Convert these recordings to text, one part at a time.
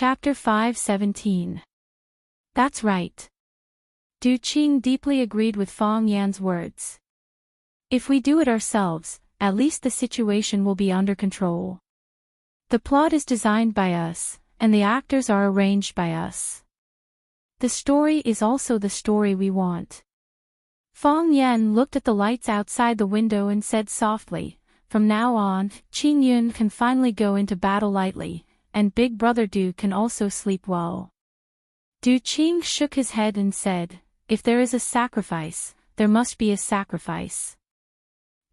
Chapter 5:17. That's right. Du Qing deeply agreed with Fong Yan's words. If we do it ourselves, at least the situation will be under control. The plot is designed by us, and the actors are arranged by us. The story is also the story we want. Fong Yan looked at the lights outside the window and said softly, "From now on, Qing Yun can finally go into battle lightly, and Big Brother Du can also sleep well." Du Qing shook his head and said, "If there is a sacrifice, there must be a sacrifice.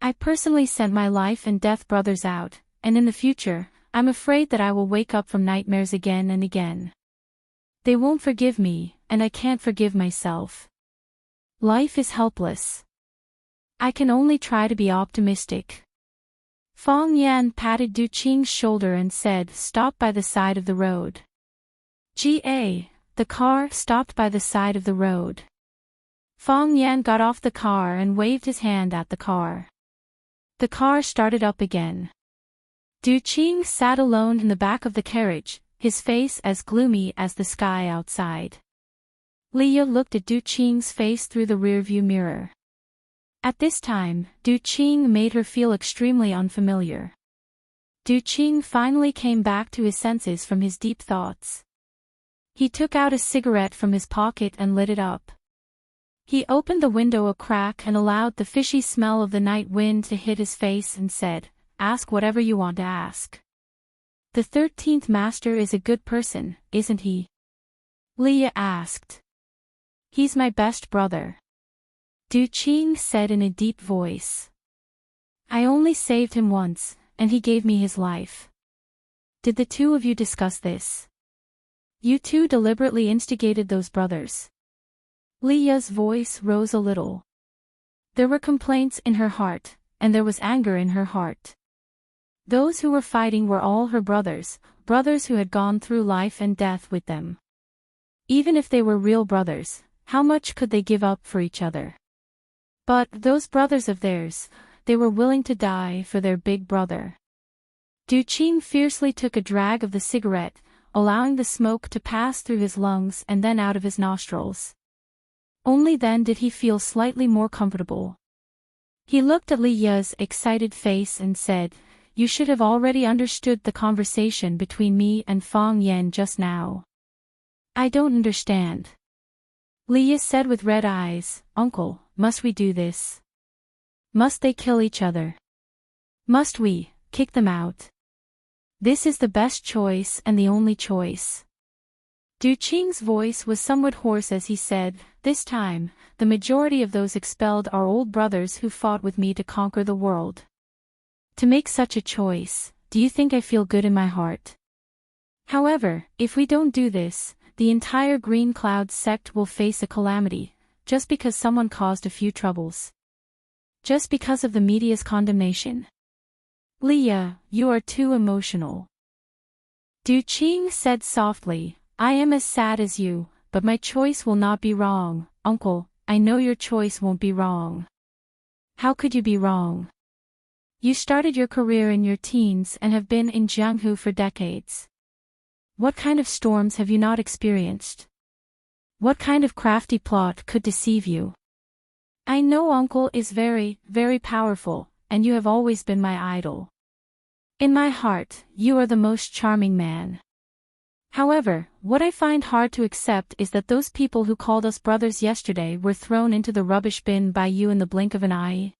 I personally sent my life and death brothers out, and in the future, I'm afraid that I will wake up from nightmares again and again. They won't forgive me, and I can't forgive myself. Life is helpless. I can only try to be optimistic." Fong Yan patted Du Qing's shoulder and said, "Stop by the side of the road." The car stopped by the side of the road. Fong Yan got off the car and waved his hand at the car. The car started up again. Du Qing sat alone in the back of the carriage, his face as gloomy as the sky outside. Leah looked at Du Qing's face through the rearview mirror. At this time, Du Qing made her feel extremely unfamiliar. Du Qing finally came back to his senses from his deep thoughts. He took out a cigarette from his pocket and lit it up. He opened the window a crack and allowed the fishy smell of the night wind to hit his face and said, "Ask whatever you want to ask." "The 13th Master is a good person, isn't he?" Leah asked. "He's my best brother," Du Qing said in a deep voice. "I only saved him once, and he gave me his life." "Did the two of you discuss this? You two deliberately instigated those brothers?" Leah's voice rose a little. There were complaints in her heart, and there was anger in her heart. Those who were fighting were all her brothers, brothers who had gone through life and death with them. Even if they were real brothers, how much could they give up for each other? But those brothers of theirs, they were willing to die for their big brother. Du Qing fiercely took a drag of the cigarette, allowing the smoke to pass through his lungs and then out of his nostrils. Only then did he feel slightly more comfortable. He looked at Leah's excited face and said, "You should have already understood the conversation between me and Fong Yan just now." "I don't understand." Leah said with red eyes, "Uncle, must we do this? Must they kill each other? Must we kick them out? This is the best choice and the only choice." Du Qing's voice was somewhat hoarse as he said, "This time, the majority of those expelled are old brothers who fought with me to conquer the world. To make such a choice, do you think I feel good in my heart? However, if we don't do this, the entire Green Cloud sect will face a calamity, just because someone caused a few troubles. Just because of the media's condemnation. Leah, you are too emotional." Du Qing said softly, "I am as sad as you, but my choice will not be wrong, Uncle. I know your choice won't be wrong." "How could you be wrong? You started your career in your teens and have been in Jianghu for decades. What kind of storms have you not experienced? What kind of crafty plot could deceive you? I know Uncle is very, very powerful, and you have always been my idol. In my heart, you are the most charming man. However, what I find hard to accept is that those people who called us brothers yesterday were thrown into the rubbish bin by you in the blink of an eye.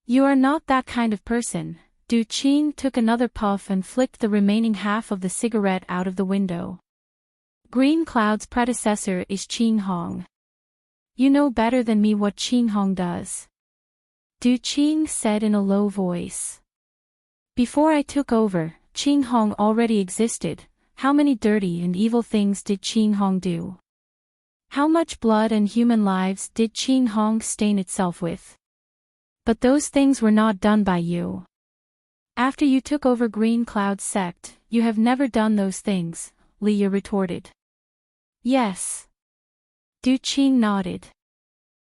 You are not that kind of person." Du Qing took another puff and flicked the remaining half of the cigarette out of the window. "Green Cloud's predecessor is Qing Hong. You know better than me what Qing Hong does," Du Qing said in a low voice. "Before I took over, Qing Hong already existed. How many dirty and evil things did Qing Hong do? How much blood and human lives did Qing Hong stain itself with? But those things were not done by you. After you took over Green Cloud sect, you have never done those things," Leah retorted. "Yes." Du Qing nodded.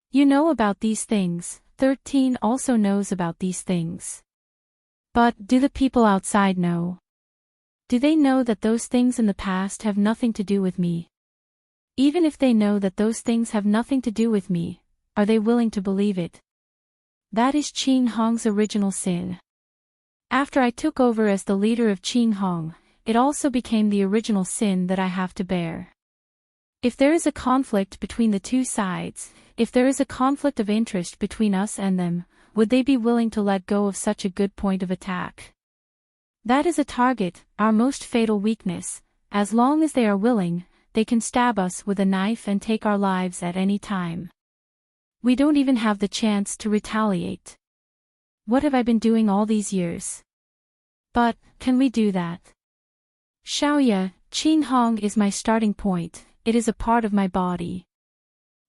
"You know about these things, 13 also knows about these things. But do the people outside know? Do they know that those things in the past have nothing to do with me? Even if they know that those things have nothing to do with me, are they willing to believe it? That is Qing Hong's original sin. After I took over as the leader of Qing Hong, it also became the original sin that I have to bear. If there is a conflict between the two sides, if there is a conflict of interest between us and them, would they be willing to let go of such a good point of attack? That is a target, our most fatal weakness. As long as they are willing, they can stab us with a knife and take our lives at any time. We don't even have the chance to retaliate. What have I been doing all these years? But, can we do that? Xiaoya, Qin Hong is my starting point, it is a part of my body.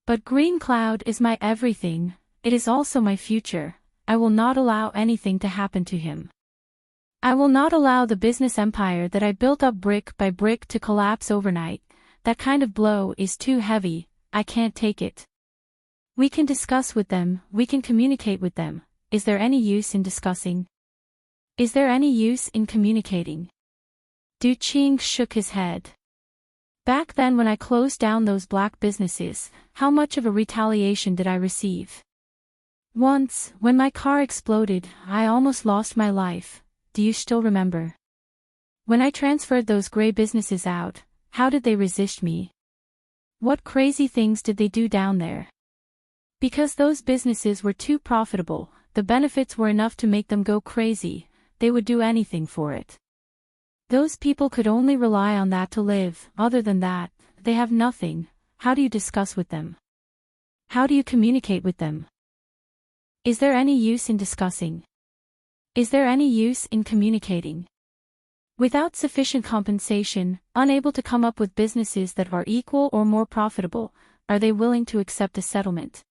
But Green Cloud is my everything, it is also my future. I will not allow anything to happen to him. I will not allow the business empire that I built up brick by brick to collapse overnight. That kind of blow is too heavy, I can't take it. We can discuss with them, we can communicate with them. Is there any use in discussing? Is there any use in communicating? Du Qing shook his head. Back then when I closed down those black businesses, how much of a retaliation did I receive? Once, when my car exploded, I almost lost my life. Do you still remember? When I transferred those gray businesses out, how did they resist me? What crazy things did they do down there? Because those businesses were too profitable, the benefits were enough to make them go crazy, they would do anything for it. Those people could only rely on that to live, other than that, they have nothing. How do you discuss with them? How do you communicate with them? Is there any use in discussing? Is there any use in communicating? Without sufficient compensation, unable to come up with businesses that are equal or more profitable, are they willing to accept a settlement?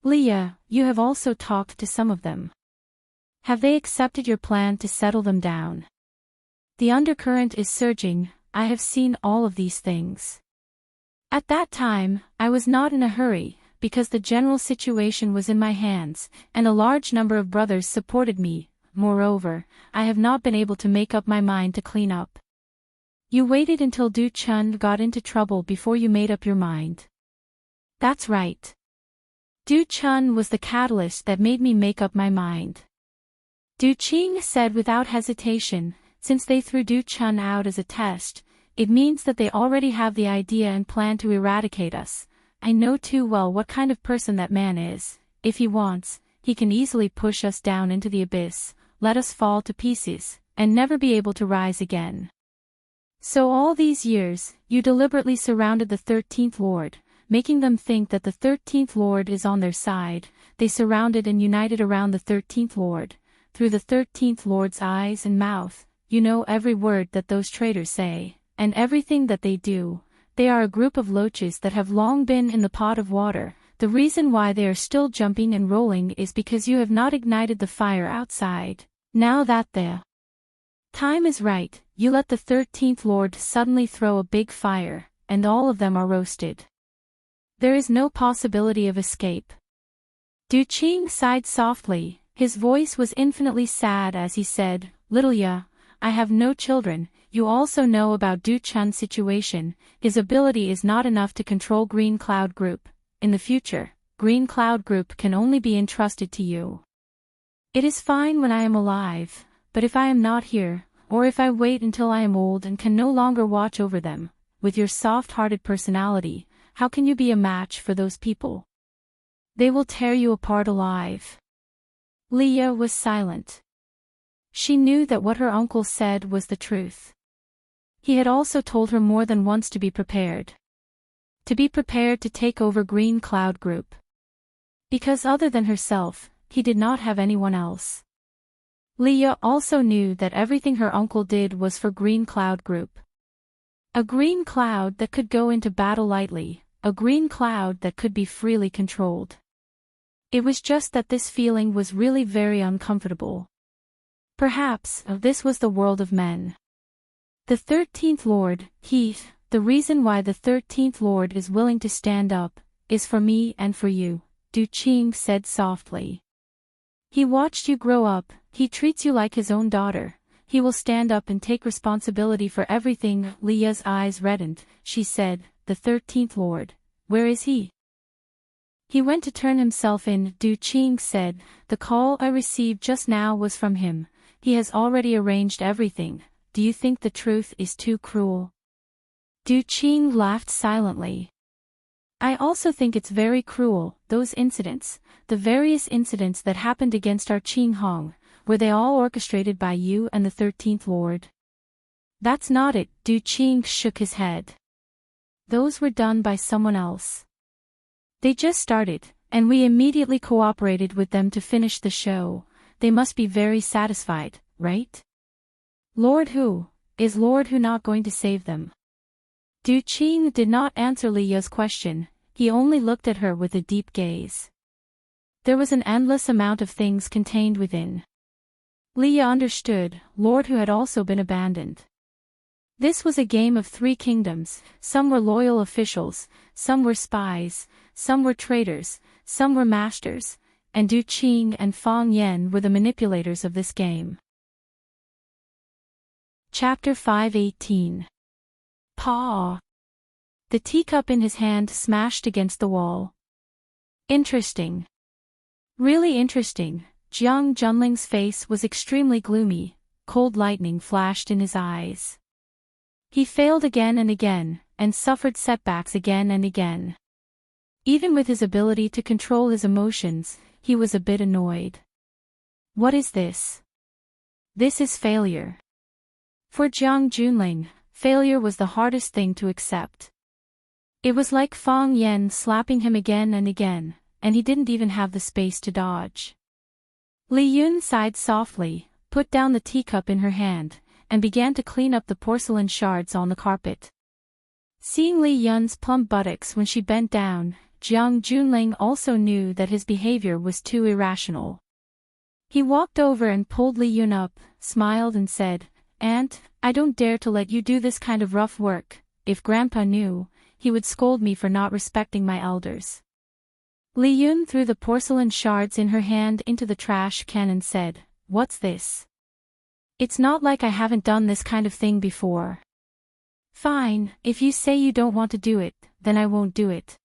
Leah, you have also talked to some of them. Have they accepted your plan to settle them down? The undercurrent is surging, I have seen all of these things. At that time, I was not in a hurry, because the general situation was in my hands, and a large number of brothers supported me. Moreover, I have not been able to make up my mind to clean up. You waited until Du Chun got into trouble before you made up your mind. That's right. Du Chun was the catalyst that made me make up my mind. Du Qing said without hesitation, since they threw Du Chun out as a test, it means that they already have the idea and plan to eradicate us. I know too well what kind of person that man is. If he wants, he can easily push us down into the abyss, let us fall to pieces, and never be able to rise again. So all these years, you deliberately surrounded the 13th Lord, making them think that the 13th Lord is on their side. They surrounded and united around the 13th Lord. Through the 13th Lord's eyes and mouth, you know every word that those traitors say, and everything that they do. They are a group of loaches that have long been in the pot of water. The reason why they are still jumping and rolling is because you have not ignited the fire outside. Now that the time is right, you let the 13th Lord suddenly throw a big fire, and all of them are roasted. There is no possibility of escape. Du Qing sighed softly, his voice was infinitely sad as he said, Little Ya, I have no children. You also know about Du Chun's situation, his ability is not enough to control Green Cloud Group. In the future, Green Cloud Group can only be entrusted to you. It is fine when I am alive, but if I am not here, or if I wait until I am old and can no longer watch over them, with your soft-hearted personality, how can you be a match for those people? They will tear you apart alive. Leah was silent. She knew that what her uncle said was the truth. He had also told her more than once to be prepared. To be prepared to take over Green Cloud Group. Because other than herself, he did not have anyone else. Leah also knew that everything her uncle did was for Green Cloud Group. A green cloud that could go into battle lightly, a green cloud that could be freely controlled. It was just that this feeling was really very uncomfortable. Perhaps, this was the world of men. The 13th Lord, the reason why the 13th Lord is willing to stand up, is for me and for you, Du Qing said softly. He watched you grow up, he treats you like his own daughter. he will stand up and take responsibility for everything. Leah's eyes reddened. She said, "The 13th Lord. Where is he?" "He went to turn himself in," Du Qing said. "The call I received just now was from him. He has already arranged everything. Do you think the truth is too cruel?" Du Qing laughed silently. "I also think it's very cruel. Those incidents, the various incidents that happened against our Qing Hong, were they all orchestrated by you and the 13th Lord?" "That's not it," Du Qing shook his head. "Those were done by someone else. They just started, and we immediately cooperated with them to finish the show. They must be very satisfied, right?" "Lord Hu? Is Lord Hu not going to save them?" Du Qing did not answer Li Ya's question, he only looked at her with a deep gaze. There was an endless amount of things contained within. Li Ya understood, Lord Hu had also been abandoned. This was a game of 3 kingdoms, some were loyal officials, some were spies, some were traitors, some were masters, and Du Qing and Fang Yan were the manipulators of this game. Chapter 5:18. Paw. The teacup in his hand smashed against the wall. Interesting. Really interesting. Jiang Junling's face was extremely gloomy, cold lightning flashed in his eyes. He failed again and again, and suffered setbacks again and again. Even with his ability to control his emotions, he was a bit annoyed. What is this? This is failure. For Jiang Junling, failure was the hardest thing to accept. It was like Fang Yan slapping him again and again, and he didn't even have the space to dodge. Li Yun sighed softly, put down the teacup in her hand, and began to clean up the porcelain shards on the carpet. Seeing Li Yun's plump buttocks when she bent down, Jiang Junling also knew that his behavior was too irrational. He walked over and pulled Li Yun up, smiled and said, "Aunt, I don't dare to let you do this kind of rough work. If Grandpa knew, he would scold me for not respecting my elders." Li Yun threw the porcelain shards in her hand into the trash can and said, "What's this? It's not like I haven't done this kind of thing before." "Fine, if you say you don't want to do it, then I won't do it."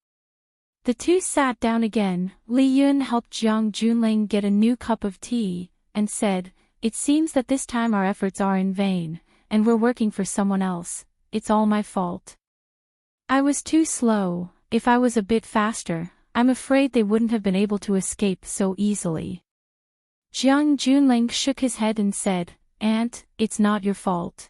The two sat down again. Li Yun helped Jiang Junling get a new cup of tea, and said, "It seems that this time our efforts are in vain, and we're working for someone else. It's all my fault. I was too slow. If I was a bit faster, I'm afraid they wouldn't have been able to escape so easily." Jiang Junling shook his head and said, "Aunt, it's not your fault.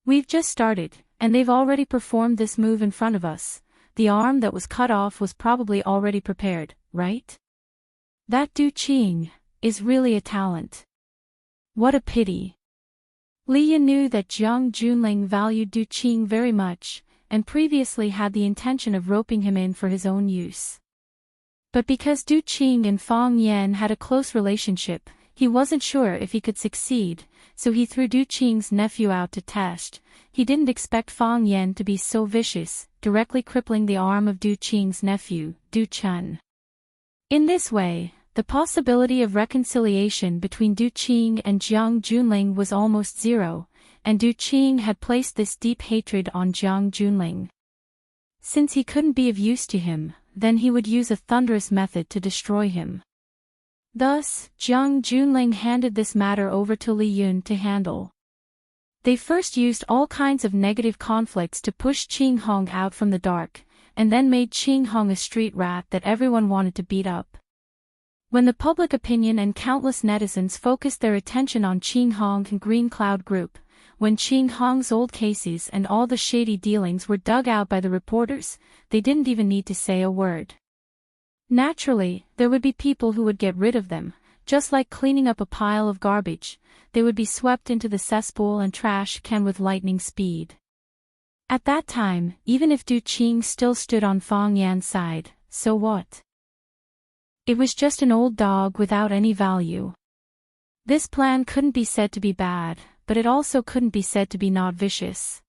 We've just started, and they've already performed this move in front of us. The arm that was cut off was probably already prepared, right? That Du Qing is really a talent. What a pity." Li Yun knew that Jiang Junling valued Du Qing very much, and previously had the intention of roping him in for his own use. But because Du Qing and Fang Yan had a close relationship, he wasn't sure if he could succeed, so he threw Du Qing's nephew out to test. He didn't expect Fang Yan to be so vicious, directly crippling the arm of Du Qing's nephew, Du Chun. In this way, the possibility of reconciliation between Du Qing and Jiang Junling was almost zero, and Du Qing had placed this deep hatred on Jiang Junling. Since he couldn't be of use to him, then he would use a thunderous method to destroy him. Thus, Jiang Junling handed this matter over to Li Yun to handle. They first used all kinds of negative conflicts to push Qing Hong out from the dark, and then made Qing Hong a street rat that everyone wanted to beat up. When the public opinion and countless netizens focused their attention on Qing Hong and Green Cloud Group, when Qing Hong's old cases and all the shady dealings were dug out by the reporters, they didn't even need to say a word. Naturally, there would be people who would get rid of them, just like cleaning up a pile of garbage. They would be swept into the cesspool and trash can with lightning speed. At that time, even if Du Qing still stood on Fang Yan's side, so what? It was just an old dog without any value. This plan couldn't be said to be bad, but it also couldn't be said to be not vicious.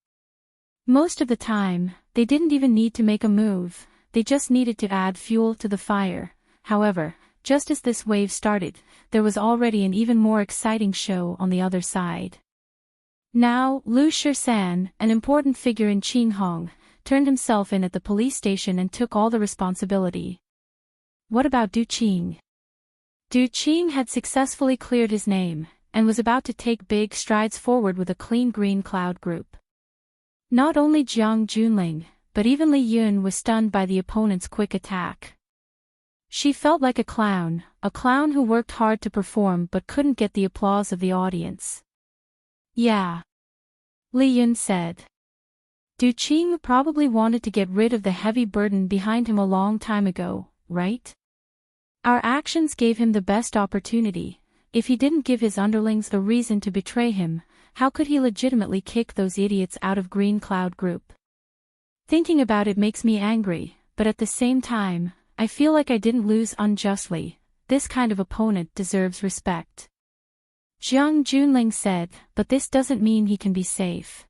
Most of the time, they didn't even need to make a move, they just needed to add fuel to the fire. However, just as this wave started, there was already an even more exciting show on the other side. Now, Lu Shisan, an important figure in Qinghong, turned himself in at the police station and took all the responsibility. What about Du Qing? Du Qing had successfully cleared his name, and was about to take big strides forward with a clean green cloud group. Not only Jiang Junling, but even Li Yun was stunned by the opponent's quick attack. She felt like a clown who worked hard to perform but couldn't get the applause of the audience. Yeah. Li Yun said. Du Qing probably wanted to get rid of the heavy burden behind him a long time ago, right? Our actions gave him the best opportunity. If he didn't give his underlings a reason to betray him, how could he legitimately kick those idiots out of Green Cloud Group? Thinking about it makes me angry, but at the same time, I feel like I didn't lose unjustly. This kind of opponent deserves respect. Jiang Junling said, but this doesn't mean he can be safe.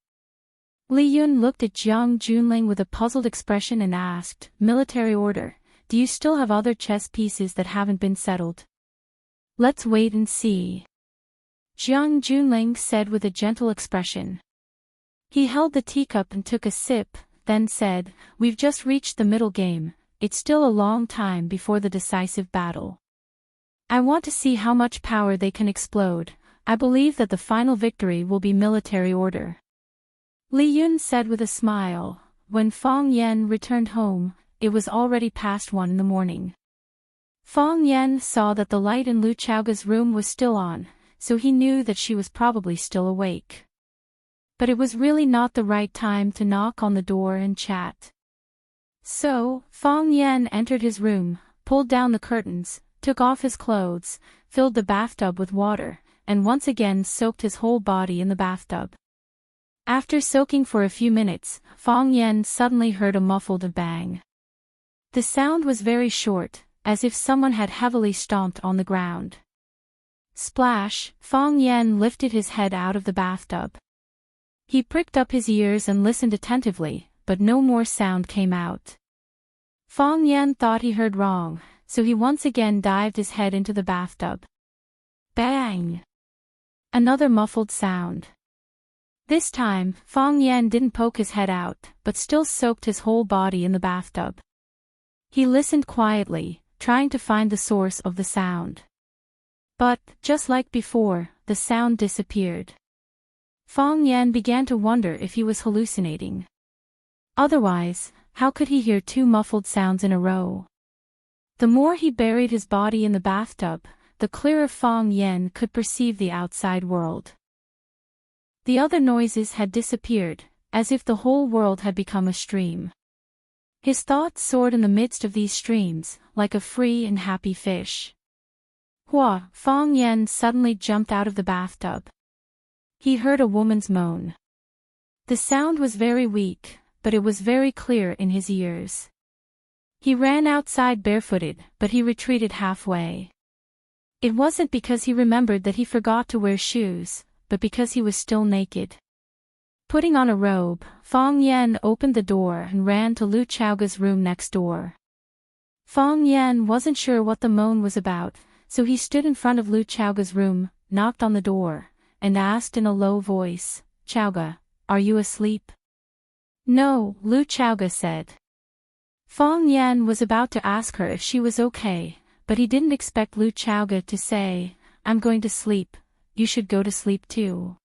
Li Yun looked at Jiang Junling with a puzzled expression and asked, Military order, do you still have other chess pieces that haven't been settled? Let's wait and see. Jiang Junling said with a gentle expression. He held the teacup and took a sip, then said, we've just reached the middle game. It's still a long time before the decisive battle. I want to see how much power they can explode. I believe that the final victory will be military order. Li Yun said with a smile. When Fong Yan returned home, it was already past 1 in the morning. Fong Yan saw that the light in Lu Chaoga's room was still on, so he knew that she was probably still awake. But it was really not the right time to knock on the door and chat. So, Fong Yan entered his room, pulled down the curtains, took off his clothes, filled the bathtub with water, and once again soaked his whole body in the bathtub. After soaking for a few minutes, Fong Yan suddenly heard a muffled bang. The sound was very short, as if someone had heavily stomped on the ground. Splash! Fong Yan lifted his head out of the bathtub. He pricked up his ears and listened attentively, but no more sound came out. Fong Yan thought he heard wrong, so he once again dived his head into the bathtub. Bang! Another muffled sound. This time, Fong Yan didn't poke his head out, but still soaked his whole body in the bathtub. He listened quietly, trying to find the source of the sound. But, just like before, the sound disappeared. Fong Yan began to wonder if he was hallucinating. Otherwise, how could he hear 2 muffled sounds in a row? The more he buried his body in the bathtub, the clearer Fong Yan could perceive the outside world. The other noises had disappeared, as if the whole world had become a stream. His thoughts soared in the midst of these streams, like a free and happy fish. Hua! Fong Yan suddenly jumped out of the bathtub. He heard a woman's moan. The sound was very weak, but it was very clear in his ears. He ran outside barefooted, but he retreated halfway. It wasn't because he remembered that he forgot to wear shoes, but because he was still naked. Putting on a robe, Fong Yan opened the door and ran to Lu Chaoga's room next door. Fong Yan wasn't sure what the moan was about, so he stood in front of Lu Chaoga's room, knocked on the door, and asked in a low voice, Chaoga, are you asleep? No, Lu Chaoga said. Fong Yan was about to ask her if she was okay, but he didn't expect Lu Chaoga to say, I'm going to sleep, you should go to sleep too.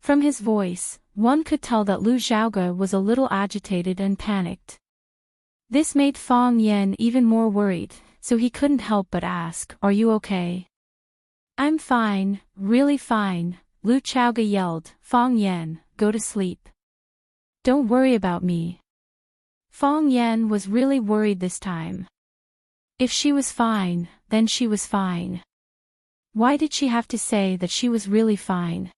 From his voice, one could tell that Lu Chaoga was a little agitated and panicked. This made Fong Yan even more worried, so he couldn't help but ask, are you okay? I'm fine, really fine, Lu Chaoga yelled, Fong Yan, go to sleep. Don't worry about me. Fong Yan was really worried this time. If she was fine, then she was fine. Why did she have to say that she was really fine?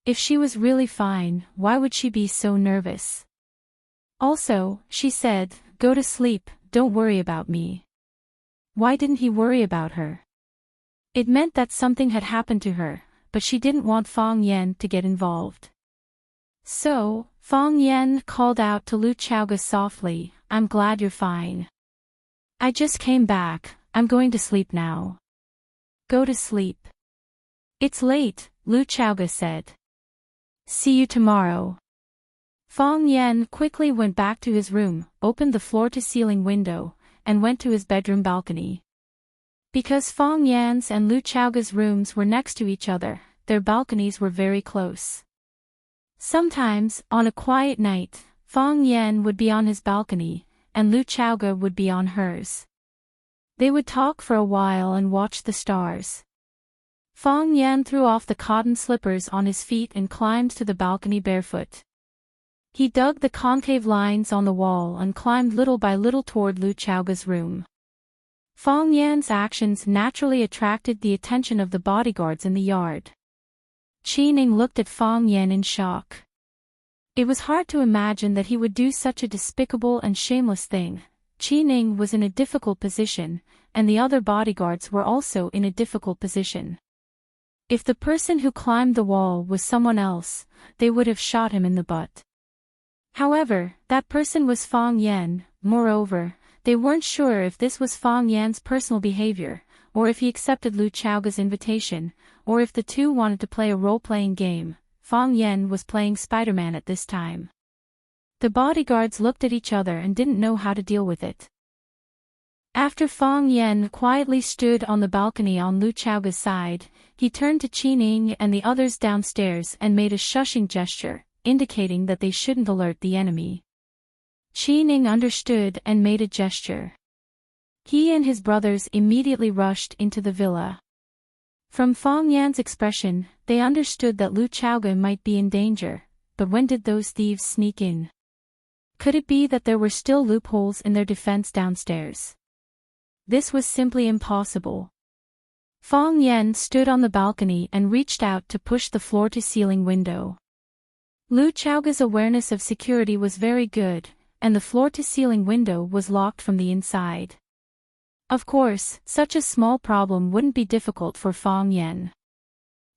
If she was really fine, why would she be so nervous? Also, she said, go to sleep, don't worry about me. Why didn't he worry about her? It meant that something had happened to her, but she didn't want Fong Yan to get involved. So, Fong Yan called out to Lu Chaoga softly, I'm glad you're fine. I just came back, I'm going to sleep now. Go to sleep. It's late, Lu Chaoga said. See you tomorrow. Fong Yan quickly went back to his room, opened the floor-to-ceiling window, and went to his bedroom balcony. Because Fong Yan's and Lu Chaoga's rooms were next to each other, their balconies were very close. Sometimes, on a quiet night, Fong Yan would be on his balcony, and Lu Chaoga would be on hers. They would talk for a while and watch the stars. Fong Yan threw off the cotton slippers on his feet and climbed to the balcony barefoot. He dug the concave lines on the wall and climbed little by little toward Lu Chaoga's room. Fong Yan's actions naturally attracted the attention of the bodyguards in the yard. Qi Ning looked at Fong Yan in shock. It was hard to imagine that he would do such a despicable and shameless thing. Qi Ning was in a difficult position, and the other bodyguards were also in a difficult position. If the person who climbed the wall was someone else, they would have shot him in the butt. However, that person was Fong Yan. Moreover, they weren't sure if this was Fong Yan's personal behavior, or if he accepted Lu Chaoga's invitation, or if the two wanted to play a role-playing game. Fong Yan was playing Spider-Man at this time. The bodyguards looked at each other and didn't know how to deal with it. After Fong Yan quietly stood on the balcony on Lu Chaoga's side, he turned to Qi Ning and the others downstairs and made a shushing gesture, indicating that they shouldn't alert the enemy. Qi Ning understood and made a gesture. He and his brothers immediately rushed into the villa. From Fong Yan's expression, they understood that Lu Chaoga might be in danger, but when did those thieves sneak in? Could it be that there were still loopholes in their defense downstairs? This was simply impossible. Fong Yan stood on the balcony and reached out to push the floor-to-ceiling window. Lu Chaoga's awareness of security was very good, and the floor-to-ceiling window was locked from the inside. Of course, such a small problem wouldn't be difficult for Fong Yan.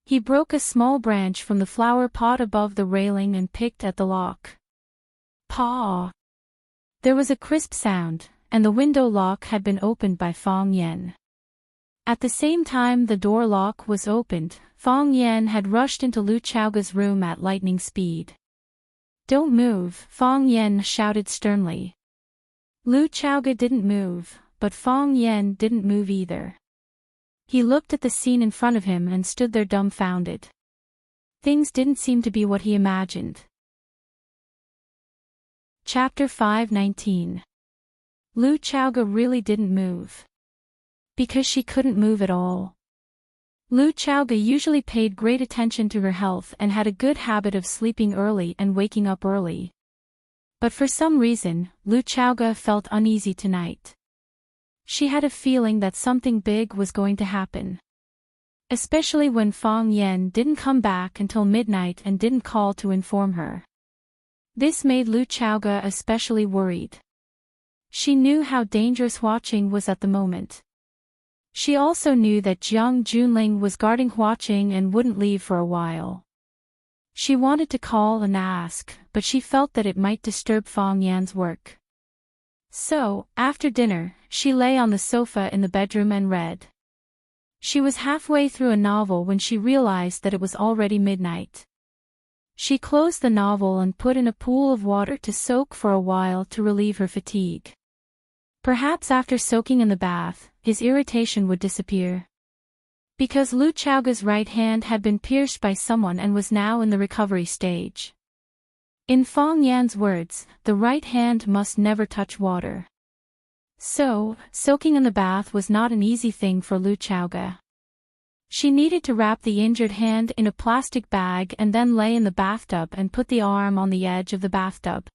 He broke a small branch from the flower pot above the railing and picked at the lock. Paw! There was a crisp sound, and the window lock had been opened by Fong Yan. At the same time the door lock was opened, Fong Yan had rushed into Lu Chaoga's room at lightning speed. "Don't move," Fong Yan shouted sternly. Lu Chaoga didn't move, but Fong Yan didn't move either. He looked at the scene in front of him and stood there dumbfounded. Things didn't seem to be what he imagined. Chapter 5:19. Lu Chaoga really didn't move. Because she couldn't move at all. Lu Chaoga usually paid great attention to her health and had a good habit of sleeping early and waking up early. But for some reason, Lu Chaoga felt uneasy tonight. She had a feeling that something big was going to happen. Especially when Fong Yan didn't come back until midnight and didn't call to inform her. This made Lu Chaoga especially worried. She knew how dangerous Huaqing was at the moment. She also knew that Jiang Junling was guarding Huaqing and wouldn't leave for a while. She wanted to call and ask, but she felt that it might disturb Fong Yan's work. So, after dinner, she lay on the sofa in the bedroom and read. She was halfway through a novel when she realized that it was already midnight. She closed the novel and put in a pool of water to soak for a while to relieve her fatigue. Perhaps after soaking in the bath, his irritation would disappear. Because Lu Chaoga's right hand had been pierced by someone and was now in the recovery stage. In Fong Yan's words, the right hand must never touch water. So, soaking in the bath was not an easy thing for Lu Chaoga. She needed to wrap the injured hand in a plastic bag and then lay in the bathtub and put the arm on the edge of the bathtub.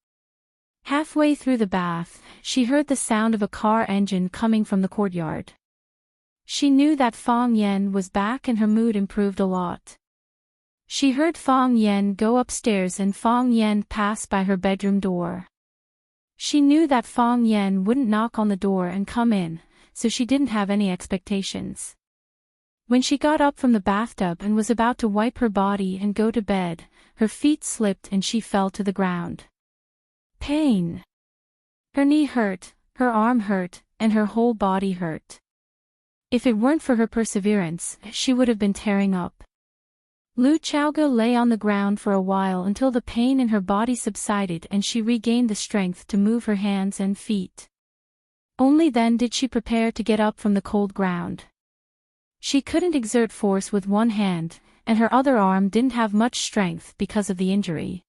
Halfway through the bath, she heard the sound of a car engine coming from the courtyard. She knew that Fong Yan was back and her mood improved a lot. She heard Fong Yan go upstairs and Fong Yan pass by her bedroom door. She knew that Fong Yan wouldn't knock on the door and come in, so she didn't have any expectations. When she got up from the bathtub and was about to wipe her body and go to bed, her feet slipped and she fell to the ground. Pain. Her knee hurt, her arm hurt, and her whole body hurt. If it weren't for her perseverance, she would have been tearing up. Lu Chaoga lay on the ground for a while until the pain in her body subsided and she regained the strength to move her hands and feet. Only then did she prepare to get up from the cold ground. She couldn't exert force with one hand, and her other arm didn't have much strength because of the injury.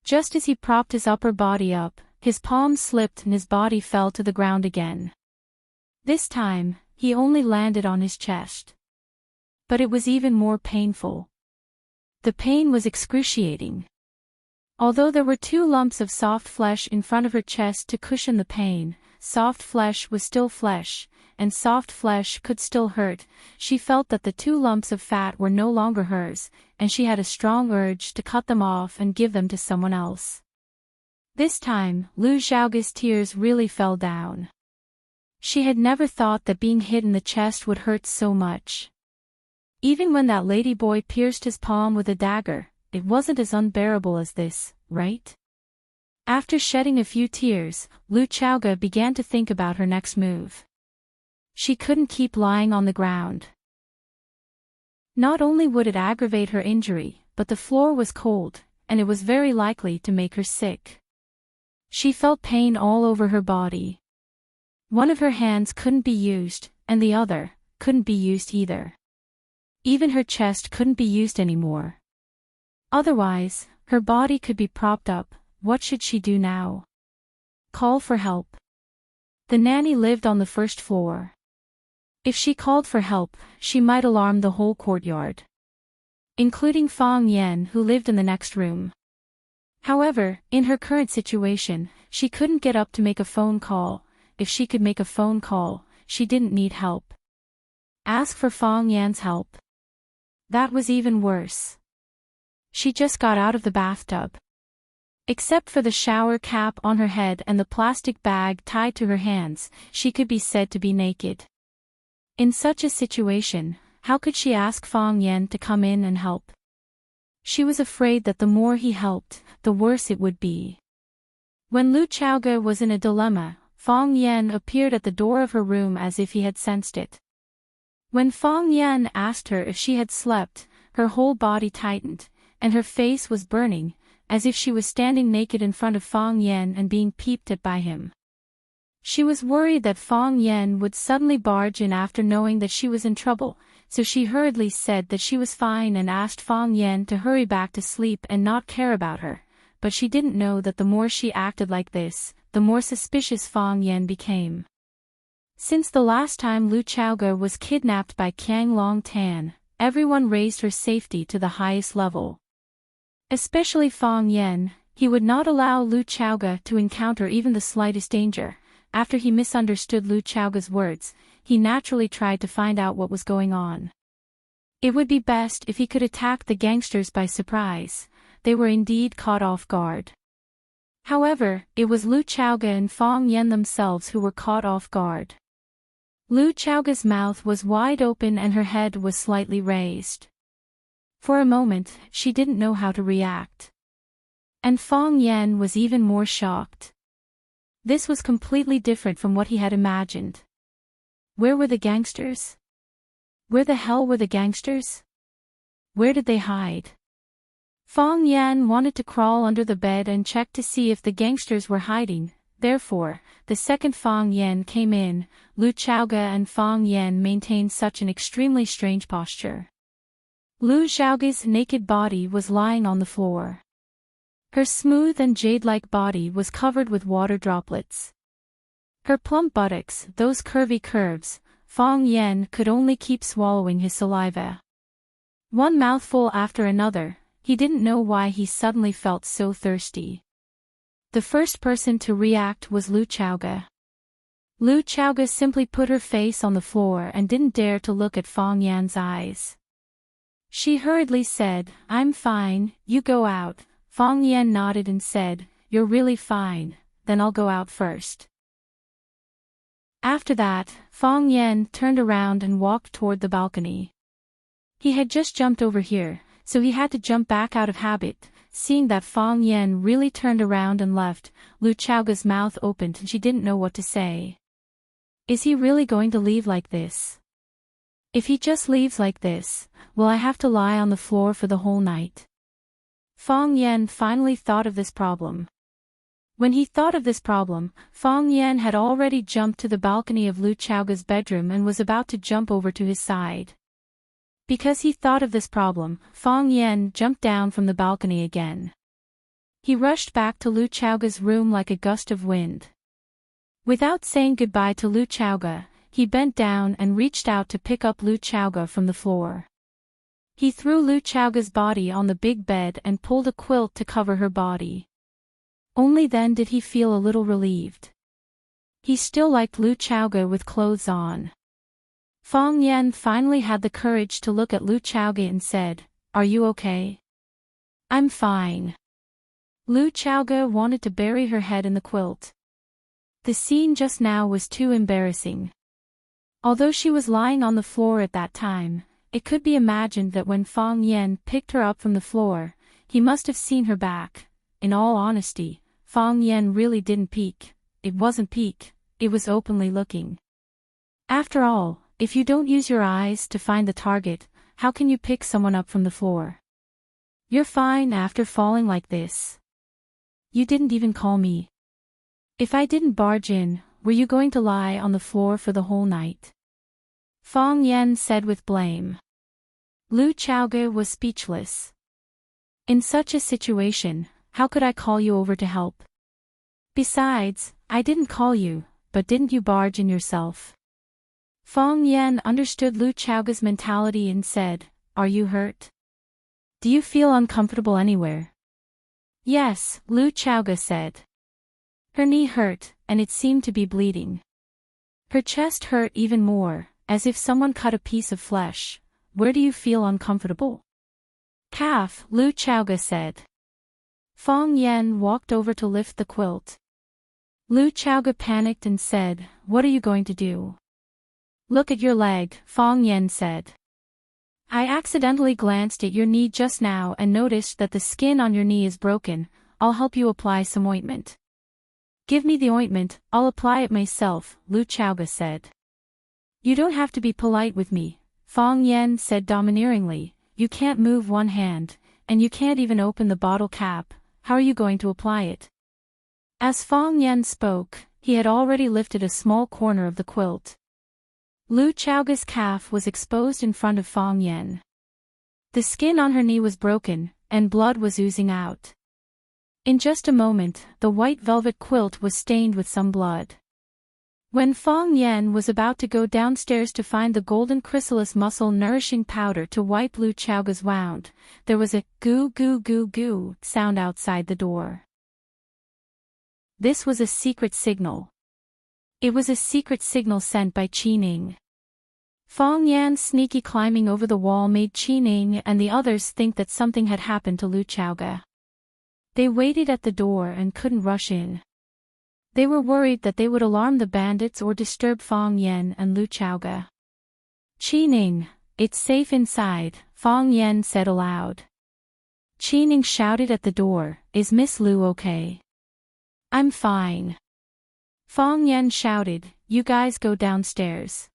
Just as he propped his upper body up, his palms slipped and his body fell to the ground again. This time, he only landed on his chest. But it was even more painful. The pain was excruciating. Although there were 2 lumps of soft flesh in front of her chest to cushion the pain, soft flesh was still flesh, and soft flesh could still hurt. She felt that the 2 lumps of fat were no longer hers, and she had a strong urge to cut them off and give them to someone else. This time, Lu Xiaoga's tears really fell down. She had never thought that being hit in the chest would hurt so much. Even when that ladyboy pierced his palm with a dagger, it wasn't as unbearable as this, right? After shedding a few tears, Lu Chaoga began to think about her next move. She couldn't keep lying on the ground. Not only would it aggravate her injury, but the floor was cold, and it was very likely to make her sick. She felt pain all over her body. One of her hands couldn't be used, and the other couldn't be used either. Even her chest couldn't be used anymore. Otherwise, her body could be propped up. What should she do now? Call for help. The nanny lived on the first floor. If she called for help, she might alarm the whole courtyard, including Fang Yan, who lived in the next room. However, in her current situation, she couldn't get up to make a phone call. If she could make a phone call, she didn't need help. Ask for Fang Yan's help. That was even worse. She just got out of the bathtub. Except for the shower cap on her head and the plastic bag tied to her hands, she could be said to be naked. In such a situation, how could she ask Fang Yan to come in and help? She was afraid that the more he helped, the worse it would be. When Lu Chaoga was in a dilemma, Fang Yan appeared at the door of her room as if he had sensed it. When Fang Yan asked her if she had slept, her whole body tightened, and her face was burning, as if she was standing naked in front of Fang Yan and being peeped at by him. She was worried that Fang Yan would suddenly barge in after knowing that she was in trouble, so she hurriedly said that she was fine and asked Fang Yan to hurry back to sleep and not care about her, but she didn't know that the more she acted like this, the more suspicious Fang Yan became. Since the last time Lu Chaoga was kidnapped by Qiang Long Tan, everyone raised her safety to the highest level. Especially Fang Yan, he would not allow Lu Chaoga to encounter even the slightest danger. After he misunderstood Lu Chaoga's words, he naturally tried to find out what was going on. It would be best if he could attack the gangsters by surprise. They were indeed caught off guard. However, it was Lu Chaoga and Fang Yan themselves who were caught off guard. Lu Chaoga's mouth was wide open and her head was slightly raised. For a moment, she didn't know how to react. And Fang Yan was even more shocked. This was completely different from what he had imagined. Where were the gangsters? Where the hell were the gangsters? Where did they hide? Fang Yan wanted to crawl under the bed and check to see if the gangsters were hiding. Therefore, the second Fang Yan came in, Lu Chaoga and Fang Yan maintained such an extremely strange posture. Lu Xiaoga's naked body was lying on the floor. Her smooth and jade-like body was covered with water droplets. Her plump buttocks, those curvy curves, Fang Yan could only keep swallowing his saliva. One mouthful after another, he didn't know why he suddenly felt so thirsty. The first person to react was Lu Chaoga. Lu Chaoga simply put her face on the floor and didn't dare to look at Fang Yan's eyes. She hurriedly said, "I'm fine, you go out." Fang Yan nodded and said, "You're really fine, then I'll go out first." After that, Fang Yan turned around and walked toward the balcony. He had just jumped over here, so he had to jump back out of habit. Seeing that Fang Yan really turned around and left, Lu Chaoga's mouth opened and she didn't know what to say. Is he really going to leave like this? If he just leaves like this, will I have to lie on the floor for the whole night? Fong Yan finally thought of this problem. When he thought of this problem, Fong Yan had already jumped to the balcony of Lu Chaoga's bedroom and was about to jump over to his side. Because he thought of this problem, Fong Yan jumped down from the balcony again. He rushed back to Lu Chaoga's room like a gust of wind. Without saying goodbye to Lu Chaoga, he bent down and reached out to pick up Lu Chaoga from the floor. He threw Lu Chaoga's body on the big bed and pulled a quilt to cover her body. Only then did he feel a little relieved. He still liked Lu Chaoga with clothes on. Fong Yan finally had the courage to look at Lu Chaoga and said, "Are you okay?" "I'm fine." Lu Chaoga wanted to bury her head in the quilt. The scene just now was too embarrassing. Although she was lying on the floor at that time, it could be imagined that when Fong Yan picked her up from the floor, he must have seen her back. In all honesty, Fong Yan really didn't peek. It wasn't peek, it was openly looking. After all, if you don't use your eyes to find the target, how can you pick someone up from the floor? You're fine after falling like this. You didn't even call me. If I didn't barge in, were you going to lie on the floor for the whole night? Fong Yan said with blame. Lu Chaoga was speechless. In such a situation, how could I call you over to help? Besides, I didn't call you, but didn't you barge in yourself? Fong Yan understood Lu Chaoga's mentality and said, "Are you hurt? Do you feel uncomfortable anywhere?" "Yes," Lu Chaoga said. Her knee hurt, and it seemed to be bleeding. Her chest hurt even more, as if someone cut a piece of flesh. "Where do you feel uncomfortable?" "Calf," Lu Chaoga said. Fong Yan walked over to lift the quilt. Lu Chaoga panicked and said, "What are you going to do?" "Look at your leg," Fong Yan said. "I accidentally glanced at your knee just now and noticed that the skin on your knee is broken. I'll help you apply some ointment." "Give me the ointment, I'll apply it myself," Lu Chaoga said. "You don't have to be polite with me," Fong Yan said domineeringly. "You can't move one hand, and you can't even open the bottle cap. How are you going to apply it?" As Fong Yan spoke, he had already lifted a small corner of the quilt. Lu Chaoga's calf was exposed in front of Fong Yan. The skin on her knee was broken, and blood was oozing out. In just a moment, the white velvet quilt was stained with some blood. When Fong Yan was about to go downstairs to find the golden chrysalis muscle nourishing powder to wipe Lu Chaoga's wound, there was a goo goo goo goo sound outside the door. This was a secret signal. It was a secret signal sent by Qining. Fong Yan's sneaky climbing over the wall made Qining and the others think that something had happened to Lu Chaoga. They waited at the door and couldn't rush in. They were worried that they would alarm the bandits or disturb Fong Yan and Lu Chaoga. "Qining, it's safe inside," Fong Yan said aloud. Qining shouted at the door, "Is Miss Lu okay?" "I'm fine." Fong Yan shouted, "You guys go downstairs."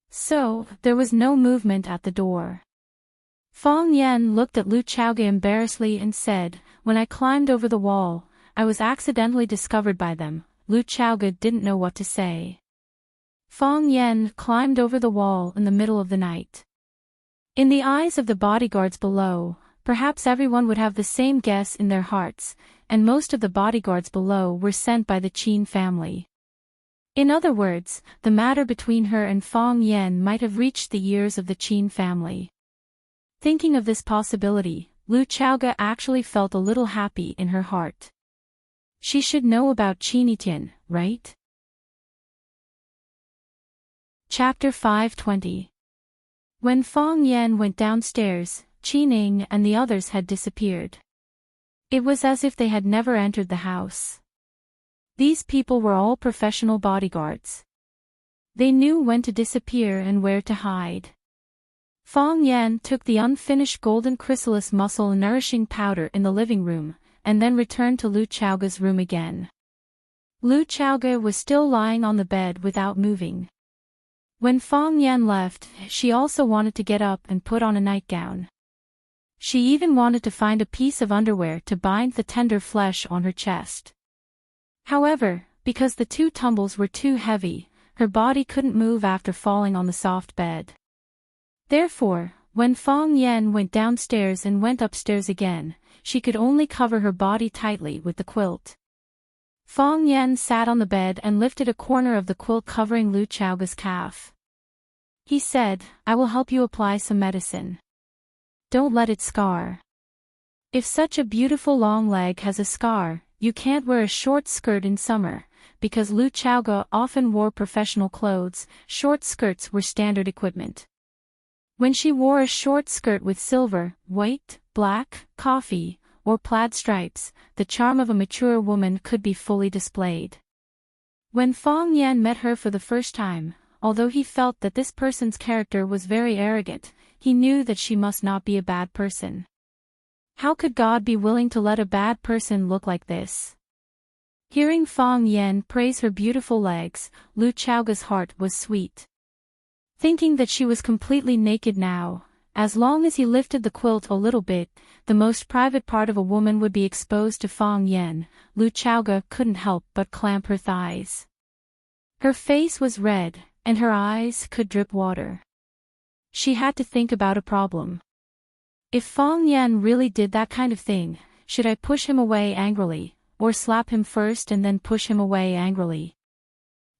So, there was no movement at the door. Fong Yan looked at Lu Chaoga embarrassedly and said, "When I climbed over the wall, I was accidentally discovered by them." Lu Chaoga didn't know what to say. Fong Yan climbed over the wall in the middle of the night. In the eyes of the bodyguards below, perhaps everyone would have the same guess in their hearts, and most of the bodyguards below were sent by the Qin family. In other words, the matter between her and Fong Yan might have reached the ears of the Qin family. Thinking of this possibility, Lu Chaoga actually felt a little happy in her heart. She should know about Qinitian, right? Chapter 520. When Fong Yan went downstairs, Qining and the others had disappeared. It was as if they had never entered the house. These people were all professional bodyguards. They knew when to disappear and where to hide. Fong Yan took the unfinished golden chrysalis muscle nourishing powder in the living room, and then returned to Lu Chaoga's room again. Lu Chaoga was still lying on the bed without moving. When Fong Yan left, she also wanted to get up and put on a nightgown. She even wanted to find a piece of underwear to bind the tender flesh on her chest. However, because the 2 tumbles were too heavy, her body couldn't move after falling on the soft bed. Therefore, when Fong Yan went downstairs and went upstairs again, she could only cover her body tightly with the quilt. Fong Yan sat on the bed and lifted a corner of the quilt covering Lu Chaoga's calf. He said, "I will help you apply some medicine. Don't let it scar. If such a beautiful long leg has a scar, you can't wear a short skirt in summer." Because Lu Chaoga often wore professional clothes, short skirts were standard equipment. When she wore a short skirt with silver, white, black, coffee, or plaid stripes, the charm of a mature woman could be fully displayed. When Fong Yan met her for the first time, although he felt that this person's character was very arrogant, he knew that she must not be a bad person. How could God be willing to let a bad person look like this? Hearing Fong Yan praise her beautiful legs, Lu Chaoga's heart was sweet. Thinking that she was completely naked now, as long as he lifted the quilt a little bit, the most private part of a woman would be exposed to Fong Yan, Lu Chaoga couldn't help but clamp her thighs. Her face was red, and her eyes could drip water. She had to think about a problem. If Fong Yan really did that kind of thing, should I push him away angrily, or slap him first and then push him away angrily?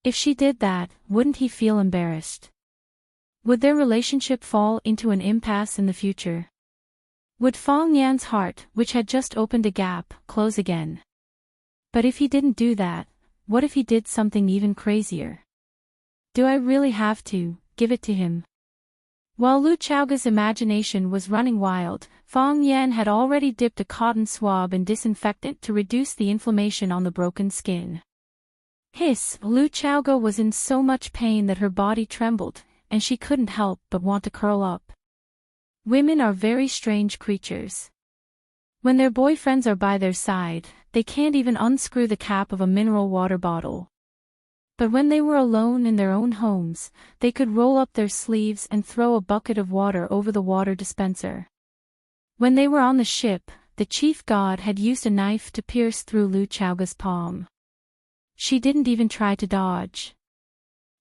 If she did that, wouldn't he feel embarrassed? Would their relationship fall into an impasse in the future? Would Fong Yan's heart, which had just opened a gap, close again? But if he didn't do that, what if he did something even crazier? Do I really have to give it to him? While Lu Chaoga's imagination was running wild, Fong Yan had already dipped a cotton swab in disinfectant to reduce the inflammation on the broken skin. Hiss! Lu Chaoga was in so much pain that her body trembled, and she couldn't help but want to curl up. Women are very strange creatures. When their boyfriends are by their side, they can't even unscrew the cap of a mineral water bottle. But when they were alone in their own homes, they could roll up their sleeves and throw a bucket of water over the water dispenser. When they were on the ship, the chief god had used a knife to pierce through Lu Chaoga's palm. She didn't even try to dodge.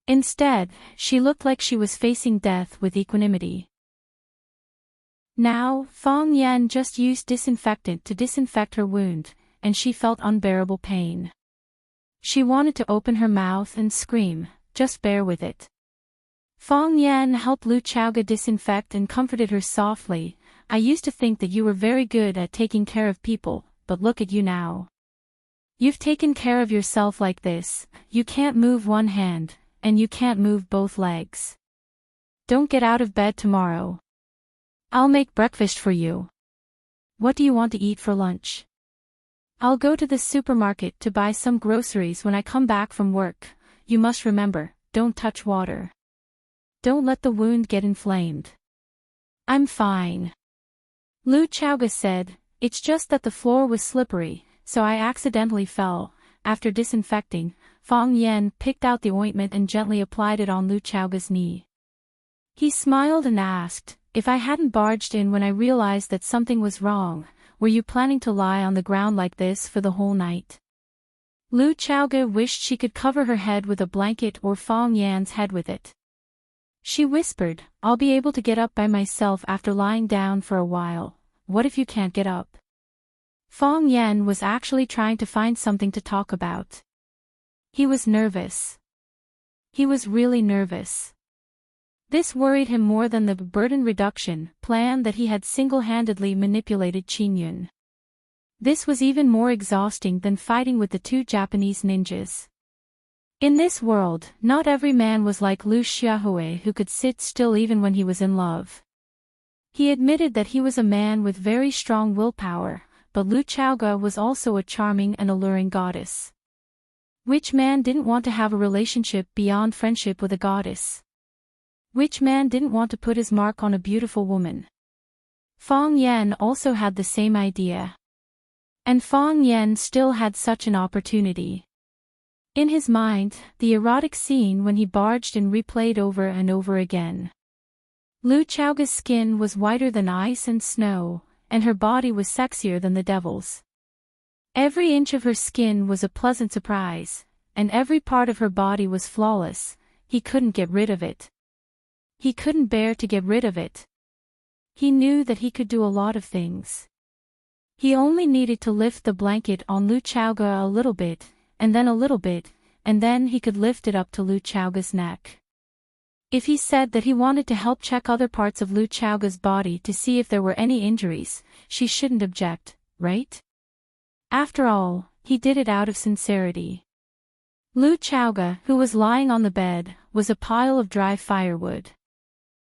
Instead, she looked like she was facing death with equanimity. Now, Fong Yan just used disinfectant to disinfect her wound, and she felt unbearable pain. She wanted to open her mouth and scream, "Just bear with it." Fong Yan helped Lu Chaoga disinfect and comforted her softly. "I used to think that you were very good at taking care of people, but look at you now. You've taken care of yourself like this, you can't move one hand, and you can't move both legs. Don't get out of bed tomorrow. I'll make breakfast for you. What do you want to eat for lunch? I'll go to the supermarket to buy some groceries when I come back from work. You must remember, don't touch water. Don't let the wound get inflamed." "I'm fine," Lu Chaoga said. "It's just that the floor was slippery, so I accidentally fell." After disinfecting, Fong Yan picked out the ointment and gently applied it on Lu Chaoga's knee. He smiled and asked, "If I hadn't barged in when I realized that something was wrong, were you planning to lie on the ground like this for the whole night?" Lu Chaoga wished she could cover her head with a blanket or Fong Yan's head with it. She whispered, "I'll be able to get up by myself after lying down for a while. What if you can't get up?" Fong Yan was actually trying to find something to talk about. He was nervous. He was really nervous. This worried him more than the burden reduction plan that he had single-handedly manipulated Qingyun. This was even more exhausting than fighting with the 2 Japanese ninjas. In this world, not every man was like Lu Xiaohui who could sit still even when he was in love. He admitted that he was a man with very strong willpower, but Lu Chaoga was also a charming and alluring goddess. Which man didn't want to have a relationship beyond friendship with a goddess? Which man didn't want to put his mark on a beautiful woman? Fong Yan also had the same idea. And Fong Yan still had such an opportunity. In his mind, the erotic scene when he barged in replayed over and over again. Lu Chaoga's skin was whiter than ice and snow, and her body was sexier than the devil's. Every inch of her skin was a pleasant surprise, and every part of her body was flawless. He couldn't get rid of it. He couldn't bear to get rid of it. He knew that he could do a lot of things. He only needed to lift the blanket on Lu Chaoga a little bit, and then a little bit, and then he could lift it up to Lu Chaoga's neck. If he said that he wanted to help check other parts of Lu Chaoga's body to see if there were any injuries, she shouldn't object, right? After all, he did it out of sincerity. Lu Chaoga, who was lying on the bed, was a pile of dry firewood.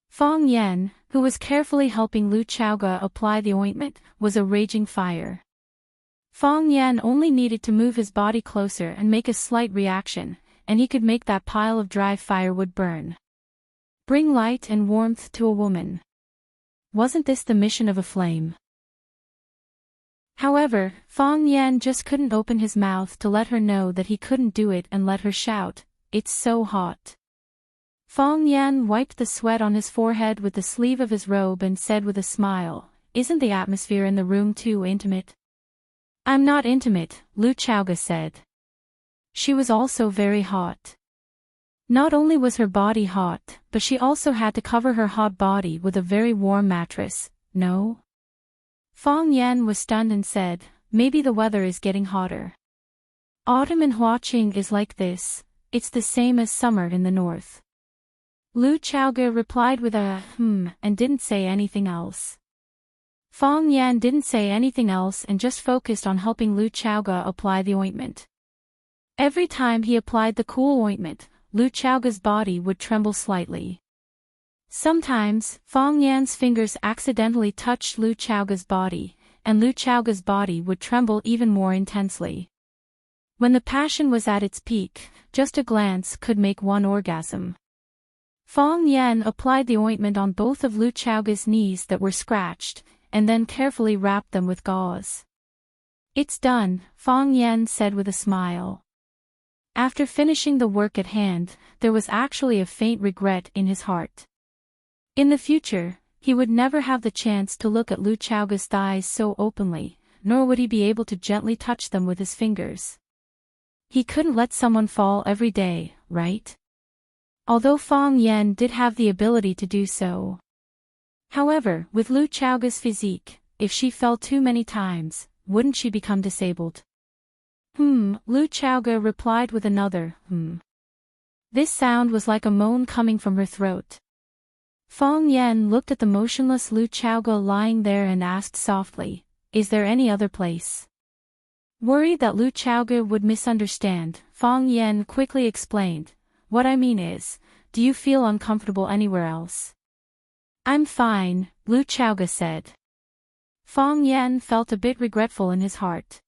Fong Yan, who was carefully helping Lu Chaoga apply the ointment, was a raging fire. Fong Yan only needed to move his body closer and make a slight reaction, and he could make that pile of dry firewood burn. Bring light and warmth to a woman. Wasn't this the mission of a flame? However, Fong Yan just couldn't open his mouth to let her know that he couldn't do it and let her shout, "It's so hot." Fong Yan wiped the sweat on his forehead with the sleeve of his robe and said with a smile, "Isn't the atmosphere in the room too intimate?" "I'm not intimate," Lu Chaoga said. She was also very hot. Not only was her body hot, but she also had to cover her hot body with a very warm mattress, no? Fong Yan was stunned and said, "Maybe the weather is getting hotter. Autumn in Huaqing is like this, it's the same as summer in the north." Lu Chaoga replied with a and didn't say anything else. Fong Yan didn't say anything else and just focused on helping Lu Chaoga apply the ointment. Every time he applied the cool ointment, Lu Chaoga's body would tremble slightly. Sometimes, Fong Yan's fingers accidentally touched Lu Chaoga's body, and Lu Chaoga's body would tremble even more intensely. When the passion was at its peak, just a glance could make one orgasm. Fong Yan applied the ointment on both of Lu Chaoga's knees that were scratched, and then carefully wrapped them with gauze. "It's done," Fong Yan said with a smile. After finishing the work at hand, there was actually a faint regret in his heart. In the future, he would never have the chance to look at Lu Chaoga's thighs so openly, nor would he be able to gently touch them with his fingers. He couldn't let someone fall every day, right? Although Fong Yan did have the ability to do so. However, with Lu Chaoga's physique, if she fell too many times, wouldn't she become disabled? Lu Chaoga replied with another This sound was like a moan coming from her throat. Fong Yan looked at the motionless Lu Chaoga lying there and asked softly, "Is there any other place?" Worried that Lu Chaoga would misunderstand, Fong Yan quickly explained, "What I mean is, do you feel uncomfortable anywhere else?" "I'm fine," Lu Chaoga said. Fong Yan felt a bit regretful in his heart.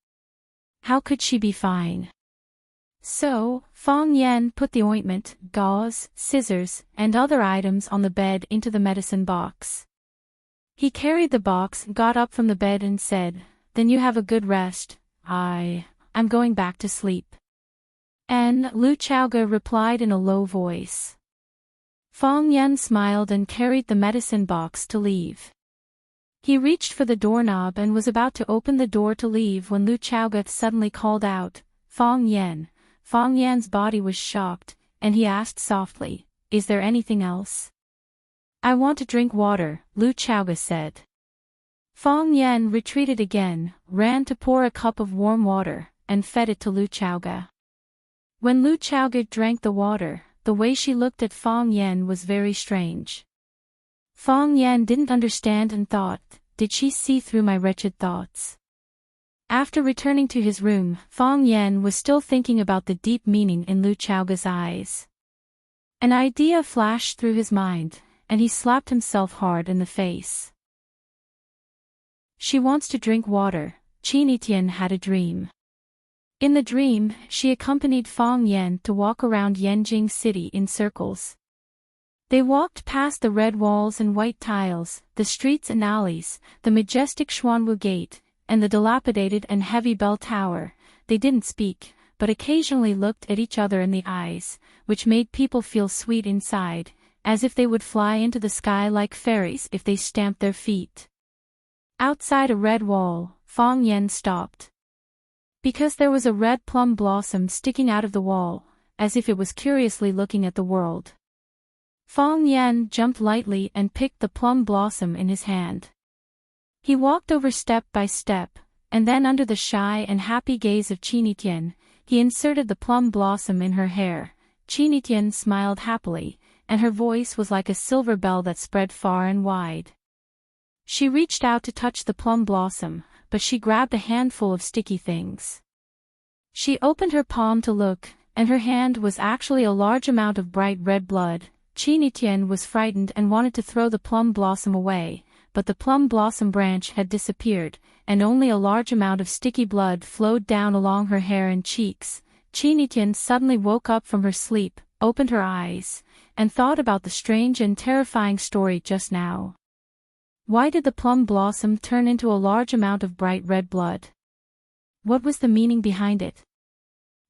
How could she be fine? So, Fong Yan put the ointment, gauze, scissors, and other items on the bed into the medicine box. He carried the box, got up from the bed and said, "Then you have a good rest. I'm going back to sleep." And Lu Chaoga replied in a low voice. Fong Yan smiled and carried the medicine box to leave. He reached for the doorknob and was about to open the door to leave when Lu Chaoga suddenly called out, "Fong Yan." Fong Yan's body was shocked, and he asked softly, "Is there anything else?" "I want to drink water," Lu Chaoga said. Fong Yan retreated again, ran to pour a cup of warm water, and fed it to Lu Chaoga. When Lu Chaoga drank the water, the way she looked at Fong Yan was very strange. Fong Yan didn't understand and thought, did she see through my wretched thoughts? After returning to his room, Fong Yan was still thinking about the deep meaning in Lu Chaoga's eyes. An idea flashed through his mind, and he slapped himself hard in the face. She wants to drink water. Qin Etienne had a dream. In the dream, she accompanied Fong Yan to walk around Yanjing City in circles. They walked past the red walls and white tiles, the streets and alleys, the majestic Xuanwu Gate, and the dilapidated and heavy bell tower. They didn't speak, but occasionally looked at each other in the eyes, which made people feel sweet inside, as if they would fly into the sky like fairies if they stamped their feet. Outside a red wall, Fong Yen stopped. Because there was a red plum blossom sticking out of the wall, as if it was curiously looking at the world. Fong Yen jumped lightly and picked the plum blossom in his hand. He walked over step by step, and then under the shy and happy gaze of Chinitian, he inserted the plum blossom in her hair. Chinitian smiled happily, and her voice was like a silver bell that spread far and wide. She reached out to touch the plum blossom, but she grabbed a handful of sticky things. She opened her palm to look, and her hand was actually a large amount of bright red blood. Chinitian was frightened and wanted to throw the plum blossom away, but the plum blossom branch had disappeared, and only a large amount of sticky blood flowed down along her hair and cheeks. Chinitian suddenly woke up from her sleep, opened her eyes, and thought about the strange and terrifying story just now. Why did the plum blossom turn into a large amount of bright red blood? What was the meaning behind it?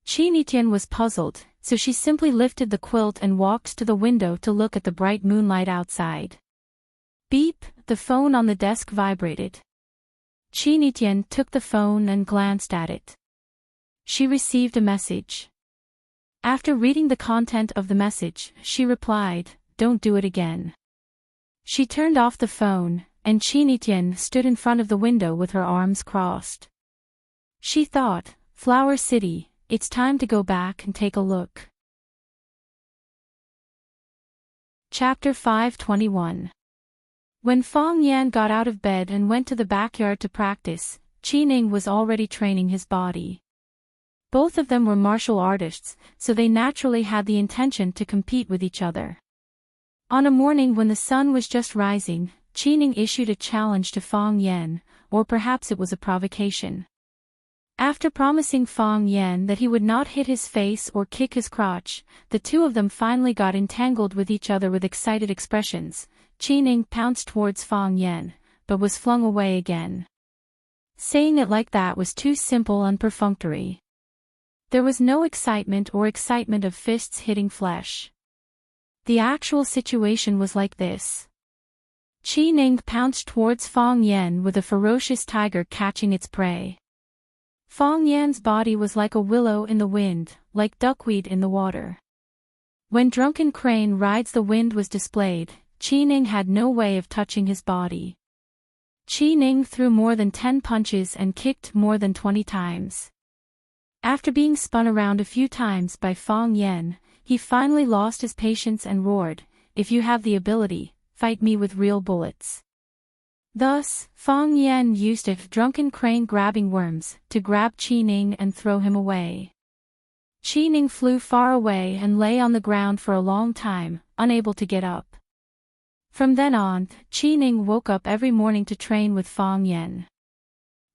Chinitian was puzzled, so she simply lifted the quilt and walked to the window to look at the bright moonlight outside. Beep, the phone on the desk vibrated. Chinitian took the phone and glanced at it. She received a message. After reading the content of the message, she replied, "Don't do it again." She turned off the phone, and Chinitian stood in front of the window with her arms crossed. She thought, "Flower City, it's time to go back and take a look." Chapter 521. When Fong Yan got out of bed and went to the backyard to practice, Qining was already training his body. Both of them were martial artists, so they naturally had the intention to compete with each other. On a morning when the sun was just rising, Qining issued a challenge to Fong Yan, or perhaps it was a provocation. After promising Fong Yan that he would not hit his face or kick his crotch, the two of them finally got entangled with each other with excited expressions. Qining pounced towards Fong Yan, but was flung away again. Saying it like that was too simple and perfunctory. There was no excitement of fists hitting flesh. The actual situation was like this. Qining pounced towards Fong Yan with a ferocious tiger catching its prey. Fong Yan's body was like a willow in the wind, like duckweed in the water. When drunken crane rides the wind was displayed, Qining had no way of touching his body. Qining threw more than 10 punches and kicked more than 20 times. After being spun around a few times by Fong Yan, he finally lost his patience and roared, "If you have the ability, fight me with real bullets." Thus, Fong Yan used a drunken crane grabbing worms to grab Qining and throw him away. Qining flew far away and lay on the ground for a long time, unable to get up. From then on, Qining woke up every morning to train with Fong Yan.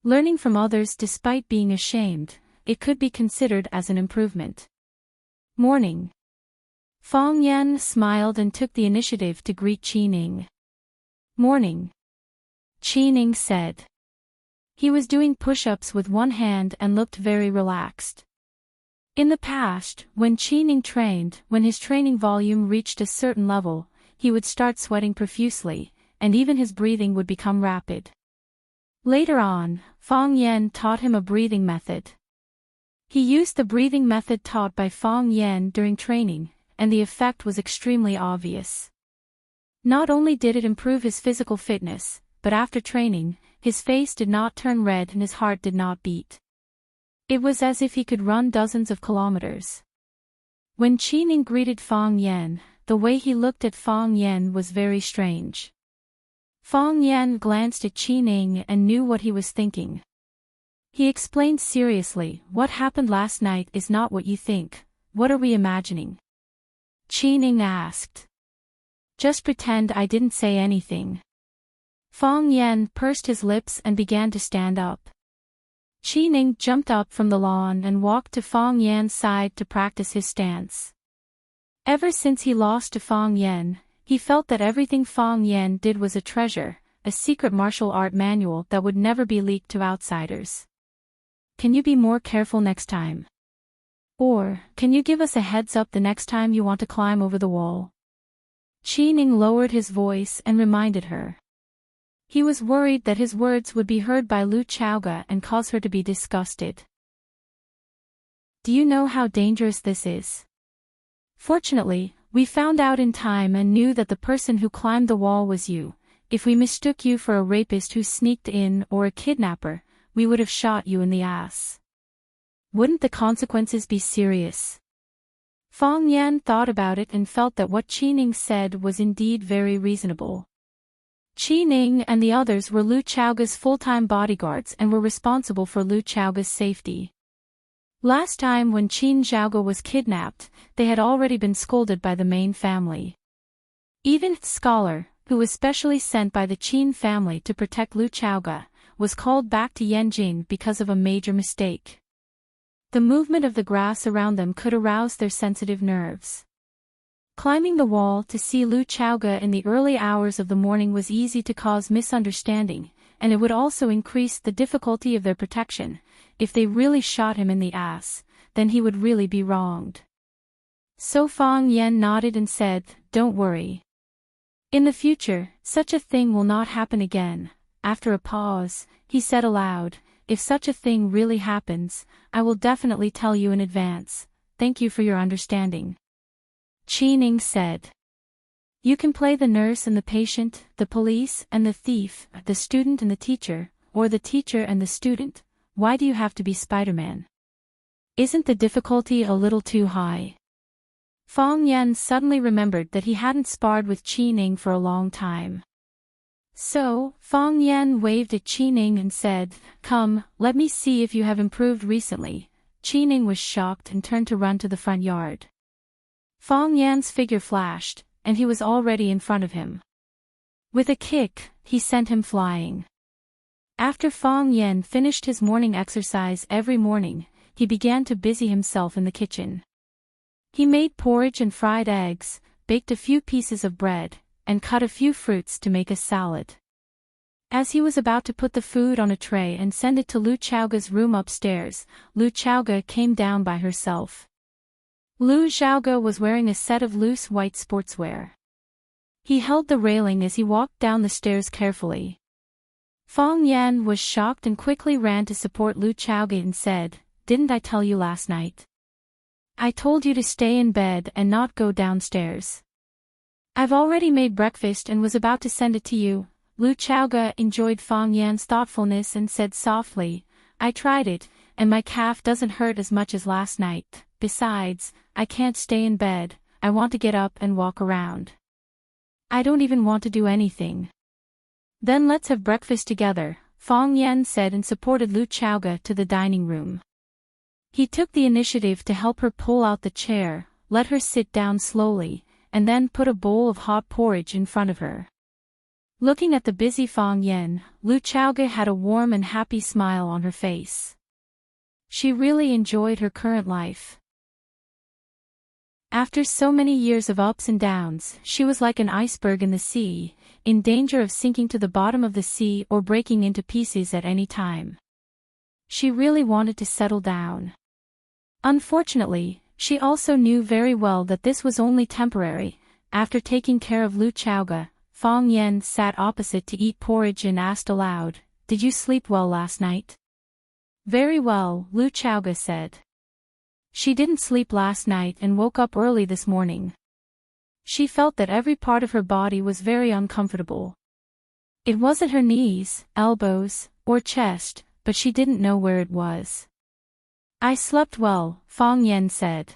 Learning from others despite being ashamed, it could be considered as an improvement. Morning. Fong Yan smiled and took the initiative to greet Qining. Morning. Qining said. He was doing push-ups with one hand and looked very relaxed. In the past, when Qining trained, when his training volume reached a certain level, he would start sweating profusely, and even his breathing would become rapid. Later on, Fong Yan taught him a breathing method. He used the breathing method taught by Fong Yan during training, and the effect was extremely obvious. Not only did it improve his physical fitness, but after training, his face did not turn red and his heart did not beat. It was as if he could run dozens of kilometers. When Qining greeted Fong Yan, the way he looked at Fong Yan was very strange. Fong Yan glanced at Qining and knew what he was thinking. He explained seriously, "What happened last night is not what you think. What are we imagining?" Qining asked. "Just pretend I didn't say anything." Fong Yan pursed his lips and began to stand up. Qining jumped up from the lawn and walked to Fong Yan's side to practice his stance. Ever since he lost to Fong Yan, he felt that everything Fong Yan did was a treasure, a secret martial art manual that would never be leaked to outsiders. "Can you be more careful next time?" Or, can you give us a heads up the next time you want to climb over the wall? Qining lowered his voice and reminded her. He was worried that his words would be heard by Lu Chaoge and cause her to be disgusted. Do you know how dangerous this is? Fortunately, we found out in time and knew that the person who climbed the wall was you. If we mistook you for a rapist who sneaked in or a kidnapper, we would have shot you in the ass. Wouldn't the consequences be serious? Fang Yan thought about it and felt that what Qining said was indeed very reasonable. Qining and the others were Lu Chaoge's full-time bodyguards and were responsible for Lu Chaoge's safety. Last time when Qin Zhaoge was kidnapped, they had already been scolded by the main family. Even the scholar, who was specially sent by the Qin family to protect Lu Chaoge, was called back to Yanjing because of a major mistake. The movement of the grass around them could arouse their sensitive nerves. Climbing the wall to see Lu Chaoge in the early hours of the morning was easy to cause misunderstanding, and it would also increase the difficulty of their protection. If they really shot him in the ass, then he would really be wronged. So Fang Yan nodded and said, "Don't worry. In the future, such a thing will not happen again." After a pause, he said aloud, "If such a thing really happens, I will definitely tell you in advance. Thank you for your understanding." Qining said, "You can play the nurse and the patient, the police and the thief, the student and the teacher, or the teacher and the student. Why do you have to be Spider-Man? Isn't the difficulty a little too high?" Fang Yan suddenly remembered that he hadn't sparred with Qining for a long time. So, Fang Yan waved at Qining and said, "Come, let me see if you have improved recently." Qining was shocked and turned to run to the front yard. Fang Yan's figure flashed, and he was already in front of him. With a kick, he sent him flying. After Fang Yan finished his morning exercise every morning, he began to busy himself in the kitchen. He made porridge and fried eggs, baked a few pieces of bread, and cut a few fruits to make a salad. As he was about to put the food on a tray and send it to Lu Chaoge's room upstairs, Lu Chaoge came down by herself. Lu Chaoge was wearing a set of loose white sportswear. He held the railing as he walked down the stairs carefully. Fang Yan was shocked and quickly ran to support Lu Chaoge and said, "Didn't I tell you last night? I told you to stay in bed and not go downstairs. I've already made breakfast and was about to send it to you." Lu Chaoge enjoyed Fang Yan's thoughtfulness and said softly, "I tried it, and my calf doesn't hurt as much as last night. Besides, I can't stay in bed, I want to get up and walk around. I don't even want to do anything." "Then let's have breakfast together," Fang Yan said and supported Lu Chaoge to the dining room. He took the initiative to help her pull out the chair, let her sit down slowly, and then put a bowl of hot porridge in front of her. Looking at the busy Fang Yan, Lu Chaoge had a warm and happy smile on her face. She really enjoyed her current life. After so many years of ups and downs, she was like an iceberg in the sea, in danger of sinking to the bottom of the sea or breaking into pieces at any time. She really wanted to settle down. Unfortunately, she also knew very well that this was only temporary. After taking care of Lu Chaoge, Fang Yan sat opposite to eat porridge and asked aloud, "Did you sleep well last night?" "Very well," Lu Chaoge said. She didn't sleep last night and woke up early this morning. She felt that every part of her body was very uncomfortable. It wasn't her knees, elbows, or chest, but she didn't know where it was. "I slept well," Fang Yan said.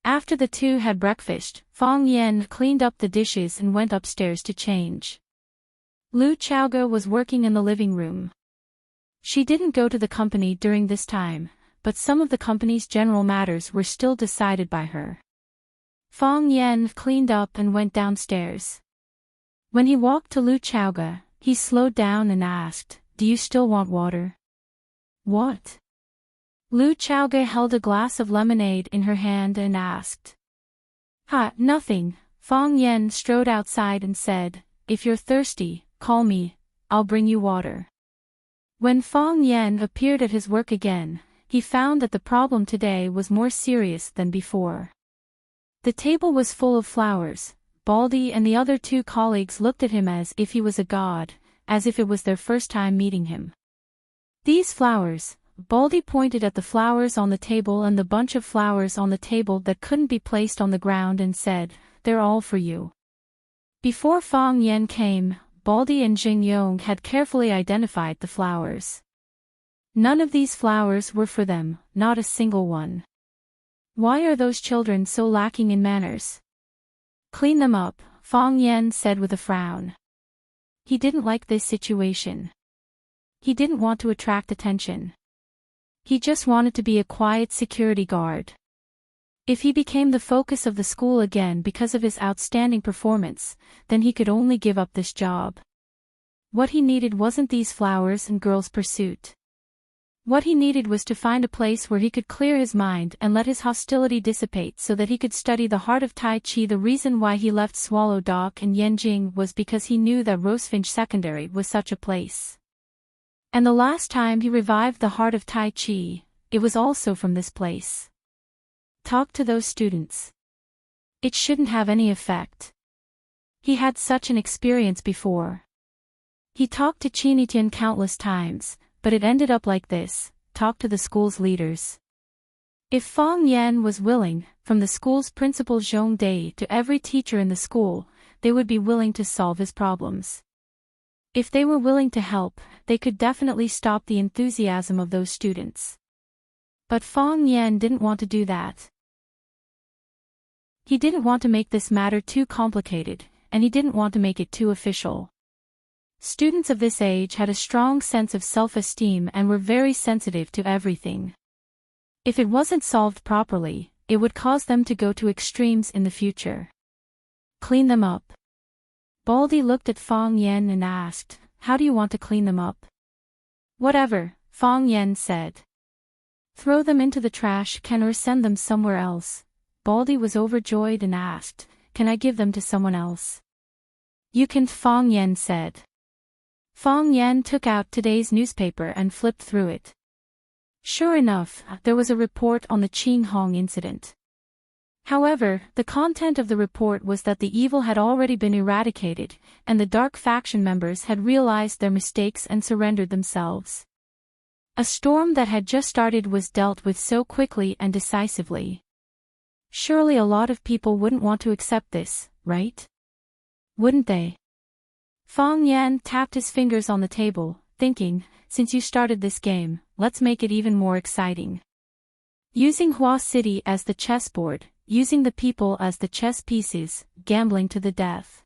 After the two had breakfast, Fang Yan cleaned up the dishes and went upstairs to change. Lu Chaoge was working in the living room. She didn't go to the company during this time, but some of the company's general matters were still decided by her. Fang Yan cleaned up and went downstairs. When he walked to Lu Chaoge, he slowed down and asked, "Do you still want water?" "What?" Lu Chaoge held a glass of lemonade in her hand and asked. Nothing." Fang Yan strode outside and said, "If you're thirsty, call me, I'll bring you water." When Fang Yan appeared at his work again, he found that the problem today was more serious than before. The table was full of flowers. Baldy and the other two colleagues looked at him as if he was a god, as if it was their first time meeting him. These flowers, Baldy pointed at the flowers on the table and the bunch of flowers on the table that couldn't be placed on the ground and said, "They're all for you." Before Fang Yan came, Baldy and Jing Yong had carefully identified the flowers. None of these flowers were for them, not a single one. Why are those children so lacking in manners? Clean them up, Fang Yan said with a frown. He didn't like this situation. He didn't want to attract attention. He just wanted to be a quiet security guard. If he became the focus of the school again because of his outstanding performance, then he could only give up this job. What he needed wasn't these flowers and girls' pursuit. What he needed was to find a place where he could clear his mind and let his hostility dissipate so that he could study the heart of Tai Chi. The reason why he left Swallow Dock and Yenjing was because he knew that Rosefinch Secondary was such a place. And the last time he revived the heart of Tai Chi, it was also from this place. Talk to those students. It shouldn't have any effect. He had such an experience before. He talked to Chinitian countless times, but it ended up like this: talk to the school's leaders. If Fang Yan was willing, from the school's principal Zhong Dai to every teacher in the school, they would be willing to solve his problems. If they were willing to help, they could definitely stop the enthusiasm of those students. But Fang Yan didn't want to do that. He didn't want to make this matter too complicated, and he didn't want to make it too official. Students of this age had a strong sense of self-esteem and were very sensitive to everything. If it wasn't solved properly, it would cause them to go to extremes in the future. Clean them up. Baldy looked at Fang Yan and asked, "How do you want to clean them up?" "Whatever," Fang Yan said. "Throw them into the trash can or send them somewhere else." Baldy was overjoyed and asked, "Can I give them to someone else?" "You can," Fang Yan said. Fang Yan took out today's newspaper and flipped through it. Sure enough, there was a report on the Qing Hong incident. However, the content of the report was that the evil had already been eradicated, and the dark faction members had realized their mistakes and surrendered themselves. A storm that had just started was dealt with so quickly and decisively. Surely a lot of people wouldn't want to accept this, right? Wouldn't they? Fang Yan tapped his fingers on the table, thinking, since you started this game, let's make it even more exciting. Using Hua City as the chessboard, using the people as the chess pieces, gambling to the death.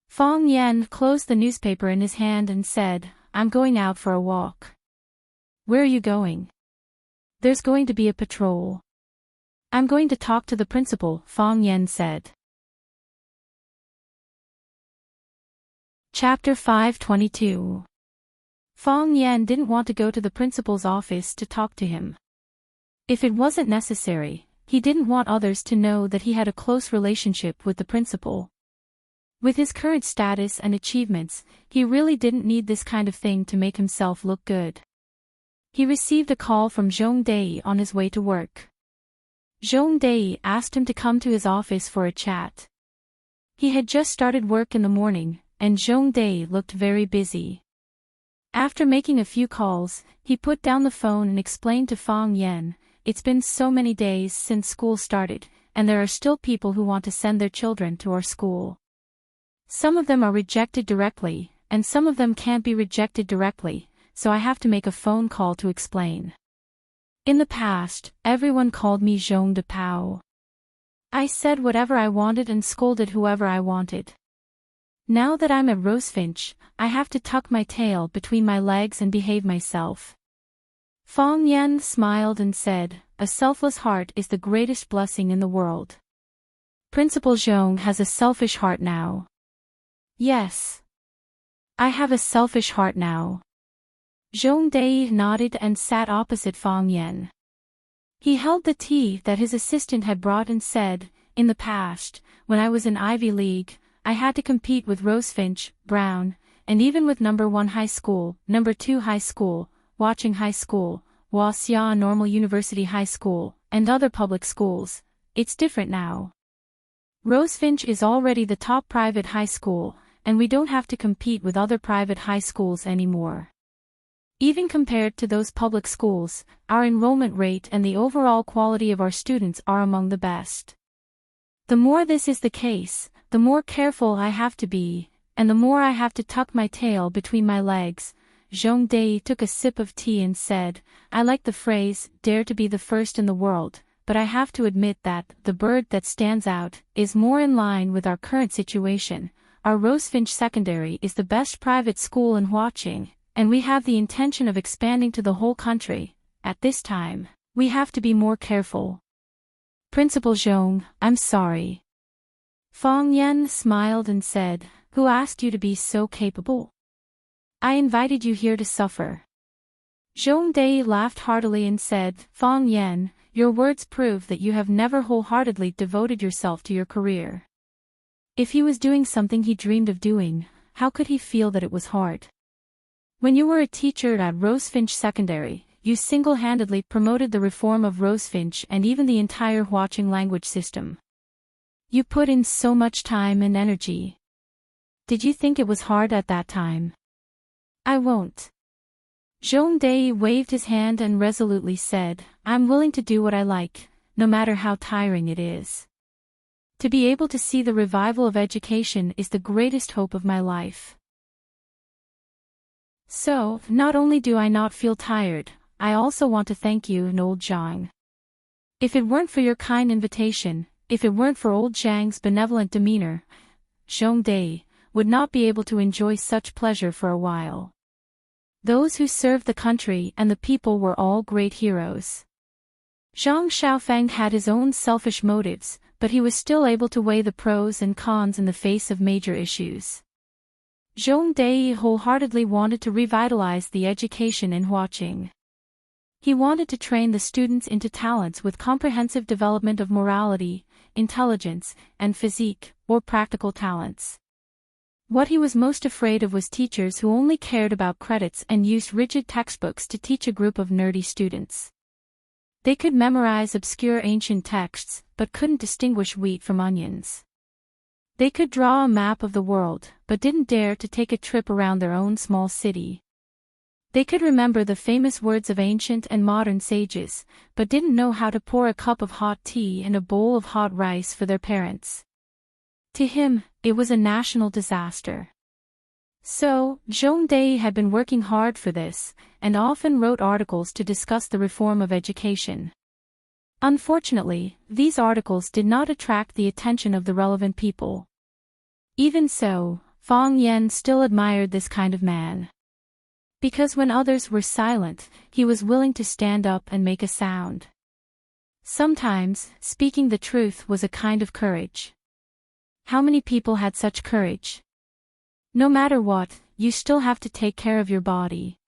Fang Yan closed the newspaper in his hand and said, "I'm going out for a walk." "Where are you going?" "There's going to be a patrol." "I'm going to talk to the principal," Fang Yan said. Chapter 522. Fang Yan didn't want to go to the principal's office to talk to him. If it wasn't necessary, he didn't want others to know that he had a close relationship with the principal. With his current status and achievements, he really didn't need this kind of thing to make himself look good. He received a call from Zhong Dai on his way to work. Zhong Dai asked him to come to his office for a chat. He had just started work in the morning, and Zhong Dai looked very busy. After making a few calls, he put down the phone and explained to Fang Yan, "It's been so many days since school started, and there are still people who want to send their children to our school. Some of them are rejected directly, and some of them can't be rejected directly, so I have to make a phone call to explain. In the past, everyone called me Zhong de Pao. I said whatever I wanted and scolded whoever I wanted. Now that I'm at Rosefinch, I have to tuck my tail between my legs and behave myself." Fang Yan smiled and said, "A selfless heart is the greatest blessing in the world. Principal Zhong has a selfish heart now." "Yes. I have a selfish heart now." Zhong Dai nodded and sat opposite Fang Yan. He held the tea that his assistant had brought and said, "In the past, when I was in Ivy League, I had to compete with Rosefinch, Brown, and even with number 1 high school, number 2 high school, Watching high school, Huaxia Normal University High School, and other public schools. It's different now. Rosefinch is already the top private high school, and we don't have to compete with other private high schools anymore. Even compared to those public schools, our enrollment rate and the overall quality of our students are among the best. The more this is the case, the more careful I have to be, and the more I have to tuck my tail between my legs. Zhong Dei took a sip of tea and said, I like the phrase, dare to be the first in the world, but I have to admit that the bird that stands out is more in line with our current situation. Our Rosefinch Secondary is the best private school in Huaqing, and we have the intention of expanding to the whole country. At this time, we have to be more careful. Principal Zhong, I'm sorry. Fang Yan smiled and said, who asked you to be so capable? I invited you here to suffer. Zhong Dei laughed heartily and said, Fang Yan, your words prove that you have never wholeheartedly devoted yourself to your career. If he was doing something he dreamed of doing, how could he feel that it was hard? When you were a teacher at Rosefinch Secondary, you single-handedly promoted the reform of Rosefinch and even the entire Huaqing language system. You put in so much time and energy. Did you think it was hard at that time? I won't. Zhong Dei waved his hand and resolutely said, I'm willing to do what I like, no matter how tiring it is. To be able to see the revival of education is the greatest hope of my life. So, not only do I not feel tired, I also want to thank you and old Zhang. If it weren't for your kind invitation, if it weren't for old Zhang's benevolent demeanor, Zhong Dei would not be able to enjoy such pleasure for a while. Those who served the country and the people were all great heroes. Zhang Xiaofeng had his own selfish motives, but he was still able to weigh the pros and cons in the face of major issues. Zhong Dei wholeheartedly wanted to revitalize the education in Huaqing. He wanted to train the students into talents with comprehensive development of morality, intelligence, and physique, or practical talents. What he was most afraid of was teachers who only cared about credits and used rigid textbooks to teach a group of nerdy students. They could memorize obscure ancient texts, but couldn't distinguish wheat from onions. They could draw a map of the world, but didn't dare to take a trip around their own small city. They could remember the famous words of ancient and modern sages, but didn't know how to pour a cup of hot tea and a bowl of hot rice for their parents. To him, it was a national disaster. So, Zhong Dei had been working hard for this, and often wrote articles to discuss the reform of education. Unfortunately, these articles did not attract the attention of the relevant people. Even so, Fang Yan still admired this kind of man. Because when others were silent, he was willing to stand up and make a sound. Sometimes, speaking the truth was a kind of courage. How many people had such courage? No matter what, you still have to take care of your body.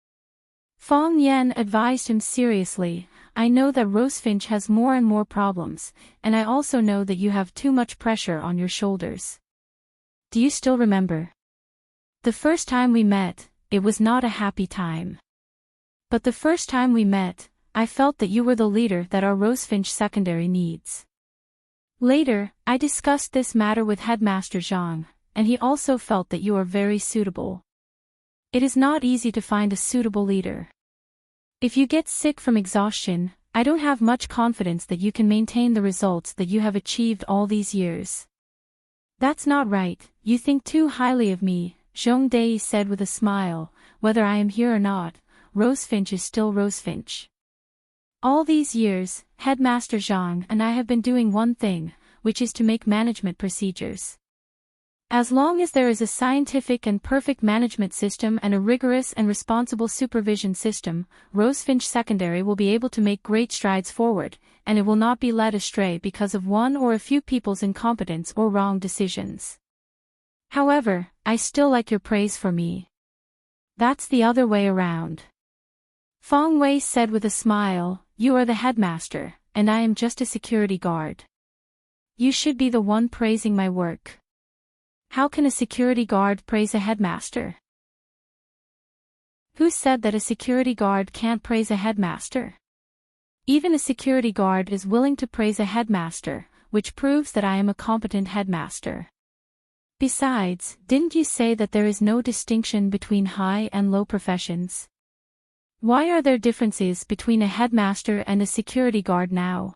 Fang Yan advised him seriously, I know that Rosefinch has more and more problems, and I also know that you have too much pressure on your shoulders. Do you still remember? The first time we met, it was not a happy time. But the first time we met, I felt that you were the leader that our Rosefinch Secondary needs. Later, I discussed this matter with Headmaster Zhang, and he also felt that you are very suitable. It is not easy to find a suitable leader. If you get sick from exhaustion, I don't have much confidence that you can maintain the results that you have achieved all these years. That's not right, you think too highly of me, Zhong Dei said with a smile, whether I am here or not, Rosefinch is still Rosefinch. All these years, Headmaster Zhang and I have been doing one thing, which is to make management procedures. As long as there is a scientific and perfect management system and a rigorous and responsible supervision system, Rosefinch Secondary will be able to make great strides forward, and it will not be led astray because of one or a few people's incompetence or wrong decisions. However, I still like your praise for me. That's the other way around. Fang Wei said with a smile, you are the headmaster, and I am just a security guard. You should be the one praising my work. How can a security guard praise a headmaster? Who said that a security guard can't praise a headmaster? Even a security guard is willing to praise a headmaster, which proves that I am a competent headmaster. Besides, didn't you say that there is no distinction between high and low professions? Why are there differences between a headmaster and a security guard now?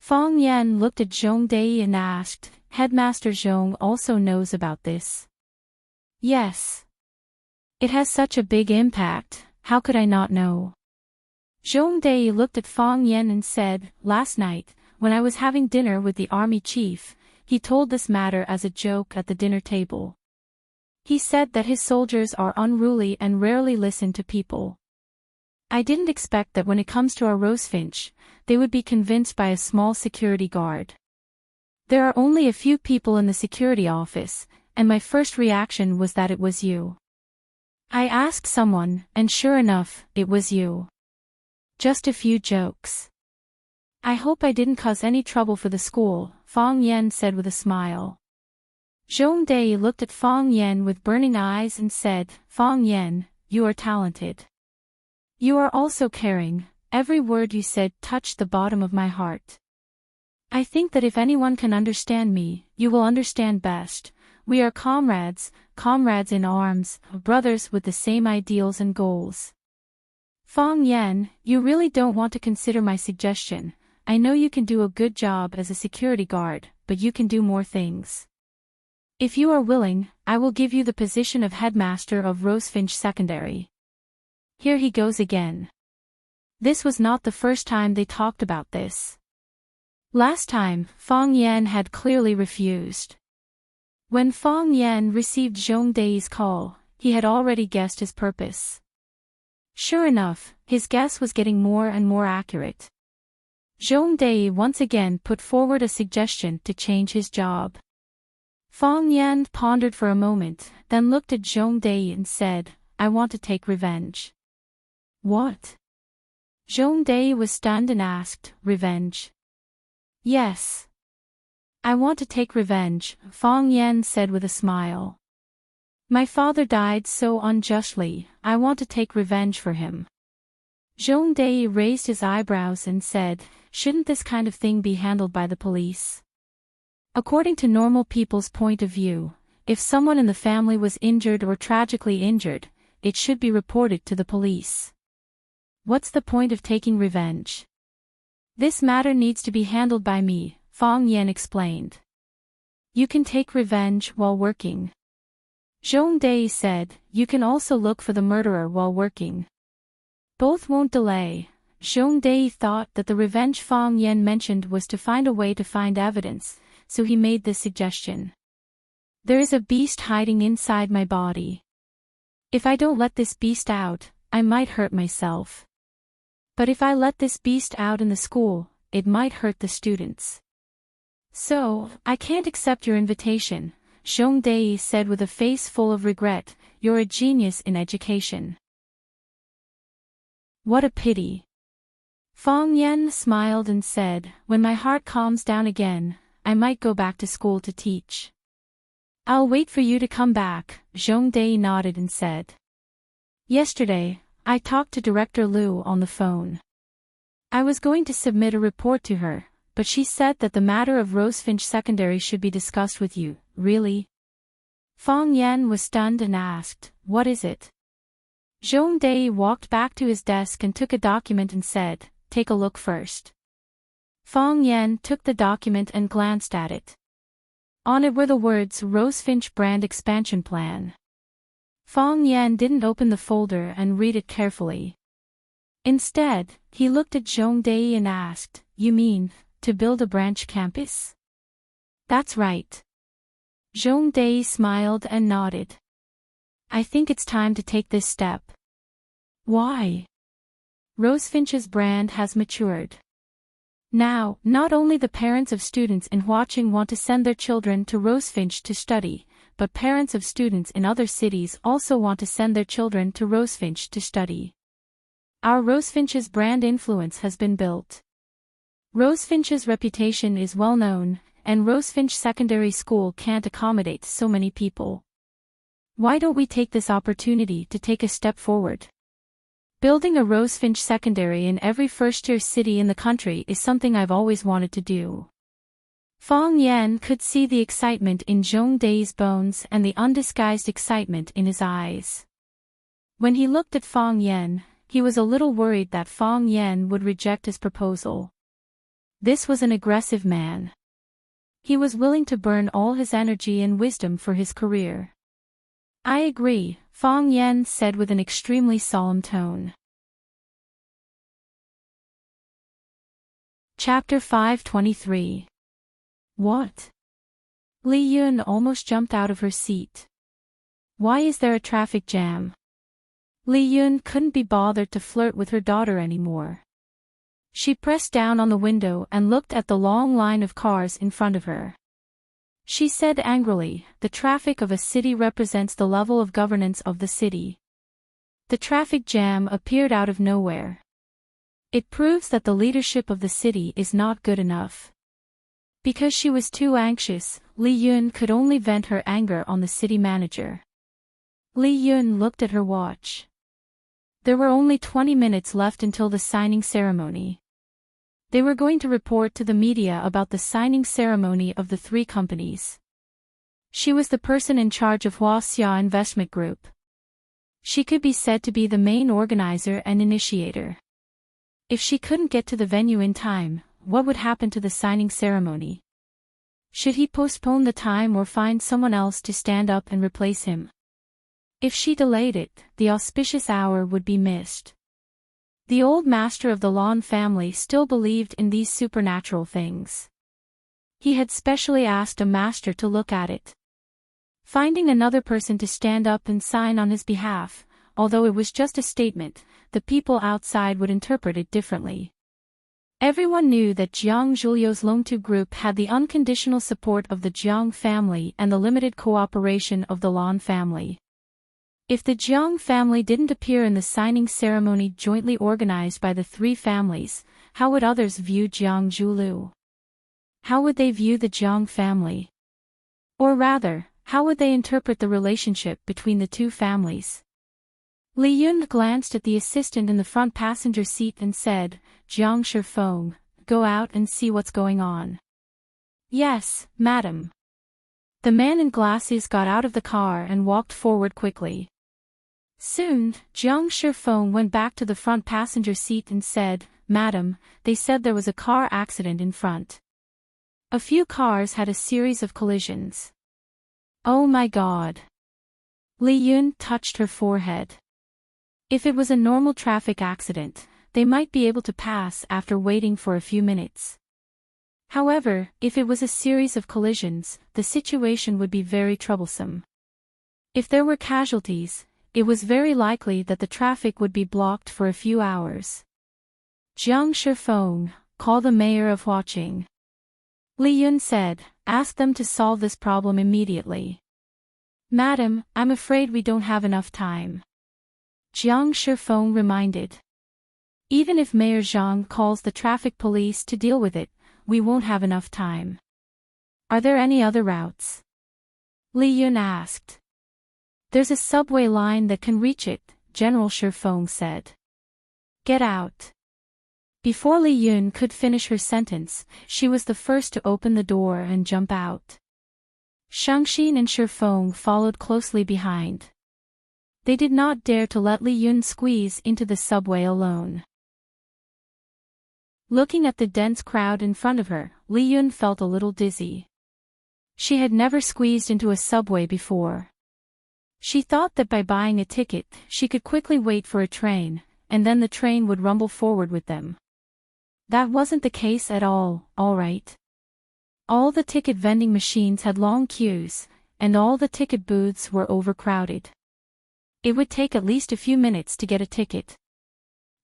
Fong Yan looked at Zhong Dei and asked, Headmaster Zhong also knows about this. Yes. It has such a big impact, how could I not know? Zhong Dei looked at Fong Yan and said, Last night, when I was having dinner with the army chief, he told this matter as a joke at the dinner table. He said that his soldiers are unruly and rarely listen to people. I didn't expect that when it comes to our Rosefinch, they would be convinced by a small security guard. There are only a few people in the security office, and my first reaction was that it was you. I asked someone, and sure enough, it was you. Just a few jokes. I hope I didn't cause any trouble for the school, Fong Yan said with a smile. Zhong Dei looked at Fong Yan with burning eyes and said, Fong Yan, you are talented. You are also caring, every word you said touched the bottom of my heart. I think that if anyone can understand me, you will understand best. We are comrades, comrades in arms, brothers with the same ideals and goals. Fong Yan, you really don't want to consider my suggestion. I know you can do a good job as a security guard, but you can do more things. If you are willing, I will give you the position of headmaster of Rosefinch Secondary. Here he goes again. This was not the first time they talked about this. Last time, Fong Yan had clearly refused. When Fong Yan received Zhong Dei's call, he had already guessed his purpose. Sure enough, his guess was getting more and more accurate. Zhong Dei once again put forward a suggestion to change his job. Fong Yan pondered for a moment, then looked at Zhong Dei and said, I want to take revenge. What? Zhong Dei was stunned and asked, Revenge? Yes. I want to take revenge, Fong Yan said with a smile. My father died so unjustly, I want to take revenge for him. Zhong Dei raised his eyebrows and said, Shouldn't this kind of thing be handled by the police? According to normal people's point of view, if someone in the family was injured or tragically injured, it should be reported to the police. What's the point of taking revenge? This matter needs to be handled by me, Fong Yan explained. You can take revenge while working. Zhong Dei said, You can also look for the murderer while working. Both won't delay. Zhong Dei thought that the revenge Fong Yan mentioned was to find a way to find evidence, so he made this suggestion. There is a beast hiding inside my body. If I don't let this beast out, I might hurt myself. But if I let this beast out in the school, it might hurt the students. So, I can't accept your invitation, Zhong Dei said with a face full of regret. You're a genius in education. What a pity. Fong Yan smiled and said, When my heart calms down again, I might go back to school to teach. I'll wait for you to come back, Zhong Dei nodded and said. Yesterday, I talked to Director Liu on the phone. I was going to submit a report to her, but she said that the matter of Rosefinch Secondary should be discussed with you. Really? Fong Yan was stunned and asked, What is it? Zhong Dei walked back to his desk and took a document and said, Take a look first. Fong Yan took the document and glanced at it. On it were the words Rosefinch Brand Expansion Plan. Fong Yan didn't open the folder and read it carefully. Instead, he looked at Zhong Dei and asked, You mean, to build a branch campus? That's right. Zhong Dei smiled and nodded. I think it's time to take this step. Why? Rosefinch's brand has matured. Now, not only the parents of students in Huaqing want to send their children to Rosefinch to study, but parents of students in other cities also want to send their children to Rosefinch to study. Our Rosefinch's brand influence has been built. Rosefinch's reputation is well known, and Rosefinch Secondary School can't accommodate so many people. Why don't we take this opportunity to take a step forward? Building a rosefinch secondary in every first-tier city in the country is something I've always wanted to do. Fong Yan could see the excitement in Zhong Dai's bones and the undisguised excitement in his eyes. When he looked at Fong Yan, he was a little worried that Fong Yan would reject his proposal. This was an aggressive man. He was willing to burn all his energy and wisdom for his career. I agree, Fong Yan said with an extremely solemn tone. Chapter 523. What? Li Yun almost jumped out of her seat. Why is there a traffic jam? Li Yun couldn't be bothered to flirt with her daughter anymore. She pressed down on the window and looked at the long line of cars in front of her. She said angrily, the traffic of a city represents the level of governance of the city. The traffic jam appeared out of nowhere. It proves that the leadership of the city is not good enough. Because she was too anxious, Li Yun could only vent her anger on the city manager. Li Yun looked at her watch. There were only 20 minutes left until the signing ceremony. They were going to report to the media about the signing ceremony of the three companies. She was the person in charge of Huaxia Investment Group. She could be said to be the main organizer and initiator. If she couldn't get to the venue in time, what would happen to the signing ceremony? Should he postpone the time or find someone else to stand up and replace him? If she delayed it, the auspicious hour would be missed. The old master of the Lan family still believed in these supernatural things. He had specially asked a master to look at it. Finding another person to stand up and sign on his behalf, although it was just a statement, the people outside would interpret it differently. Everyone knew that Jiang Zhuliu's Longtu group had the unconditional support of the Jiang family and the limited cooperation of the Lan family. If the Jiang family didn't appear in the signing ceremony jointly organized by the three families, how would others view Jiang Zhuliu? How would they view the Jiang family? Or rather, how would they interpret the relationship between the two families? Li Yun glanced at the assistant in the front passenger seat and said, Jiang Shifeng, go out and see what's going on. Yes, madam. The man in glasses got out of the car and walked forward quickly. Soon, Jiang Shifeng went back to the front passenger seat and said, Madam, they said there was a car accident in front. A few cars had a series of collisions. Oh my God. Li Yun touched her forehead. If it was a normal traffic accident, they might be able to pass after waiting for a few minutes. However, if it was a series of collisions, the situation would be very troublesome. If there were casualties, it was very likely that the traffic would be blocked for a few hours. Jiang Shifeng, call the mayor of Huaqing. Li Yun said, ask them to solve this problem immediately. Madam, I'm afraid we don't have enough time. Jiang Shifeng reminded. Even if Mayor Zhang calls the traffic police to deal with it, we won't have enough time. Are there any other routes? Li Yun asked. There's a subway line that can reach it, General Shifeng said. Get out. Before Li Yun could finish her sentence, she was the first to open the door and jump out. Shangxin and Shifeng followed closely behind. They did not dare to let Li Yun squeeze into the subway alone. Looking at the dense crowd in front of her, Li Yun felt a little dizzy. She had never squeezed into a subway before. She thought that by buying a ticket, she could quickly wait for a train, and then the train would rumble forward with them. That wasn't the case at all right? All the ticket vending machines had long queues, and all the ticket booths were overcrowded. It would take at least a few minutes to get a ticket.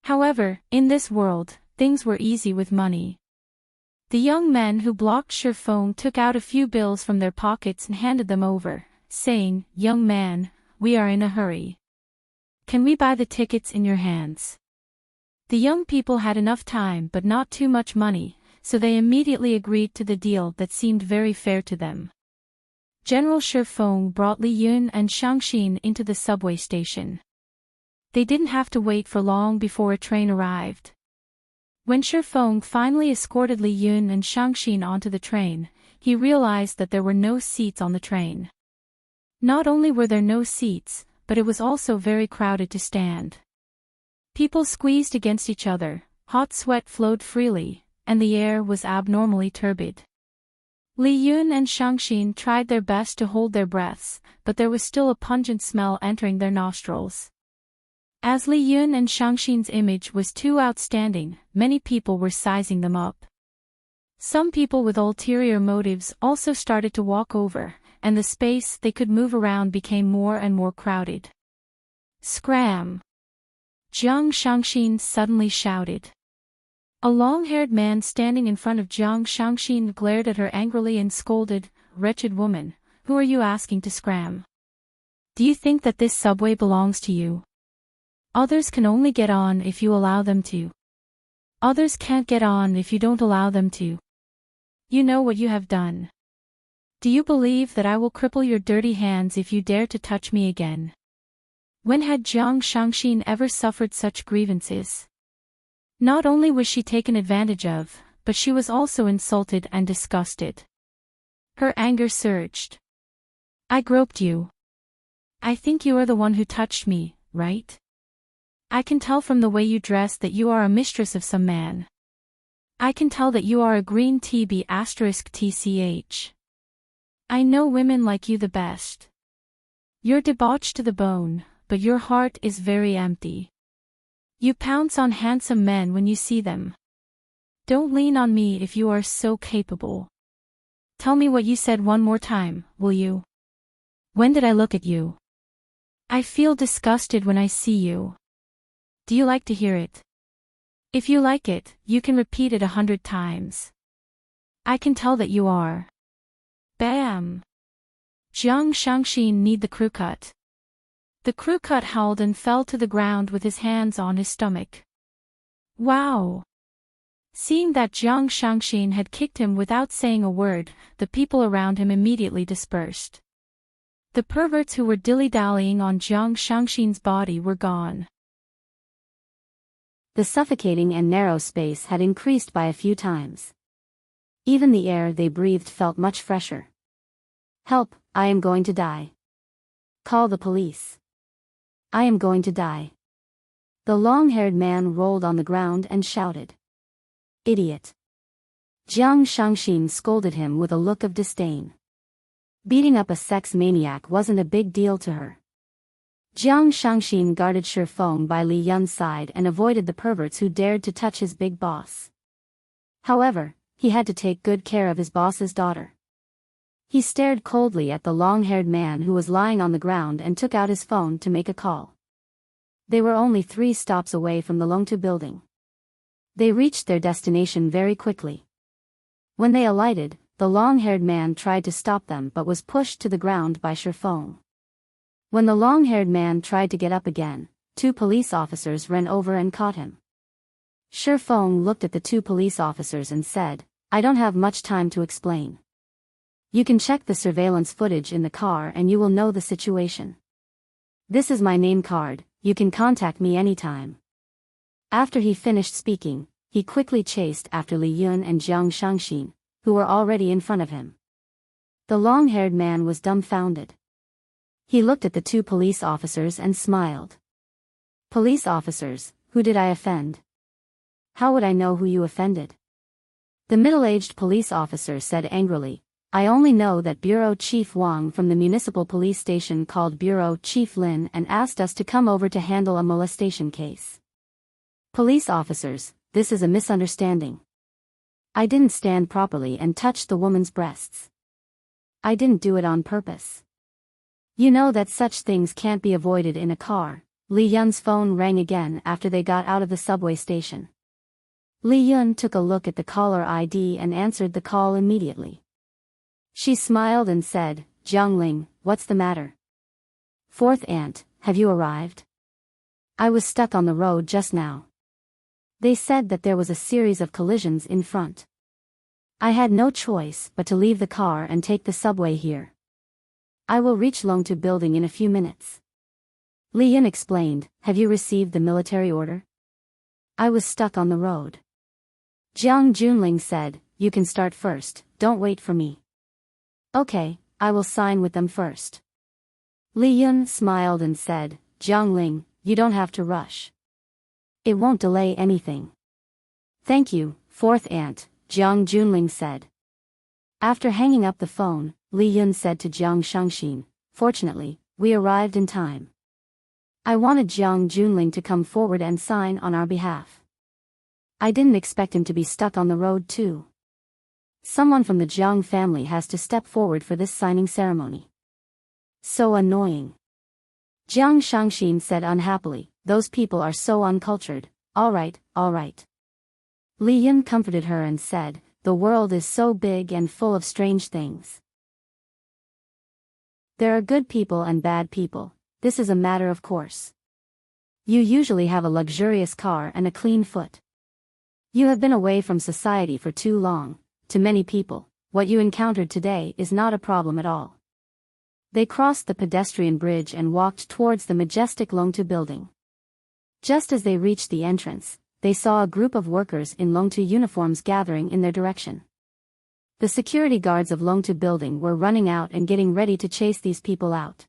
However, in this world, things were easy with money. The young men who blocked Shifeng took out a few bills from their pockets and handed them over, saying, Young man, we are in a hurry. Can we buy the tickets in your hands? The young people had enough time but not too much money, so they immediately agreed to the deal that seemed very fair to them. General Shifeng brought Li Yun and Shangxin into the subway station. They didn't have to wait for long before a train arrived. When Shifeng finally escorted Li Yun and Shangxin onto the train, he realized that there were no seats on the train. Not only were there no seats, but it was also very crowded to stand. People squeezed against each other, hot sweat flowed freely, and the air was abnormally turbid. Li Yun and Shangxin tried their best to hold their breaths, but there was still a pungent smell entering their nostrils. As Li Yun and Shangxin's image was too outstanding, many people were sizing them up. Some people with ulterior motives also started to walk over, and the space they could move around became more and more crowded. Scram! Jiang Shangxin suddenly shouted. A long-haired man standing in front of Jiang Shangxin glared at her angrily and scolded, "Wretched woman, who are you asking to scram? Do you think that this subway belongs to you? Others can only get on if you allow them to. Others can't get on if you don't allow them to. You know what you have done. Do you believe that I will cripple your dirty hands if you dare to touch me again?" When had Jiang Shangxin ever suffered such grievances? Not only was she taken advantage of, but she was also insulted and disgusted. Her anger surged. "I groped you. I think you are the one who touched me, right? I can tell from the way you dress that you are a mistress of some man. I can tell that you are a green TB*TCH. I know women like you the best. You're debauched to the bone, but your heart is very empty. You pounce on handsome men when you see them. Don't lean on me if you are so capable. Tell me what you said one more time, will you? When did I look at you? I feel disgusted when I see you. Do you like to hear it? If you like it, you can repeat it 100 times. I can tell that you are." Bam! Jiang Shangxin kneed the crew cut. The crew cut howled and fell to the ground with his hands on his stomach. Wow! Seeing that Jiang Shangxin had kicked him without saying a word, the people around him immediately dispersed. The perverts who were dilly-dallying on Jiang Shangxin's body were gone. The suffocating and narrow space had increased by a few times. Even the air they breathed felt much fresher. "Help, I am going to die. Call the police. I am going to die." The long-haired man rolled on the ground and shouted. "Idiot." Jiang Shangxin scolded him with a look of disdain. Beating up a sex maniac wasn't a big deal to her. Jiang Shangxin guarded Shifeng by Li Yun's side and avoided the perverts who dared to touch his big boss. However, he had to take good care of his boss's daughter. He stared coldly at the long-haired man who was lying on the ground and took out his phone to make a call. They were only 3 stops away from the Longtu building. They reached their destination very quickly. When they alighted, the long-haired man tried to stop them but was pushed to the ground by Shifeng. When the long-haired man tried to get up again, 2 police officers ran over and caught him. Shifeng looked at the 2 police officers and said, "I don't have much time to explain. You can check the surveillance footage in the car and you will know the situation. This is my name card, you can contact me anytime." After he finished speaking, he quickly chased after Li Yun and Jiang Shangxin, who were already in front of him. The long-haired man was dumbfounded. He looked at the 2 police officers and smiled. "Police officers, who did I offend? How would I know who you offended?" The middle-aged police officer said angrily, "I only know that Bureau Chief Wang from the municipal police station called Bureau Chief Lin and asked us to come over to handle a molestation case. Police officers, this is a misunderstanding. I didn't stand properly and touched the woman's breasts. I didn't do it on purpose. You know that such things can't be avoided in a car." Li Yun's phone rang again after they got out of the subway station. Li Yun took a look at the caller ID and answered the call immediately. She smiled and said, "Jiangling, what's the matter?" "Fourth aunt, have you arrived? I was stuck on the road just now. They said that there was a series of collisions in front. I had no choice but to leave the car and take the subway here. I will reach Longtu building in a few minutes. Li Yun explained, have you received the military order? I was stuck on the road. Jiang Junling said, you can start first, don't wait for me. Okay, I will sign with them first. Li Yun smiled and said, Jiangling, you don't have to rush. It won't delay anything. Thank you, fourth aunt, Jiang Junling said. After hanging up the phone, Li Yun said to Jiang Shangxin, fortunately, we arrived in time. I wanted Jiang Junling to come forward and sign on our behalf. I didn't expect him to be stuck on the road too. Someone from the Jiang family has to step forward for this signing ceremony. So annoying. Jiang Shangxin said unhappily, those people are so uncultured. All right. Li Yun comforted her and said, the world is so big and full of strange things. There are good people and bad people, this is a matter of course. You usually have a luxurious car and a clean foot. You have been away from society for too long. To many people, what you encountered today is not a problem at all. They crossed the pedestrian bridge and walked towards the majestic Longtu building. Just as they reached the entrance, they saw a group of workers in Longtu uniforms gathering in their direction. The security guards of Longtu building were running out and getting ready to chase these people out.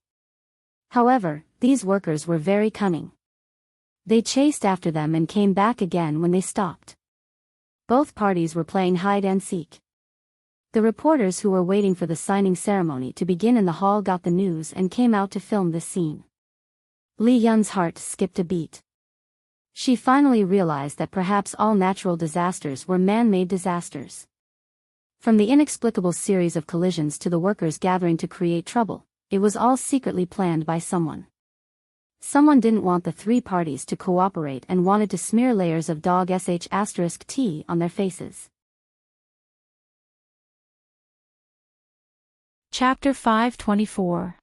However, these workers were very cunning. They chased after them and came back again when they stopped. Both parties were playing hide and seek. The reporters who were waiting for the signing ceremony to begin in the hall got the news and came out to film this scene. Li Yun's heart skipped a beat. She finally realized that perhaps all natural disasters were man-made disasters. From the inexplicable series of collisions to the workers gathering to create trouble, it was all secretly planned by someone. Someone didn't want the three parties to cooperate and wanted to smear layers of dog sh*t on their faces. Chapter 524.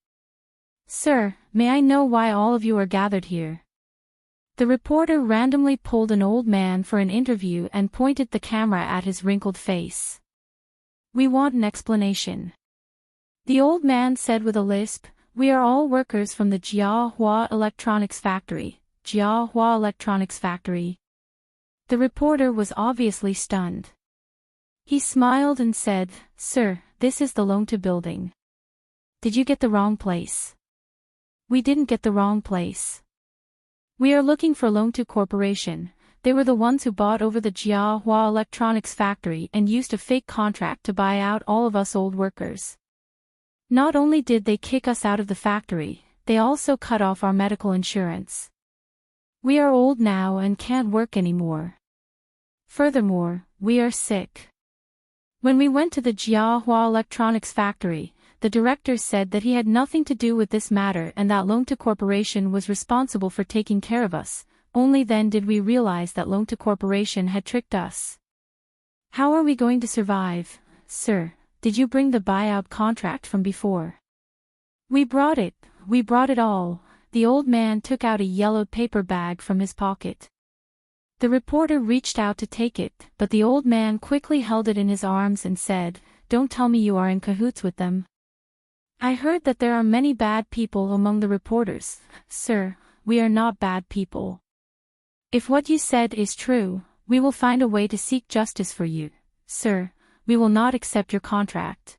Sir, may I know why all of you are gathered here? The reporter randomly pulled an old man for an interview and pointed the camera at his wrinkled face. We want an explanation. The old man said with a lisp, we are all workers from the Jiahua Electronics Factory. Jiahua Electronics Factory. The reporter was obviously stunned. He smiled and said, Sir, this is the Longtu building. Did you get the wrong place? We didn't get the wrong place. We are looking for Longtu Corporation. They were the ones who bought over the Jiahua Electronics Factory and used a fake contract to buy out all of us old workers. Not only did they kick us out of the factory, they also cut off our medical insurance. We are old now and can't work anymore. Furthermore, we are sick. When we went to the Jiahua Electronics Factory, the director said that he had nothing to do with this matter and that Longtu Corporation was responsible for taking care of us. Only then did we realize that Longtu Corporation had tricked us. How are we going to survive, sir? Did you bring the buyout contract from before? We brought it all. The old man took out a yellowed paper bag from his pocket. The reporter reached out to take it, but the old man quickly held it in his arms and said, Don't tell me you are in cahoots with them. I heard that there are many bad people among the reporters. Sir, we are not bad people. If what you said is true, we will find a way to seek justice for you, sir. We will not accept your contract.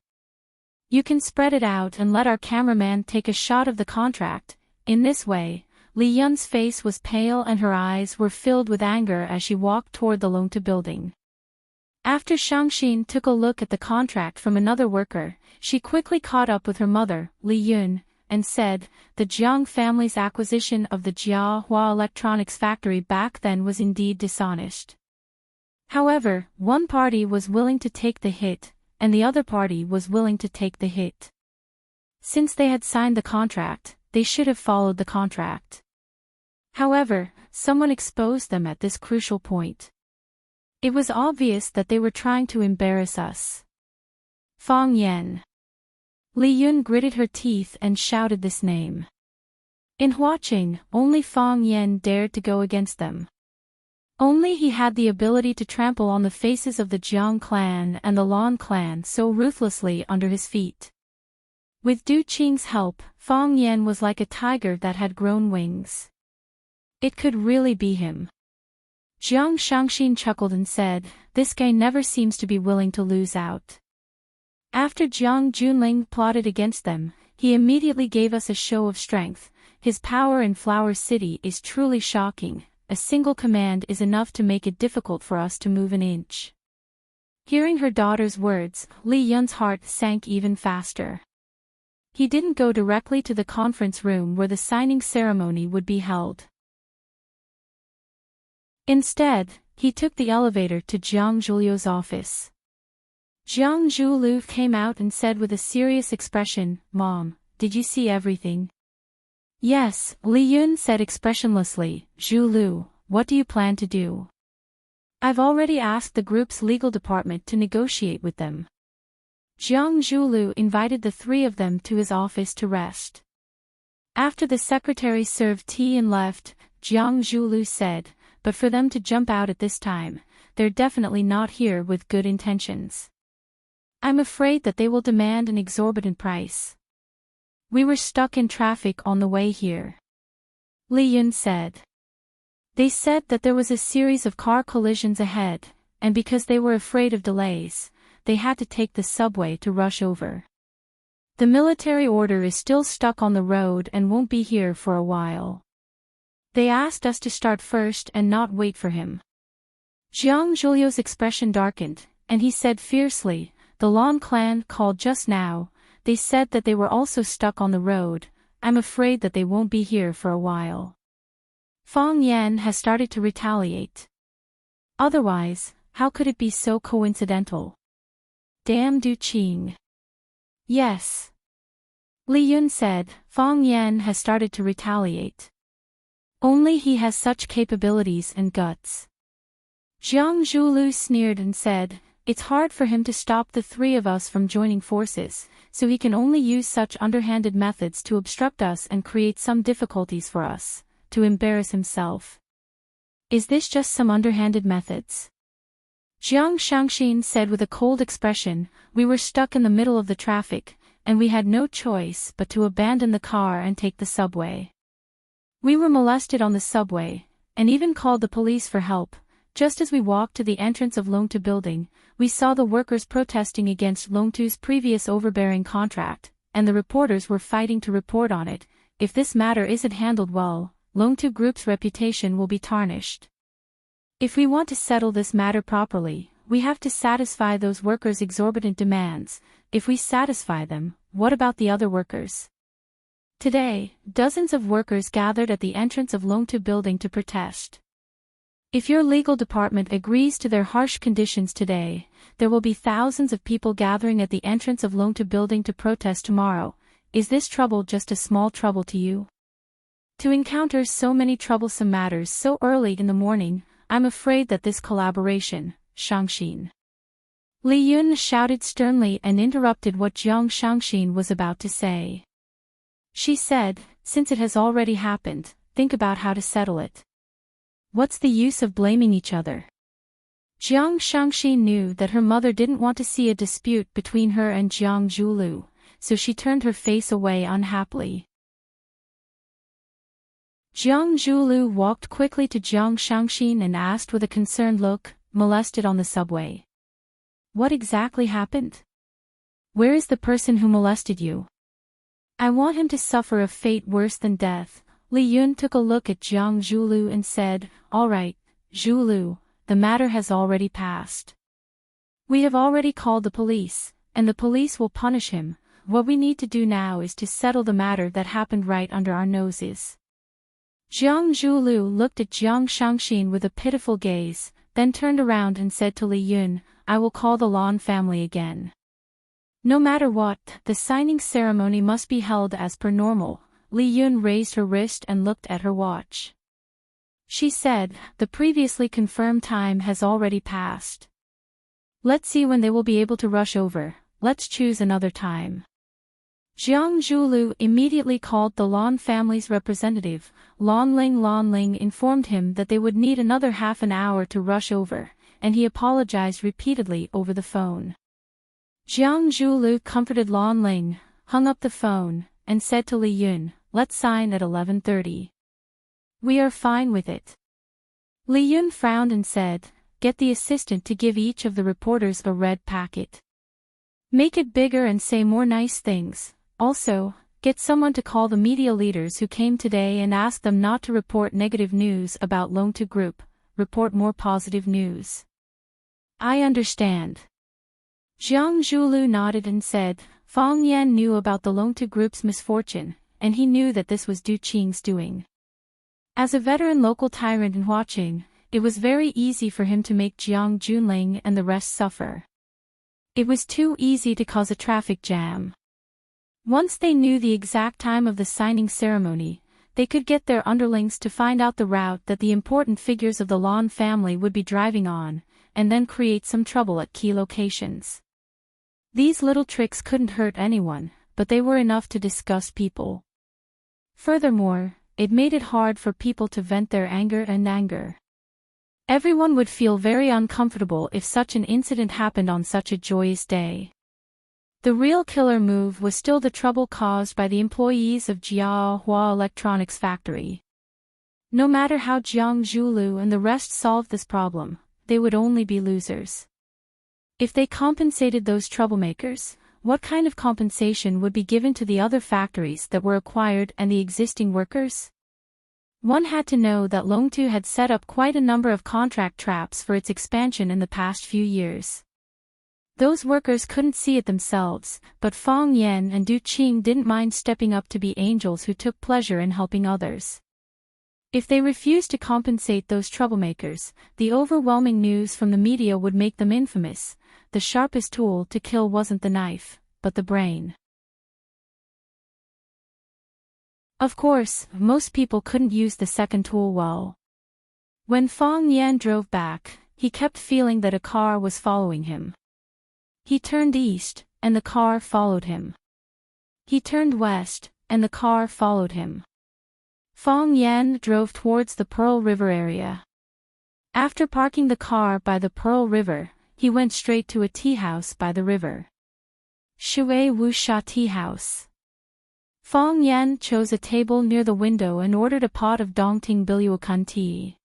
You can spread it out and let our cameraman take a shot of the contract. In this way, Li Yun's face was pale and her eyes were filled with anger as she walked toward the Longtu building. After Shangxin took a look at the contract from another worker, she quickly caught up with her mother, Li Yun, and said, the Jiang family's acquisition of the Jiahua Electronics Factory back then was indeed dishonest. However, one party was willing to take the hit, and the other party was willing to take the hit. Since they had signed the contract, they should have followed the contract. However, someone exposed them at this crucial point. It was obvious that they were trying to embarrass us. Fang Yan. Li Yun gritted her teeth and shouted this name. In Huaqing, only Fang Yan dared to go against them. Only he had the ability to trample on the faces of the Jiang clan and the Lan clan so ruthlessly under his feet. With Du Qing's help, Fang Yan was like a tiger that had grown wings. It could really be him. Jiang Shangxin chuckled and said, "This guy never seems to be willing to lose out." After Jiang Junling plotted against them, he immediately gave us a show of strength. His power in Flower City is truly shocking. A single command is enough to make it difficult for us to move an inch. Hearing her daughter's words, Li Yun's heart sank even faster. He didn't go directly to the conference room where the signing ceremony would be held. Instead, he took the elevator to Jiang Zhuliu's office. Jiang Zhuliu came out and said with a serious expression, "Mom, did you see everything?" "Yes," Li Yun said expressionlessly. "Zhuliu, what do you plan to do?" "I've already asked the group's legal department to negotiate with them." Jiang Zhuliu invited the three of them to his office to rest. After the secretary served tea and left, Jiang Zhuliu said, "But for them to jump out at this time, they're definitely not here with good intentions. I'm afraid that they will demand an exorbitant price. We were stuck in traffic on the way here," Li Yun said. "They said that there was a series of car collisions ahead, and because they were afraid of delays, they had to take the subway to rush over. The military order is still stuck on the road and won't be here for a while. They asked us to start first and not wait for him." Jiang Zhuliu's expression darkened, and he said fiercely, "The Lan clan called just now. They said that they were also stuck on the road. I'm afraid that they won't be here for a while. Fang Yan has started to retaliate. Otherwise, how could it be so coincidental? Damn Du Qing." "Yes," Li Yun said, "Fang Yan has started to retaliate. Only he has such capabilities and guts." Jiang Zhuliu sneered and said, "It's hard for him to stop the three of us from joining forces, so he can only use such underhanded methods to obstruct us and create some difficulties for us, to embarrass himself. Is this just some underhanded methods?" Jiang Shangxin said with a cold expression, "We were stuck in the middle of the traffic, and we had no choice but to abandon the car and take the subway. We were molested on the subway, and even called the police for help. Just as we walked to the entrance of Longtu building, we saw the workers protesting against Longtu's previous overbearing contract, and the reporters were fighting to report on it. If this matter isn't handled well, Longtu Group's reputation will be tarnished. If we want to settle this matter properly, we have to satisfy those workers' exorbitant demands. If we satisfy them, what about the other workers?" Today, dozens of workers gathered at the entrance of Longtu building to protest. If your legal department agrees to their harsh conditions today, there will be thousands of people gathering at the entrance of Longtu building to protest tomorrow. Is this trouble just a small trouble to you? To encounter so many troublesome matters so early in the morning, I'm afraid that this collaboration, Shangxin." Li Yun shouted sternly and interrupted what Jiang Shangxin was about to say. She said, "Since it has already happened, think about how to settle it. What's the use of blaming each other?" Jiang Shangxin knew that her mother didn't want to see a dispute between her and Jiang Zhuliu, so she turned her face away unhappily. Jiang Zhuliu walked quickly to Jiang Shangxin and asked with a concerned look, "Molested on the subway? What exactly happened? Where is the person who molested you? I want him to suffer a fate worse than death." Li Yun took a look at Jiang Zhuliu and said, "All right, Zhuliu, the matter has already passed. We have already called the police, and the police will punish him. What we need to do now is to settle the matter that happened right under our noses." Jiang Zhuliu looked at Jiang Shangxin with a pitiful gaze, then turned around and said to Li Yun, "I will call the Lan family again. No matter what, the signing ceremony must be held as per normal." Li Yun raised her wrist and looked at her watch. She said, "The previously confirmed time has already passed. Let's see when they will be able to rush over. Let's choose another time." Jiang Zhuliu immediately called the Lan family's representative. Lan Ling informed him that they would need another half an hour to rush over, and he apologized repeatedly over the phone. Jiang Zhuliu comforted Lan Ling, hung up the phone, and said to Li Yun, "Let's sign at 11:30. We are fine with it." Li Yun frowned and said, "Get the assistant to give each of the reporters a red packet. Make it bigger and say more nice things. Also, get someone to call the media leaders who came today and ask them not to report negative news about Loan2 Group, report more positive news." "I understand." Jiang Zhulu nodded and said, Fang Yan knew about the Loan2 Group's misfortune, and he knew that this was Du Qing's doing. As a veteran local tyrant in Huaqing, it was very easy for him to make Jiang Junling and the rest suffer. It was too easy to cause a traffic jam. Once they knew the exact time of the signing ceremony, they could get their underlings to find out the route that the important figures of the Lan family would be driving on, and then create some trouble at key locations. These little tricks couldn't hurt anyone, but they were enough to disgust people. Furthermore, it made it hard for people to vent their anger. Everyone would feel very uncomfortable if such an incident happened on such a joyous day. The real killer move was still the trouble caused by the employees of Jiahua Electronics Factory. No matter how Jiang Zhulu and the rest solved this problem, they would only be losers. If they compensated those troublemakers, what kind of compensation would be given to the other factories that were acquired and the existing workers? One had to know that Loan2 had set up quite a number of contract traps for its expansion in the past few years. Those workers couldn't see it themselves, but Fang Yan and Du Qing didn't mind stepping up to be angels who took pleasure in helping others. If they refused to compensate those troublemakers, the overwhelming news from the media would make them infamous. The sharpest tool to kill wasn't the knife, but the brain. Of course, most people couldn't use the second tool well. When Fang Yan drove back, he kept feeling that a car was following him. He turned east, and the car followed him. He turned west, and the car followed him. Fang Yan drove towards the Pearl River area. After parking the car by the Pearl River, he went straight to a tea house by the river. Shui Wuxia Tea House. Fang Yan chose a table near the window and ordered a pot of Dongting Biluokan tea.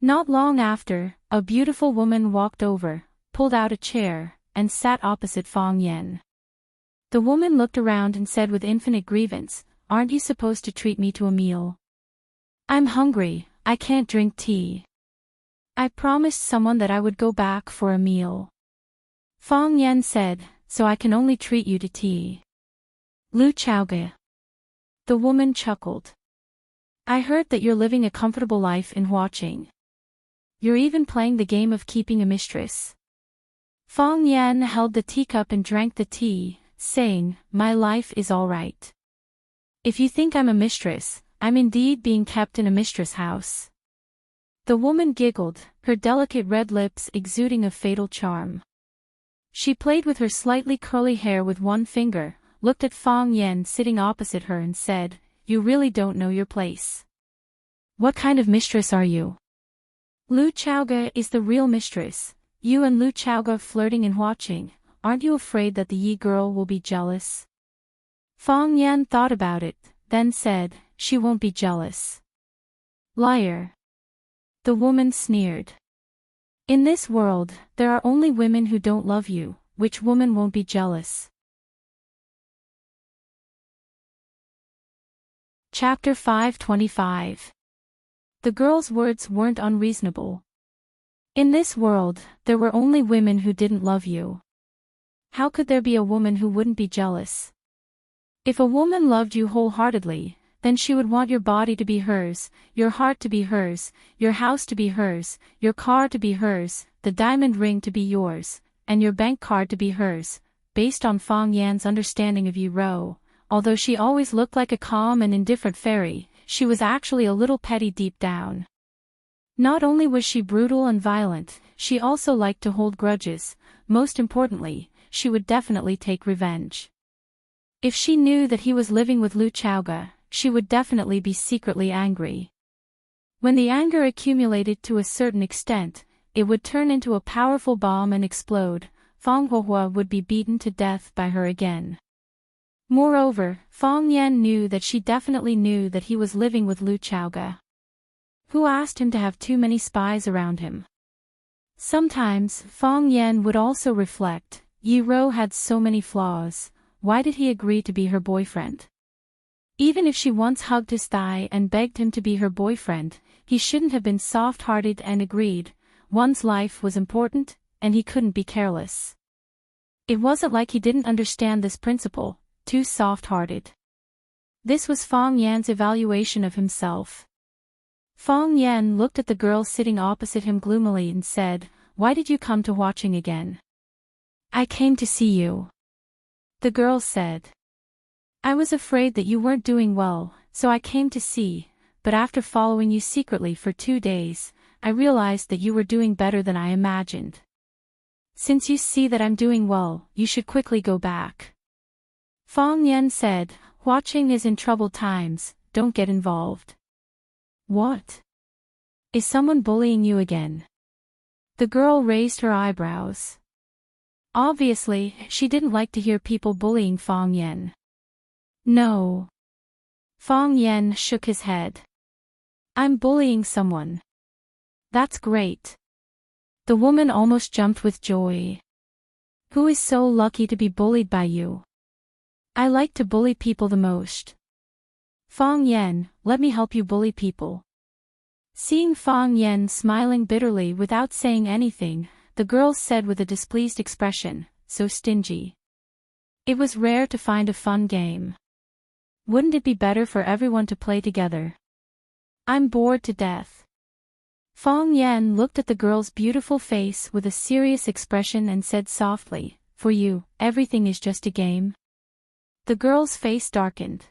Not long after, a beautiful woman walked over, pulled out a chair, and sat opposite Fang Yan. The woman looked around and said with infinite grievance, "Aren't you supposed to treat me to a meal? I'm hungry, I can't drink tea. I promised someone that I would go back for a meal." Fang Yan said, "So I can only treat you to tea." Lu Chaoge. The woman chuckled. "I heard that you're living a comfortable life in Huaqing. You're even playing the game of keeping a mistress." Fang Yan held the teacup and drank the tea, saying, "My life is all right. If you think I'm a mistress, I'm indeed being kept in a mistress house." The woman giggled, her delicate red lips exuding a fatal charm. She played with her slightly curly hair with one finger, looked at Fang Yan sitting opposite her and said, "You really don't know your place. What kind of mistress are you? Lu Chaoge is the real mistress. You and Lu Chaoge flirting and watching, aren't you afraid that the Yi girl will be jealous?" Fang Yan thought about it, then said, "She won't be jealous." Liar. The woman sneered. "In this world, there are only women who don't love you. Which woman won't be jealous?" Chapter 525. The girl's words weren't unreasonable. In this world, there were only women who didn't love you. How could there be a woman who wouldn't be jealous? If a woman loved you wholeheartedly, then she would want your body to be hers, your heart to be hers, your house to be hers, your car to be hers, the diamond ring to be yours, and your bank card to be hers. Based on Fang Yan's understanding of Yi Ro, although she always looked like a calm and indifferent fairy, she was actually a little petty deep down. Not only was she brutal and violent, she also liked to hold grudges. Most importantly, she would definitely take revenge. If she knew that he was living with Lu Chaoge, she would definitely be secretly angry. When the anger accumulated to a certain extent, it would turn into a powerful bomb and explode. Fang Huohua would be beaten to death by her again. Moreover, Fong Yan knew that she definitely knew that he was living with Lu Chaoga, who asked him to have too many spies around him. Sometimes, Fong Yan would also reflect, Yi Ro had so many flaws, why did he agree to be her boyfriend? Even if she once hugged his thigh and begged him to be her boyfriend, he shouldn't have been soft-hearted and agreed. One's life was important, and he couldn't be careless. It wasn't like he didn't understand this principle, too soft-hearted. This was Fong Yan's evaluation of himself. Fong Yan looked at the girl sitting opposite him gloomily and said, "Why did you come to watching again?" "I came to see you," the girl said. "I was afraid that you weren't doing well, so I came to see, but after following you secretly for 2 days, I realized that you were doing better than I imagined. Since you see that I'm doing well, you should quickly go back." Fong Yan said, "Watching is in troubled times, don't get involved." "What? Is someone bullying you again?" The girl raised her eyebrows. Obviously, she didn't like to hear people bullying Fong Yan. "No." Fong Yan shook his head. "I'm bullying someone." "That's great." The woman almost jumped with joy. "Who is so lucky to be bullied by you?" "I like to bully people the most." "Fong Yan, let me help you bully people." Seeing Fong Yan smiling bitterly without saying anything, the girl said with a displeased expression, "So stingy." It was rare to find a fun game. Wouldn't it be better for everyone to play together? "I'm bored to death." Fong Yan looked at the girl's beautiful face with a serious expression and said softly, "For you, everything is just a game?" The girl's face darkened.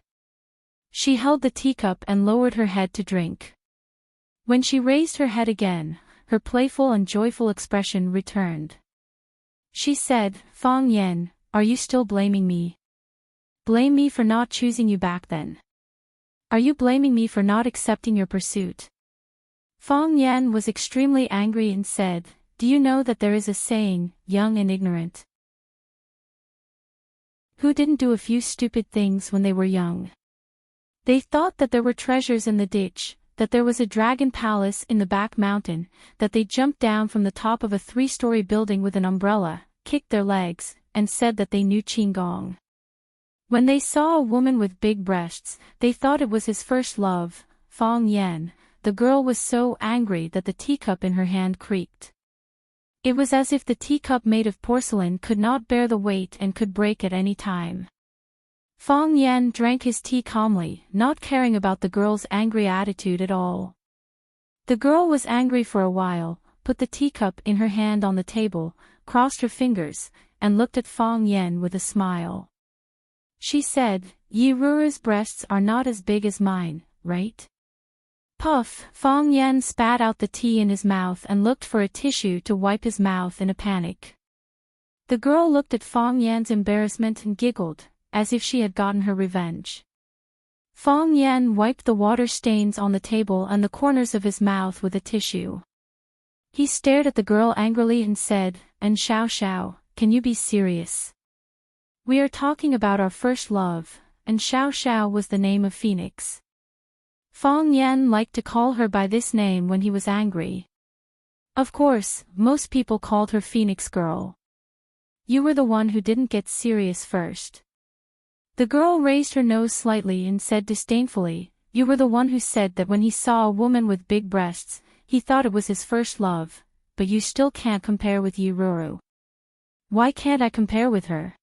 She held the teacup and lowered her head to drink. When she raised her head again, her playful and joyful expression returned. She said, "Fong Yan, are you still blaming me? Blame me for not choosing you back then? Are you blaming me for not accepting your pursuit?" Fong Yan was extremely angry and said, "Do you know that there is a saying, young and ignorant, who didn't do a few stupid things when they were young? They thought that there were treasures in the ditch, that there was a dragon palace in the back mountain, that they jumped down from the top of a 3-story building with an umbrella, kicked their legs, and said that they knew Qigong. When they saw a woman with big breasts, they thought it was his first love." Fong Yan, the girl was so angry that the teacup in her hand creaked. It was as if the teacup made of porcelain could not bear the weight and could break at any time. Fong Yan drank his tea calmly, not caring about the girl's angry attitude at all. The girl was angry for a while, put the teacup in her hand on the table, crossed her fingers, and looked at Fong Yan with a smile. She said, "Yi Ruru's breasts are not as big as mine, right?" Puff, Fong Yan spat out the tea in his mouth and looked for a tissue to wipe his mouth in a panic. The girl looked at Fong Yan's embarrassment and giggled, as if she had gotten her revenge. Fong Yan wiped the water stains on the table and the corners of his mouth with a tissue. He stared at the girl angrily and said, "And Xiao Xiao, can you be serious? We are talking about our first love," and Xiao Xiao was the name of Phoenix. Fong Yan liked to call her by this name when he was angry. Of course, most people called her Phoenix Girl. "You were the one who didn't get serious first." The girl raised her nose slightly and said disdainfully, "You were the one who said that when he saw a woman with big breasts, he thought it was his first love, but you still can't compare with Yi Ruru." "Why can't I compare with her?"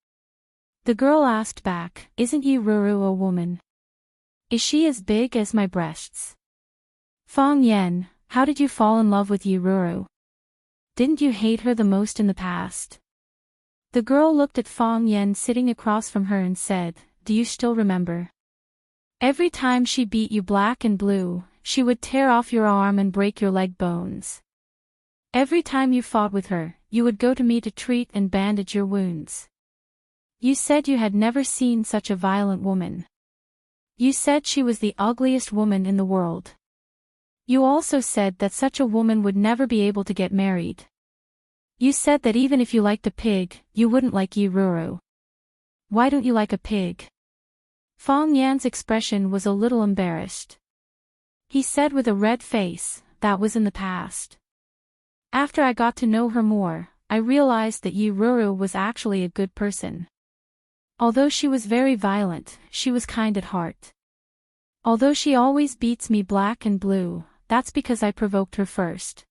The girl asked back, "Isn't Yi Ruru a woman? Is she as big as my breasts?" "Fong Yan, how did you fall in love with Yi Ruru? Didn't you hate her the most in the past?" The girl looked at Fong Yan sitting across from her and said, "Do you still remember? Every time she beat you black and blue, she would tear off your arm and break your leg bones. Every time you fought with her, you would go to me to treat and bandage your wounds. You said you had never seen such a violent woman. You said she was the ugliest woman in the world. You also said that such a woman would never be able to get married. You said that even if you liked a pig, you wouldn't like Yi Ruru. Why don't you like a pig?" Fong Yan's expression was a little embarrassed. He said with a red face, "That was in the past. After I got to know her more, I realized that Yi Ruru was actually a good person. Although she was very violent, she was kind at heart. Although she always beats me black and blue, that's because I provoked her first.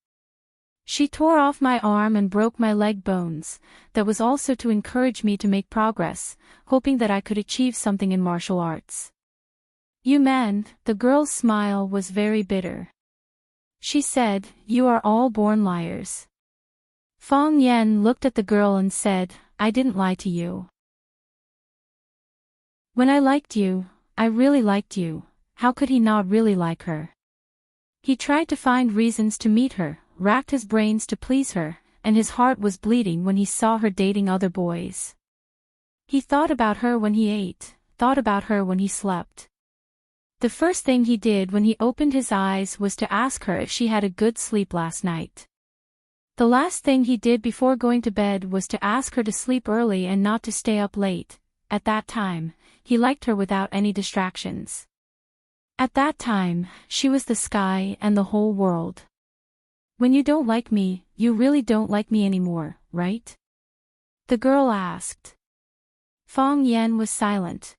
She tore off my arm and broke my leg bones, that was also to encourage me to make progress, hoping that I could achieve something in martial arts." "You man," the girl's smile was very bitter. She said, "You are all born liars." Fong Yan looked at the girl and said, "I didn't lie to you. When I liked you, I really liked you. How could he not really like her?" He tried to find reasons to meet her, racked his brains to please her, and his heart was bleeding when he saw her dating other boys. He thought about her when he ate, thought about her when he slept. The first thing he did when he opened his eyes was to ask her if she had a good sleep last night. The last thing he did before going to bed was to ask her to sleep early and not to stay up late. At that time, he liked her without any distractions. At that time, she was the sky and the whole world. "When you don't like me, you really don't like me anymore, right?" the girl asked. Fong Yan was silent.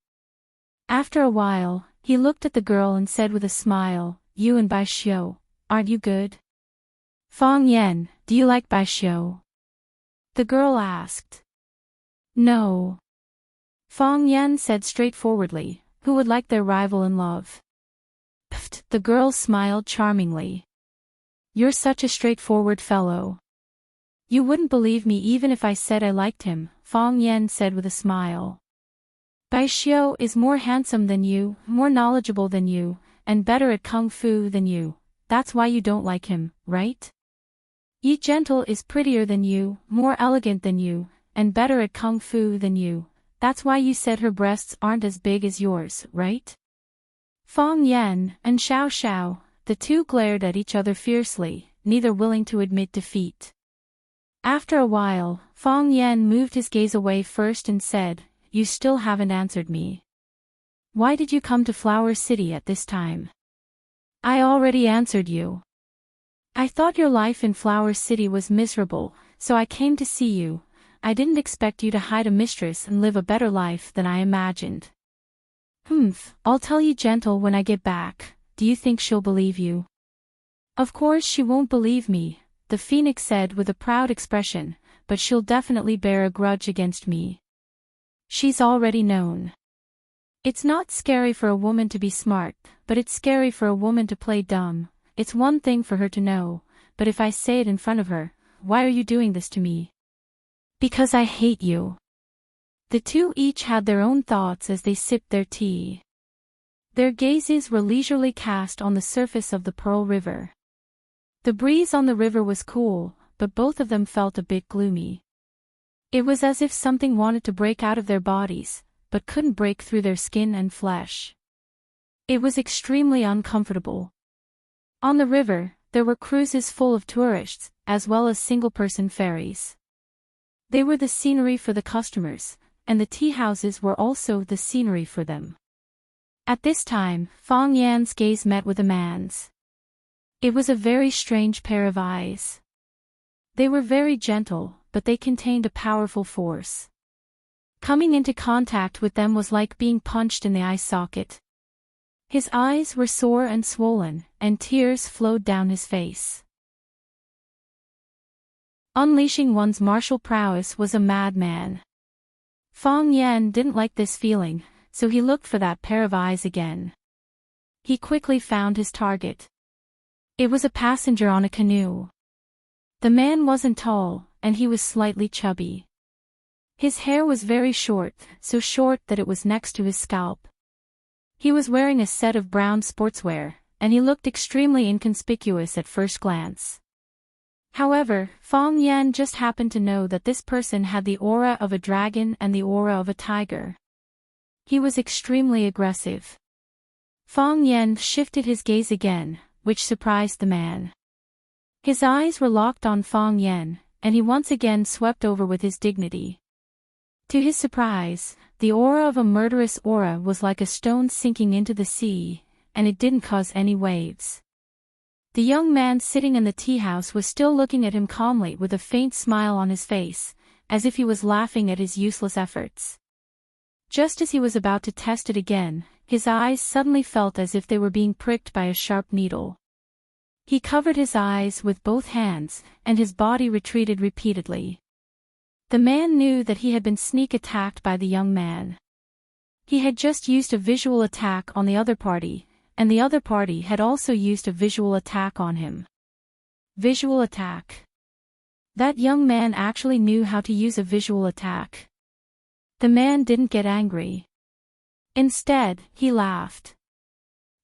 After a while, he looked at the girl and said with a smile, "You and Bai Xiu, aren't you good?" "Fong Yan, do you like Bai Xiu?" the girl asked. "No." Fong Yan said straightforwardly, "Who would like their rival in love?" Pfft, the girl smiled charmingly. "You're such a straightforward fellow. You wouldn't believe me even if I said I liked him," Fong Yan said with a smile. "Bai Xiu is more handsome than you, more knowledgeable than you, and better at kung fu than you. That's why you don't like him, right? Yi Gentle is prettier than you, more elegant than you, and better at kung fu than you. That's why you said her breasts aren't as big as yours, right?" Fong Yan and Xiao Xiao, the two glared at each other fiercely, neither willing to admit defeat. After a while, Fong Yan moved his gaze away first and said, "You still haven't answered me. Why did you come to Flower City at this time?" "I already answered you. I thought your life in Flower City was miserable, so I came to see you. I didn't expect you to hide a mistress and live a better life than I imagined." I'll tell Yi Gentle when I get back. Do you think she'll believe you?" "Of course she won't believe me," the phoenix said with a proud expression, "but she'll definitely bear a grudge against me. She's already known. It's not scary for a woman to be smart, but it's scary for a woman to play dumb. It's one thing for her to know, but if I say it in front of her, 'Why are you doing this to me?' Because I hate you." The two each had their own thoughts as they sipped their tea. Their gazes were leisurely cast on the surface of the Pearl River. The breeze on the river was cool, but both of them felt a bit gloomy. It was as if something wanted to break out of their bodies, but couldn't break through their skin and flesh. It was extremely uncomfortable. On the river, there were cruises full of tourists, as well as single-person ferries. They were the scenery for the customers, and the tea houses were also the scenery for them. At this time, Fong Yan's gaze met with a man's. It was a very strange pair of eyes. They were very gentle, but they contained a powerful force. Coming into contact with them was like being punched in the eye socket. His eyes were sore and swollen, and tears flowed down his face. Unleashing one's martial prowess was a madman. Fong Yan didn't like this feeling, so he looked for that pair of eyes again. He quickly found his target. It was a passenger on a canoe. The man wasn't tall, and he was slightly chubby. His hair was very short, so short that it was next to his scalp. He was wearing a set of brown sportswear, and he looked extremely inconspicuous at first glance. However, Fong Yan just happened to know that this person had the aura of a dragon and the aura of a tiger. He was extremely aggressive. Fong Yan shifted his gaze again, which surprised the man. His eyes were locked on Fong Yan, and he once again swept over with his dignity. To his surprise, the aura of a murderous aura was like a stone sinking into the sea, and it didn't cause any waves. The young man sitting in the tea house was still looking at him calmly with a faint smile on his face, as if he was laughing at his useless efforts. Just as he was about to test it again, his eyes suddenly felt as if they were being pricked by a sharp needle. He covered his eyes with both hands, and his body retreated repeatedly. The man knew that he had been sneak attacked by the young man. He had just used a visual attack on the other party, and the other party had also used a visual attack on him. Visual attack. That young man actually knew how to use a visual attack. The man didn't get angry. Instead, he laughed.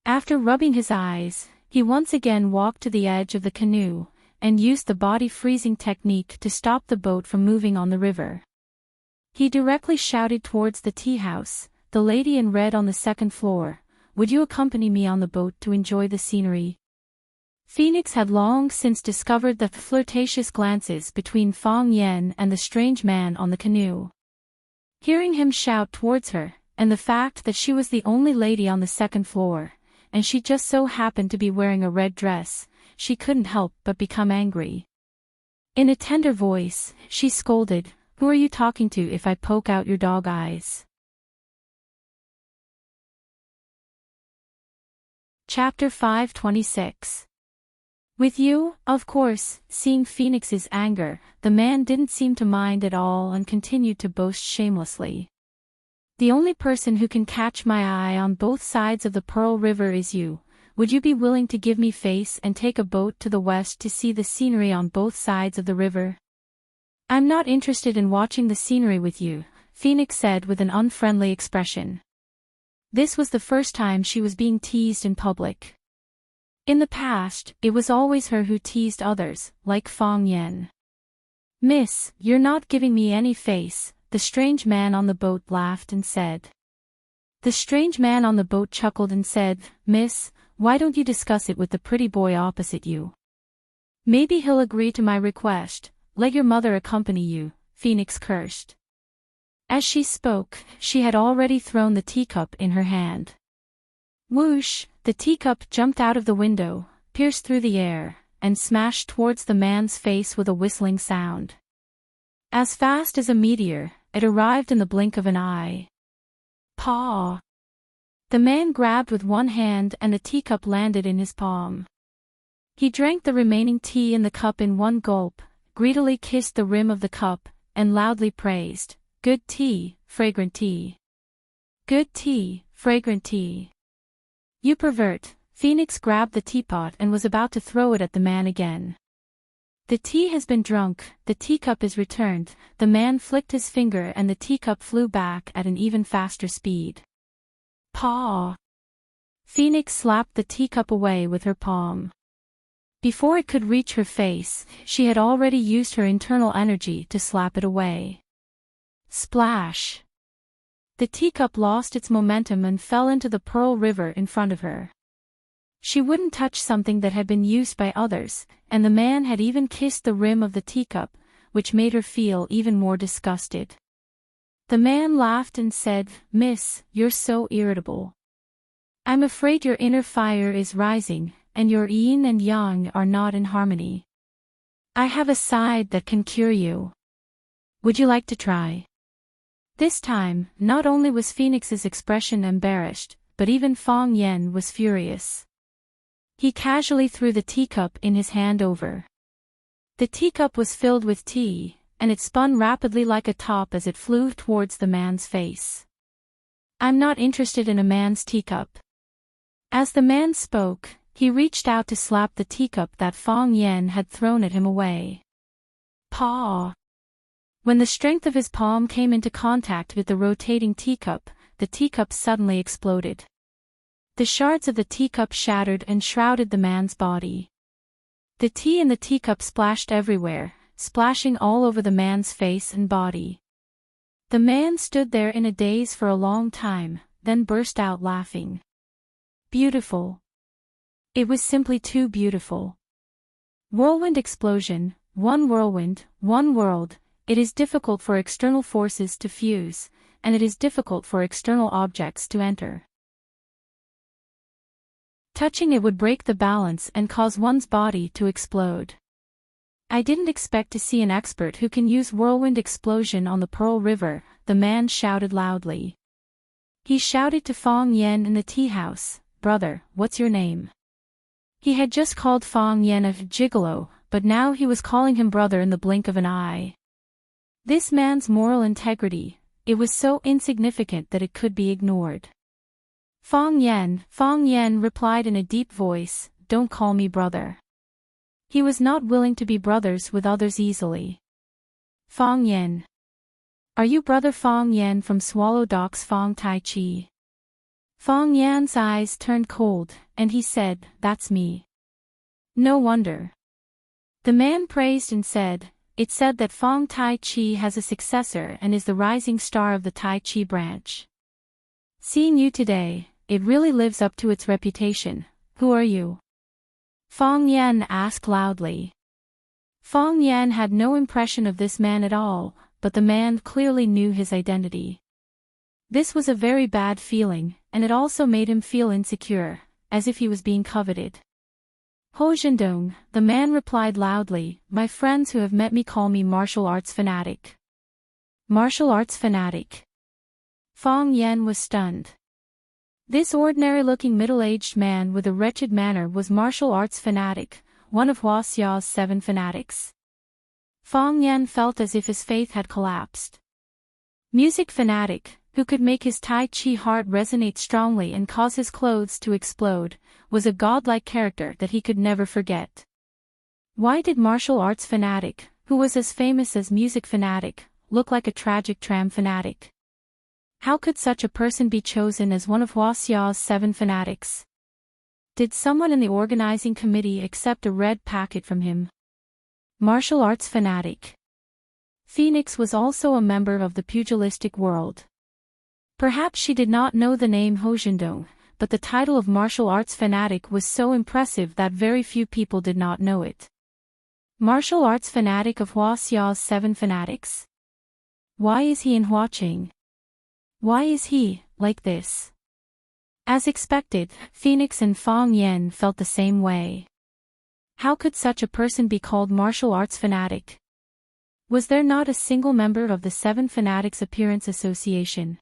After rubbing his eyes, he once again walked to the edge of the canoe, and used the body freezing technique to stop the boat from moving on the river. He directly shouted towards the tea house, "The lady in red on the second floor, would you accompany me on the boat to enjoy the scenery?" Phoenix had long since discovered the flirtatious glances between Fong Yen and the strange man on the canoe. Hearing him shout towards her, and the fact that she was the only lady on the second floor, and she just so happened to be wearing a red dress, she couldn't help but become angry. In a tender voice, she scolded, "Who are you talking to if I poke out your dog eyes?" Chapter 526. With you, of course. Seeing Phoenix's anger, the man didn't seem to mind at all and continued to boast shamelessly. "The only person who can catch my eye on both sides of the Pearl River is you. Would you be willing to give me face and take a boat to the west to see the scenery on both sides of the river?" "I'm not interested in watching the scenery with you," Phoenix said with an unfriendly expression. This was the first time she was being teased in public. In the past, it was always her who teased others, like Fong Yen. "Miss, you're not giving me any face," the strange man on the boat laughed and said. The strange man on the boat chuckled and said, "Miss, why don't you discuss it with the pretty boy opposite you? Maybe he'll agree to my request. Let your mother accompany you," Phoenix cursed. As she spoke, she had already thrown the teacup in her hand. Whoosh, the teacup jumped out of the window, pierced through the air, and smashed towards the man's face with a whistling sound. As fast as a meteor, it arrived in the blink of an eye. Paw! The man grabbed with one hand and the teacup landed in his palm. He drank the remaining tea in the cup in one gulp, greedily kissed the rim of the cup, and loudly praised, "Good tea, fragrant tea. Good tea, fragrant tea." "You pervert!" Phoenix grabbed the teapot and was about to throw it at the man again. "The tea has been drunk, the teacup is returned." The man flicked his finger and the teacup flew back at an even faster speed. Paw! Phoenix slapped the teacup away with her palm. Before it could reach her face, she had already used her internal energy to slap it away. Splash! The teacup lost its momentum and fell into the Pearl River in front of her. She wouldn't touch something that had been used by others, and the man had even kissed the rim of the teacup, which made her feel even more disgusted. The man laughed and said, "Miss, you're so irritable. I'm afraid your inner fire is rising, and your yin and yang are not in harmony. I have a side that can cure you. Would you like to try?" This time, not only was Phoenix's expression embarrassed, but even Fong Yen was furious. He casually threw the teacup in his hand over. The teacup was filled with tea, and it spun rapidly like a top as it flew towards the man's face. "I'm not interested in a man's teacup." As the man spoke, he reached out to slap the teacup that Fong Yen had thrown at him away. Paw! When the strength of his palm came into contact with the rotating teacup, the teacup suddenly exploded. The shards of the teacup shattered and shrouded the man's body. The tea in the teacup splashed everywhere, splashing all over the man's face and body. The man stood there in a daze for a long time, then burst out laughing. Beautiful. It was simply too beautiful. Whirlwind explosion, one whirlwind, one world. It is difficult for external forces to fuse, and it is difficult for external objects to enter. Touching it would break the balance and cause one's body to explode. I didn't expect to see an expert who can use whirlwind explosion on the Pearl River, the man shouted loudly. He shouted to Fong Yen in the tea house, "Brother, what's your name?" He had just called Fong Yen a gigolo, but now he was calling him brother in the blink of an eye. This man's moral integrity, it was so insignificant that it could be ignored. Fong Yen replied in a deep voice, "Don't call me brother." He was not willing to be brothers with others easily. Fong Yen. Are you brother Fong Yen from Swallow Docks Fong Tai Chi? Fong Yan's eyes turned cold, and he said, "That's me." No wonder. The man praised and said, "It's said that Fong Tai Chi has a successor and is the rising star of the Tai Chi branch. Seeing you today, it really lives up to its reputation. Who are you?" Fong Yan asked loudly. Fong Yan had no impression of this man at all, but the man clearly knew his identity. This was a very bad feeling, and it also made him feel insecure, as if he was being coveted. "Ho Zhendong," the man replied loudly, "my friends who have met me call me martial arts fanatic." Martial arts fanatic. Fong Yan was stunned. This ordinary-looking middle-aged man with a wretched manner was martial arts fanatic, one of Hua Xiao's 7 fanatics. Fong Yan felt as if his faith had collapsed. Music fanatic, who could make his Tai Chi heart resonate strongly and cause his clothes to explode, was a godlike character that he could never forget. Why did martial arts fanatic, who was as famous as music fanatic, look like a tragic tram fanatic? How could such a person be chosen as one of Hua Xiao's 7 fanatics? Did someone in the organizing committee accept a red packet from him? Martial arts fanatic. Phoenix was also a member of the pugilistic world. Perhaps she did not know the name Ho Zhendong, but the title of martial arts fanatic was so impressive that very few people did not know it. Martial arts fanatic of Hua Xiao's 7 fanatics? Why is he in Huaqing? Why is he, like this? As expected, Phoenix and Fong Yen felt the same way. How could such a person be called martial arts fanatic? Was there not a single member of the 7 Fanatics Appearance Association?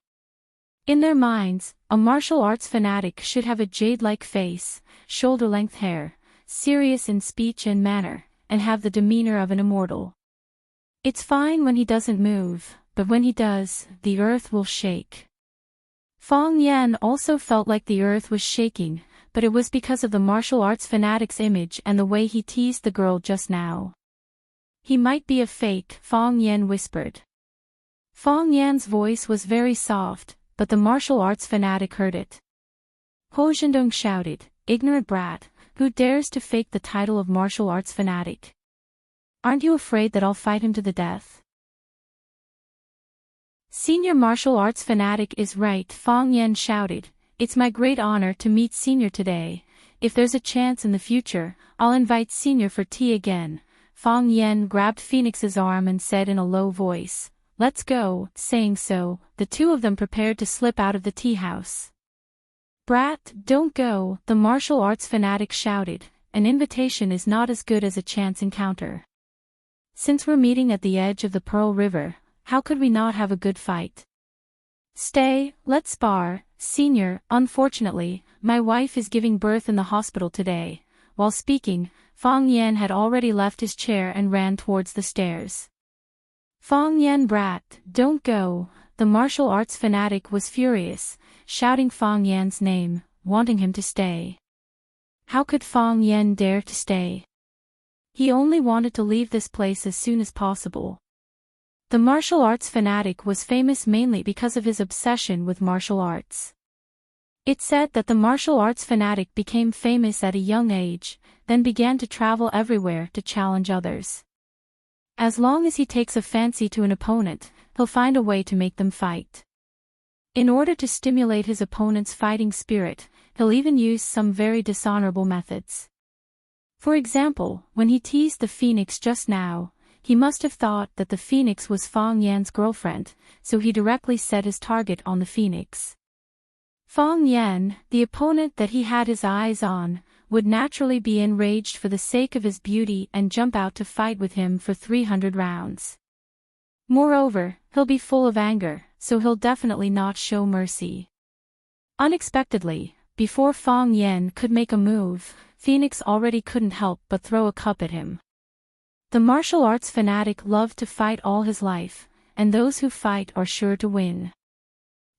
In their minds, a martial arts fanatic should have a jade-like face, shoulder-length hair, serious in speech and manner, and have the demeanor of an immortal. It's fine when he doesn't move, but when he does, the earth will shake. Fong Yan also felt like the earth was shaking, but it was because of the martial arts fanatic's image and the way he teased the girl just now. He might be a fake, Fong Yan whispered. Fong Yan's voice was very soft, but the martial arts fanatic heard it. Ho Zhendong shouted, "Ignorant brat, who dares to fake the title of martial arts fanatic? Aren't you afraid that I'll fight him to the death?" "Senior martial arts fanatic is right," Fong Yan shouted. "It's my great honor to meet Senior today. If there's a chance in the future, I'll invite Senior for tea again." Fong Yan grabbed Phoenix's arm and said in a low voice, "Let's go." Saying so, the two of them prepared to slip out of the tea house. "Brat, don't go," the martial arts fanatic shouted. "An invitation is not as good as a chance encounter. Since we're meeting at the edge of the Pearl River, how could we not have a good fight? Stay, let's spar." "Senior, unfortunately, my wife is giving birth in the hospital today." While speaking, Fong Yan had already left his chair and ran towards the stairs. "Fong Yan brat, don't go." The martial arts fanatic was furious, shouting Fong Yan's name, wanting him to stay. How could Fong Yan dare to stay? He only wanted to leave this place as soon as possible. The martial arts fanatic was famous mainly because of his obsession with martial arts. It's said that the martial arts fanatic became famous at a young age, then began to travel everywhere to challenge others. As long as he takes a fancy to an opponent, he'll find a way to make them fight. In order to stimulate his opponent's fighting spirit, he'll even use some very dishonorable methods. For example, when he teased the Phoenix just now, he must have thought that the phoenix was Fong Yan's girlfriend, so he directly set his target on the phoenix. Fong Yan, the opponent that he had his eyes on, would naturally be enraged for the sake of his beauty and jump out to fight with him for 300 rounds. Moreover, he'll be full of anger, so he'll definitely not show mercy. Unexpectedly, before Fong Yan could make a move, Phoenix already couldn't help but throw a cup at him. The martial arts fanatic loved to fight all his life, and those who fight are sure to win.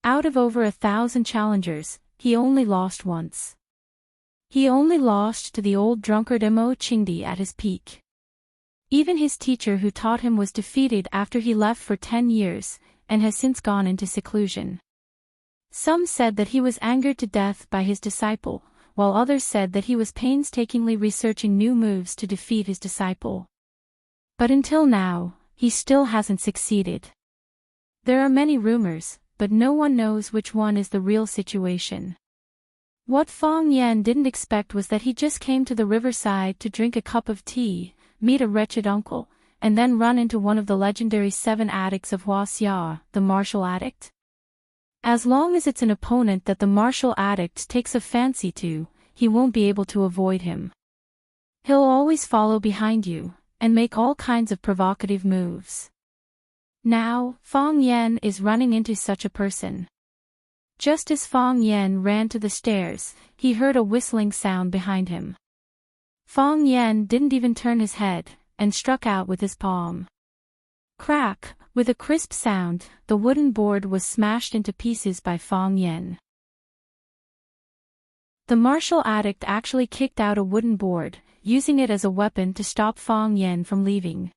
Out of over 1,000 challengers, he only lost once. He only lost to the old drunkard Mo Qingdi at his peak. Even his teacher who taught him was defeated after he left for 10 years, and has since gone into seclusion. Some said that he was angered to death by his disciple, while others said that he was painstakingly researching new moves to defeat his disciple. But until now, he still hasn't succeeded. There are many rumors, but no one knows which one is the real situation. What Fong Yan didn't expect was that he just came to the riverside to drink a cup of tea, meet a wretched uncle, and then run into one of the legendary 7 addicts of Huaxia, the martial addict. As long as it's an opponent that the martial addict takes a fancy to, he won't be able to avoid him. He'll always follow behind you, and make all kinds of provocative moves. Now, Fong Yan is running into such a person. Just as Fong Yan ran to the stairs, he heard a whistling sound behind him. Fong Yan didn't even turn his head, and struck out with his palm. Crack, with a crisp sound, the wooden board was smashed into pieces by Fong Yan. The martial addict actually kicked out a wooden board, using it as a weapon to stop Fong Yan from leaving.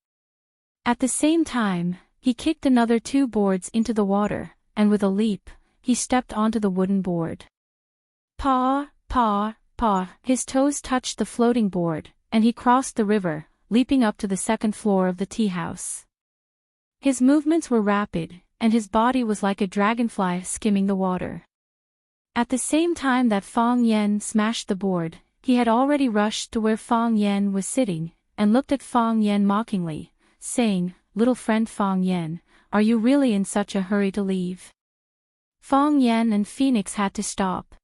At the same time, he kicked another 2 boards into the water, and with a leap, he stepped onto the wooden board. Paw, paw, paw, his toes touched the floating board, and he crossed the river, leaping up to the 2nd floor of the tea house. His movements were rapid, and his body was like a dragonfly skimming the water. At the same time that Fong Yan smashed the board, he had already rushed to where Fong Yan was sitting, and looked at Fong Yan mockingly, saying, "Little friend Fong Yan, are you really in such a hurry to leave?" Fong Yan and Phoenix had to stop.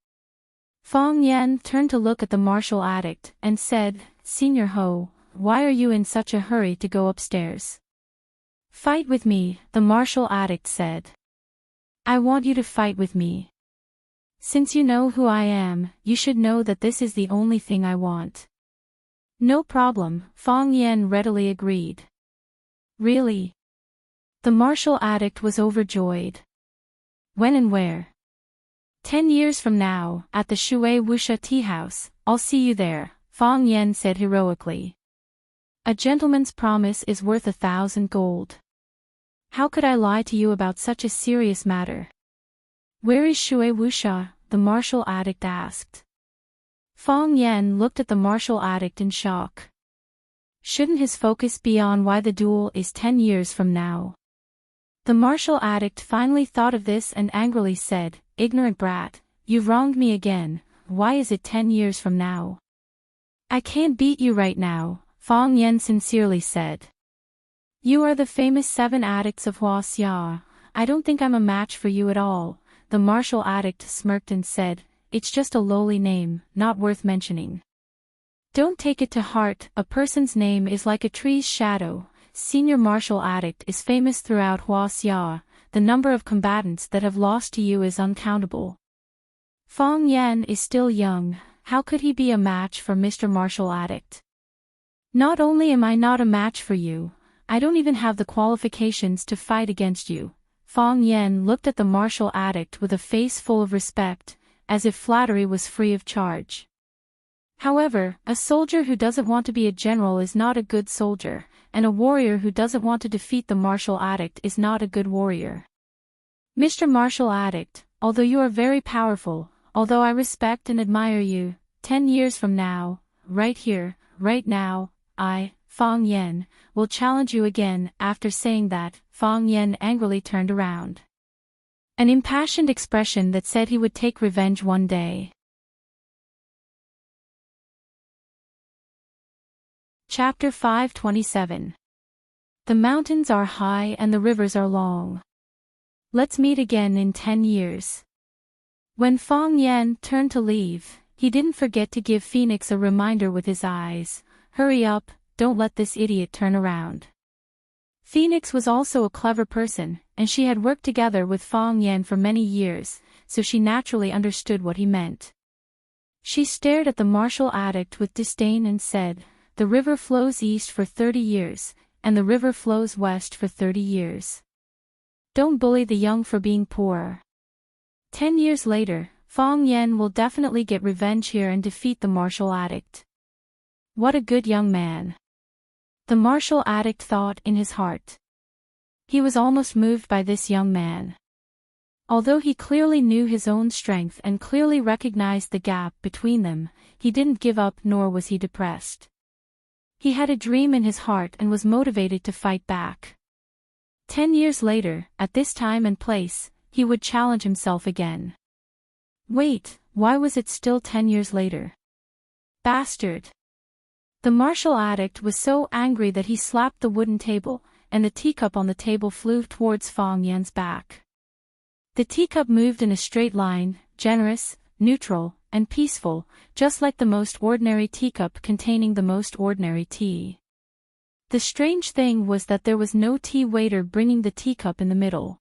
Fong Yan turned to look at the martial addict, and said, "Senior Ho, why are you in such a hurry to go upstairs?" "Fight with me," the martial addict said. "I want you to fight with me. Since you know who I am, you should know that this is the only thing I want." "No problem," Fong Yan readily agreed. "Really?" The martial addict was overjoyed. "When and where?" 10 years from now, at the Shui Wuxia tea house, I'll see you there," Fong Yan said heroically. "A gentleman's promise is worth 1,000 gold. How could I lie to you about such a serious matter?" "Where is Shui Wuxia?" the martial addict asked. Fong Yan looked at the martial addict in shock. Shouldn't his focus be on why the duel is 10 years from now? The martial addict finally thought of this and angrily said, "Ignorant brat, you've wronged me again. Why is it 10 years from now?" "I can't beat you right now," Fong Yan sincerely said. "You are the famous 7 addicts of Huaxia. I don't think I'm a match for you at all." The martial addict smirked and said, "It's just a lowly name, not worth mentioning. Don't take it to heart, a person's name is like a tree's shadow." Senior martial addict is famous throughout Huaxia. The number of combatants that have lost to you is uncountable. Fong Yan is still young, how could he be a match for Mr. Martial Addict? "Not only am I not a match for you, I don't even have the qualifications to fight against you." Fong Yan looked at the martial addict with a face full of respect, as if flattery was free of charge. However, a soldier who doesn't want to be a general is not a good soldier, and a warrior who doesn't want to defeat the martial addict is not a good warrior. "Mr. Martial Addict, although you are very powerful, although I respect and admire you, 10 years from now, right here, right now, I, Fong Yan, will challenge you again." After saying that, Fong Yan angrily turned around. An impassioned expression that said he would take revenge one day. Chapter 527. The mountains are high and the rivers are long. Let's meet again in 10 years. When Fong Yan turned to leave, he didn't forget to give Phoenix a reminder with his eyes. Hurry up, don't let this idiot turn around. Phoenix was also a clever person, and she had worked together with Fong Yan for many years, so she naturally understood what he meant. She stared at the martial addict with disdain and said, "The river flows east for 30 years, and the river flows west for 30 years. Don't bully the young for being poor." 10 years later, Fong Yan will definitely get revenge here and defeat the martial addict. What a good young man. The martial addict thought in his heart. He was almost moved by this young man. Although he clearly knew his own strength and clearly recognized the gap between them, he didn't give up nor was he depressed. He had a dream in his heart and was motivated to fight back. 10 years later, at this time and place, he would challenge himself again. Wait, why was it still 10 years later? Bastard! The martial addict was so angry that he slapped the wooden table, and the teacup on the table flew towards Fong Yan's back. The teacup moved in a straight line, generous, neutral, and peaceful, just like the most ordinary teacup containing the most ordinary tea. The strange thing was that there was no tea waiter bringing the teacup in the middle.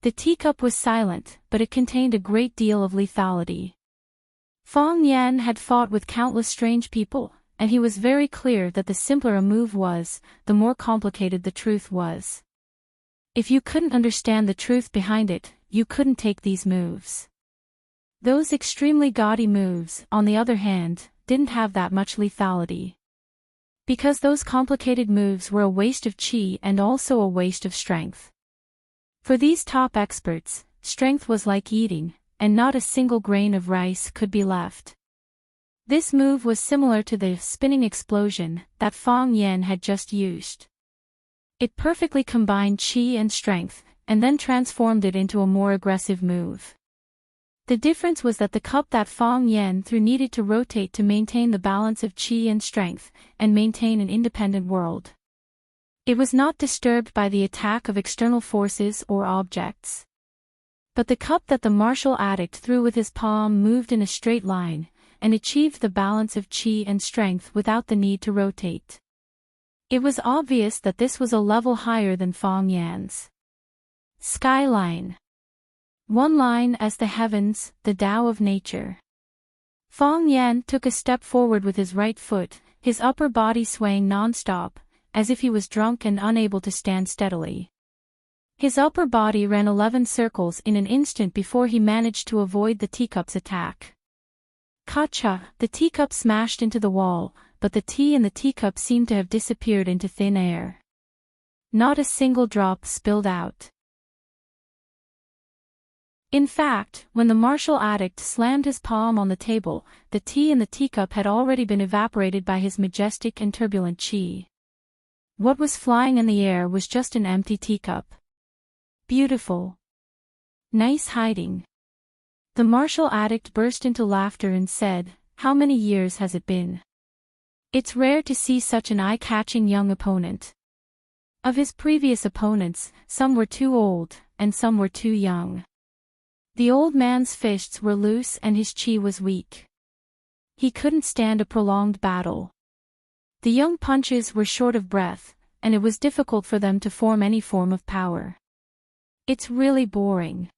The teacup was silent, but it contained a great deal of lethality. Fong Yan had fought with countless strange people, and he was very clear that the simpler a move was, the more complicated the truth was. If you couldn't understand the truth behind it, you couldn't take these moves. Those extremely gaudy moves, on the other hand, didn't have that much lethality. Because those complicated moves were a waste of chi and also a waste of strength. For these top experts, strength was like eating, and not a single grain of rice could be left. This move was similar to the spinning explosion that Fong Yan had just used. It perfectly combined chi and strength, and then transformed it into a more aggressive move. The difference was that the cup that Fong Yan threw needed to rotate to maintain the balance of chi and strength, and maintain an independent world. It was not disturbed by the attack of external forces or objects. But the cup that the martial addict threw with his palm moved in a straight line, and achieved the balance of chi and strength without the need to rotate. It was obvious that this was a level higher than Fong Yan's. Skyline. One line as the heavens, the Tao of nature. Fong Yan took a step forward with his right foot, his upper body swaying non-stop, as if he was drunk and unable to stand steadily. His upper body ran 11 circles in an instant before he managed to avoid the teacup's attack. Kacha, the teacup smashed into the wall, but the tea in the teacup seemed to have disappeared into thin air. Not a single drop spilled out. In fact, when the martial addict slammed his palm on the table, the tea in the teacup had already been evaporated by his majestic and turbulent chi. What was flying in the air was just an empty teacup. Beautiful. Nice hiding. The martial addict burst into laughter and said, "How many years has it been? It's rare to see such an eye-catching young opponent." Of his previous opponents, some were too old, and some were too young. The old man's fists were loose and his chi was weak. He couldn't stand a prolonged battle. The young punches were short of breath, and it was difficult for them to form any form of power. It's really boring.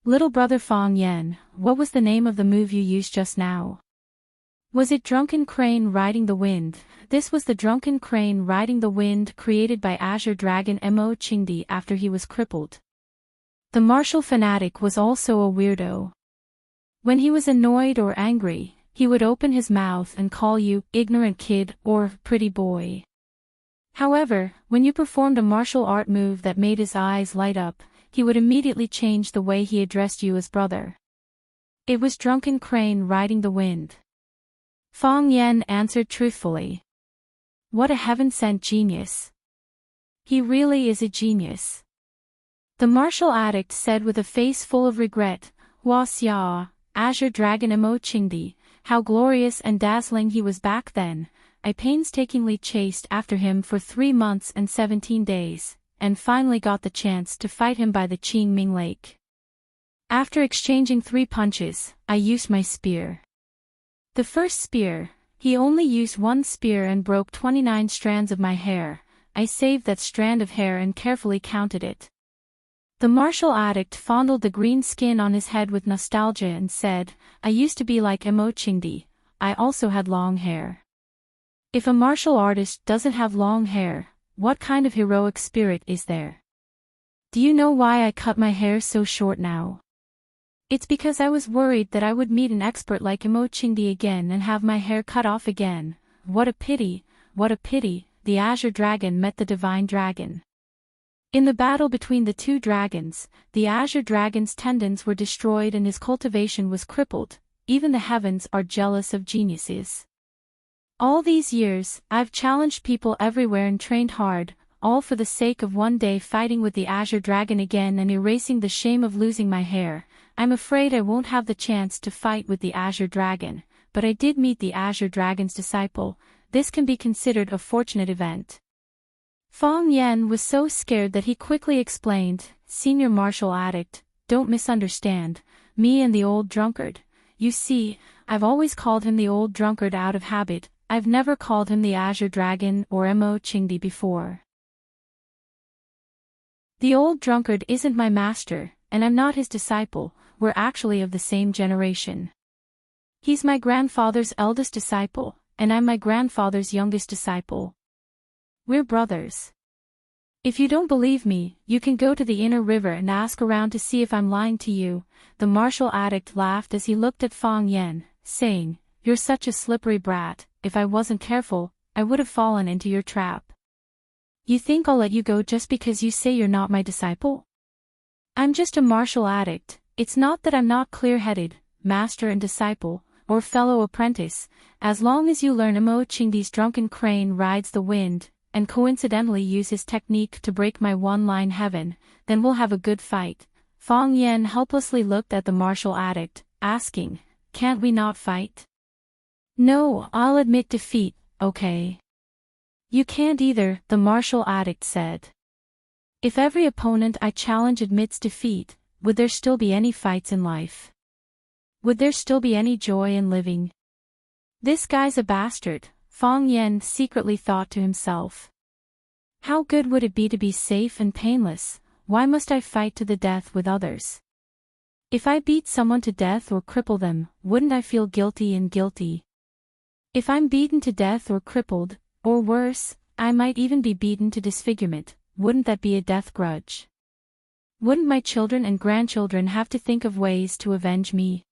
Little brother Fong Yan, what was the name of the move you used just now? Was it Drunken Crane Riding the Wind? This was the Drunken Crane Riding the Wind created by Azure Dragon Mo Qingdi after he was crippled. The martial fanatic was also a weirdo. When he was annoyed or angry, he would open his mouth and call you ignorant kid or pretty boy. However, when you performed a martial art move that made his eyes light up, he would immediately change the way he addressed you as brother. It was Drunken Crane Riding the Wind. Fong Yan answered truthfully. What a heaven-sent genius. He really is a genius. The martial addict said with a face full of regret, "Hua Xia, Azure Dragon Mo Qingdi, how glorious and dazzling he was back then, I painstakingly chased after him for 3 months and 17 days, and finally got the chance to fight him by the Qingming Lake. After exchanging 3 punches, I used my spear. The first spear, he only used 1 spear and broke 29 strands of my hair. I saved that strand of hair and carefully counted it. The martial addict fondled the green skin on his head with nostalgia and said, I used to be like Enchanting. I also had long hair. If a martial artist doesn't have long hair, what kind of heroic spirit is there? Do you know why I cut my hair so short now? It's because I was worried that I would meet an expert like Enchanting again and have my hair cut off again. What a pity, what a pity, the Azure Dragon met the Divine Dragon. In the battle between the 2 dragons, the Azure Dragon's tendons were destroyed and his cultivation was crippled. Even the heavens are jealous of geniuses. All these years, I've challenged people everywhere and trained hard, all for the sake of one day fighting with the Azure Dragon again and erasing the shame of losing my hair. I'm afraid I won't have the chance to fight with the Azure Dragon, but I did meet the Azure Dragon's disciple. This can be considered a fortunate event. Fang Yan was so scared that he quickly explained, Senior Martial Addict, don't misunderstand, me and the old drunkard. You see, I've always called him the old drunkard out of habit. I've never called him the Azure Dragon or Enchanting before. The old drunkard isn't my master, and I'm not his disciple. We're actually of the same generation. He's my grandfather's eldest disciple, and I'm my grandfather's youngest disciple. We're brothers. If you don't believe me, you can go to the inner river and ask around to see if I'm lying to you. The martial addict laughed as he looked at Fang Yan, saying, You're such a slippery brat. If I wasn't careful, I would have fallen into your trap. You think I'll let you go just because you say you're not my disciple? I'm just a martial addict. It's not that I'm not clear-headed, master and disciple, or fellow apprentice. As long as you learn Enchanting's drunken crane rides the wind, and coincidentally use his technique to break my one-line heaven, then we'll have a good fight. Fang Yan helplessly looked at the martial addict, asking, Can't we not fight? No, I'll admit defeat, okay? You can't either, the martial addict said. If every opponent I challenge admits defeat, would there still be any fights in life? Would there still be any joy in living? This guy's a bastard, Fang Yan secretly thought to himself. How good would it be to be safe and painless? Why must I fight to the death with others? If I beat someone to death or cripple them, wouldn't I feel guilty and guilty? If I'm beaten to death or crippled, or worse, I might even be beaten to disfigurement, wouldn't that be a death grudge? Wouldn't my children and grandchildren have to think of ways to avenge me?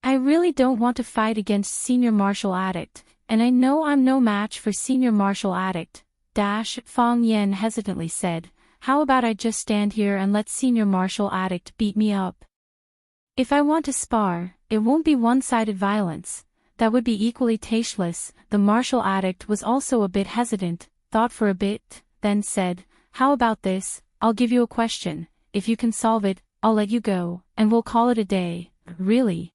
I really don't want to fight against Senior Martial Addict, and I know I'm no match for Senior Martial Addict. Fang Yan hesitantly said, How about I just stand here and let Senior Martial Addict beat me up? If I want to spar, it won't be one-sided violence. That would be equally tasteless. The martial addict was also a bit hesitant, thought for a bit, then said, How about this? I'll give you a question. If you can solve it, I'll let you go, and we'll call it a day. Really?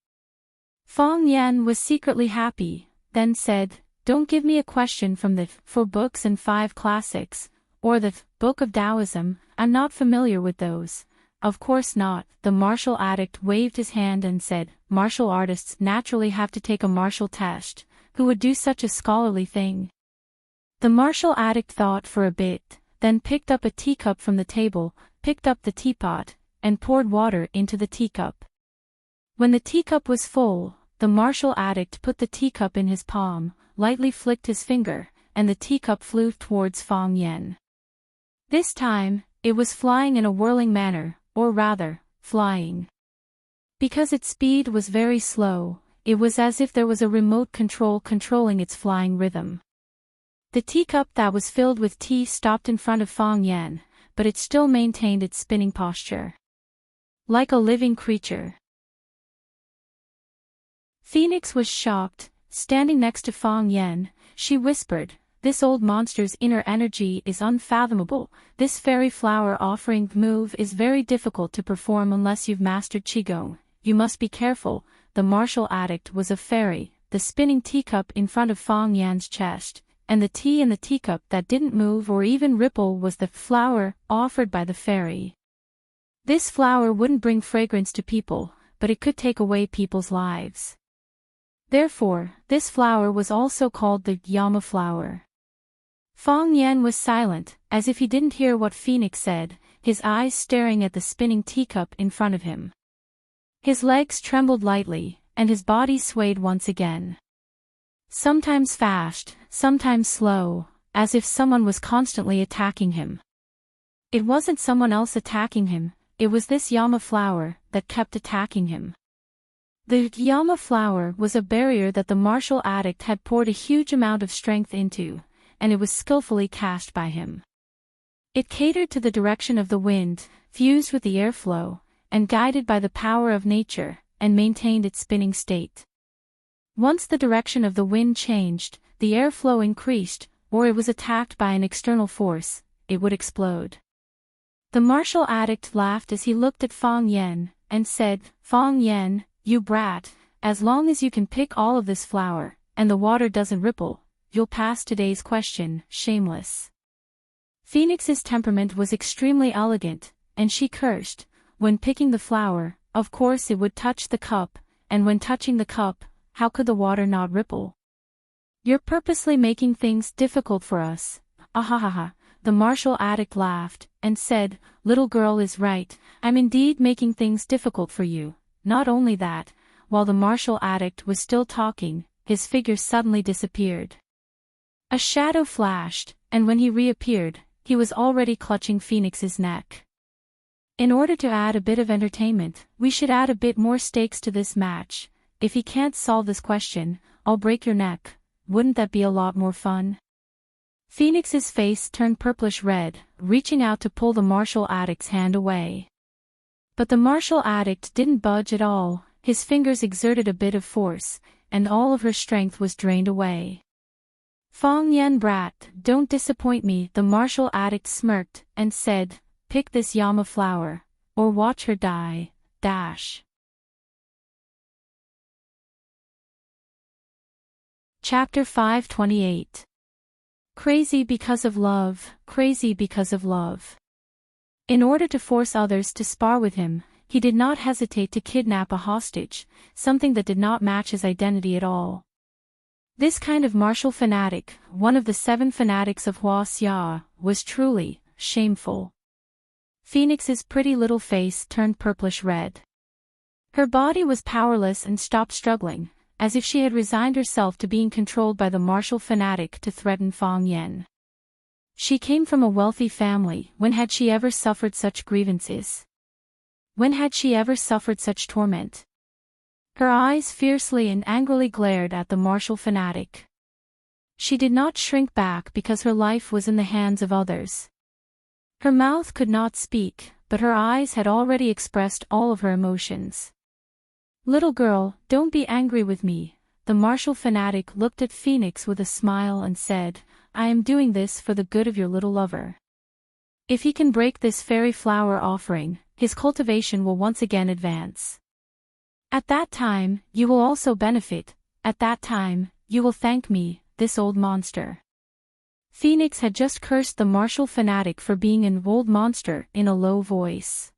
Fang Yan was secretly happy, then said, Don't give me a question from the 4 books and 5 classics, or the Book of Taoism. I'm not familiar with those. Of course not. The martial addict waved his hand and said, Martial artists naturally have to take a martial test. Who would do such a scholarly thing? The martial addict thought for a bit, then picked up a teacup from the table, picked up the teapot, and poured water into the teacup. When the teacup was full, the martial addict put the teacup in his palm, lightly flicked his finger, and the teacup flew towards Fang Yan. This time, it was flying in a whirling manner, or rather, flying. Because its speed was very slow, it was as if there was a remote control controlling its flying rhythm. The teacup that was filled with tea stopped in front of Fang Yan, but it still maintained its spinning posture. Like a living creature. Phoenix was shocked, standing next to Fang Yan. She whispered, This old monster's inner energy is unfathomable. This fairy flower offering move is very difficult to perform unless you've mastered Qigong. You must be careful. The martial addict was a fairy. The the spinning teacup in front of Fong Yan's chest, and the tea in the teacup that didn't move or even ripple was the flower offered by the fairy. This flower wouldn't bring fragrance to people, but it could take away people's lives. Therefore, this flower was also called the Yama flower. Fong Yan was silent, as if he didn't hear what Phoenix said, his eyes staring at the spinning teacup in front of him. His legs trembled lightly, and his body swayed once again. Sometimes fast, sometimes slow, as if someone was constantly attacking him. It wasn't someone else attacking him, it was this Yama flower that kept attacking him. The Yama flower was a barrier that the martial addict had poured a huge amount of strength into, and it was skillfully cast by him. It catered to the direction of the wind, fused with the airflow, and guided by the power of nature, and maintained its spinning state. Once the direction of the wind changed, the airflow increased, or it was attacked by an external force, it would explode. The martial addict laughed as he looked at Fong Yan, and said, "Fong Yan, you brat, as long as you can pick all of this flower, and the water doesn't ripple, you'll pass today's question, shameless." Phoenix's temperament was extremely elegant, and she cursed, when picking the flower, of course it would touch the cup, and when touching the cup, how could the water not ripple? "You're purposely making things difficult for us, ahahaha," the martial addict laughed, and said, "Little girl is right, I'm indeed making things difficult for you." Not only that, while the martial addict was still talking, his figure suddenly disappeared. A shadow flashed, and when he reappeared, he was already clutching Phoenix's neck. "In order to add a bit of entertainment, we should add a bit more stakes to this match. If he can't solve this question, I'll break your neck. Wouldn't that be a lot more fun?" Phoenix's face turned purplish red, reaching out to pull the martial addict's hand away. But the martial addict didn't budge at all, his fingers exerted a bit of force, and all of her strength was drained away. "Fong Yan brat, don't disappoint me," the martial addict smirked, and said, "Pick this Yama flower, or watch her die, dash." Chapter 528. Crazy because of love, crazy because of love. In order to force others to spar with him, he did not hesitate to kidnap a hostage, something that did not match his identity at all. This kind of martial fanatic, one of the 7 fanatics of Hua Xia, was truly shameful. Phoenix's pretty little face turned purplish red. Her body was powerless and stopped struggling, as if she had resigned herself to being controlled by the martial fanatic to threaten Fong Yan. She came from a wealthy family. When had she ever suffered such grievances? When had she ever suffered such torment? Her eyes fiercely and angrily glared at the martial fanatic. She did not shrink back because her life was in the hands of others. Her mouth could not speak, but her eyes had already expressed all of her emotions. "Little girl, don't be angry with me," the martial fanatic looked at Phoenix with a smile and said, "I am doing this for the good of your little lover. If he can break this fairy flower offering, his cultivation will once again advance. At that time, you will also benefit. At that time, you will thank me, this old monster." Phoenix had just cursed the martial fanatic for being an old monster in a low voice.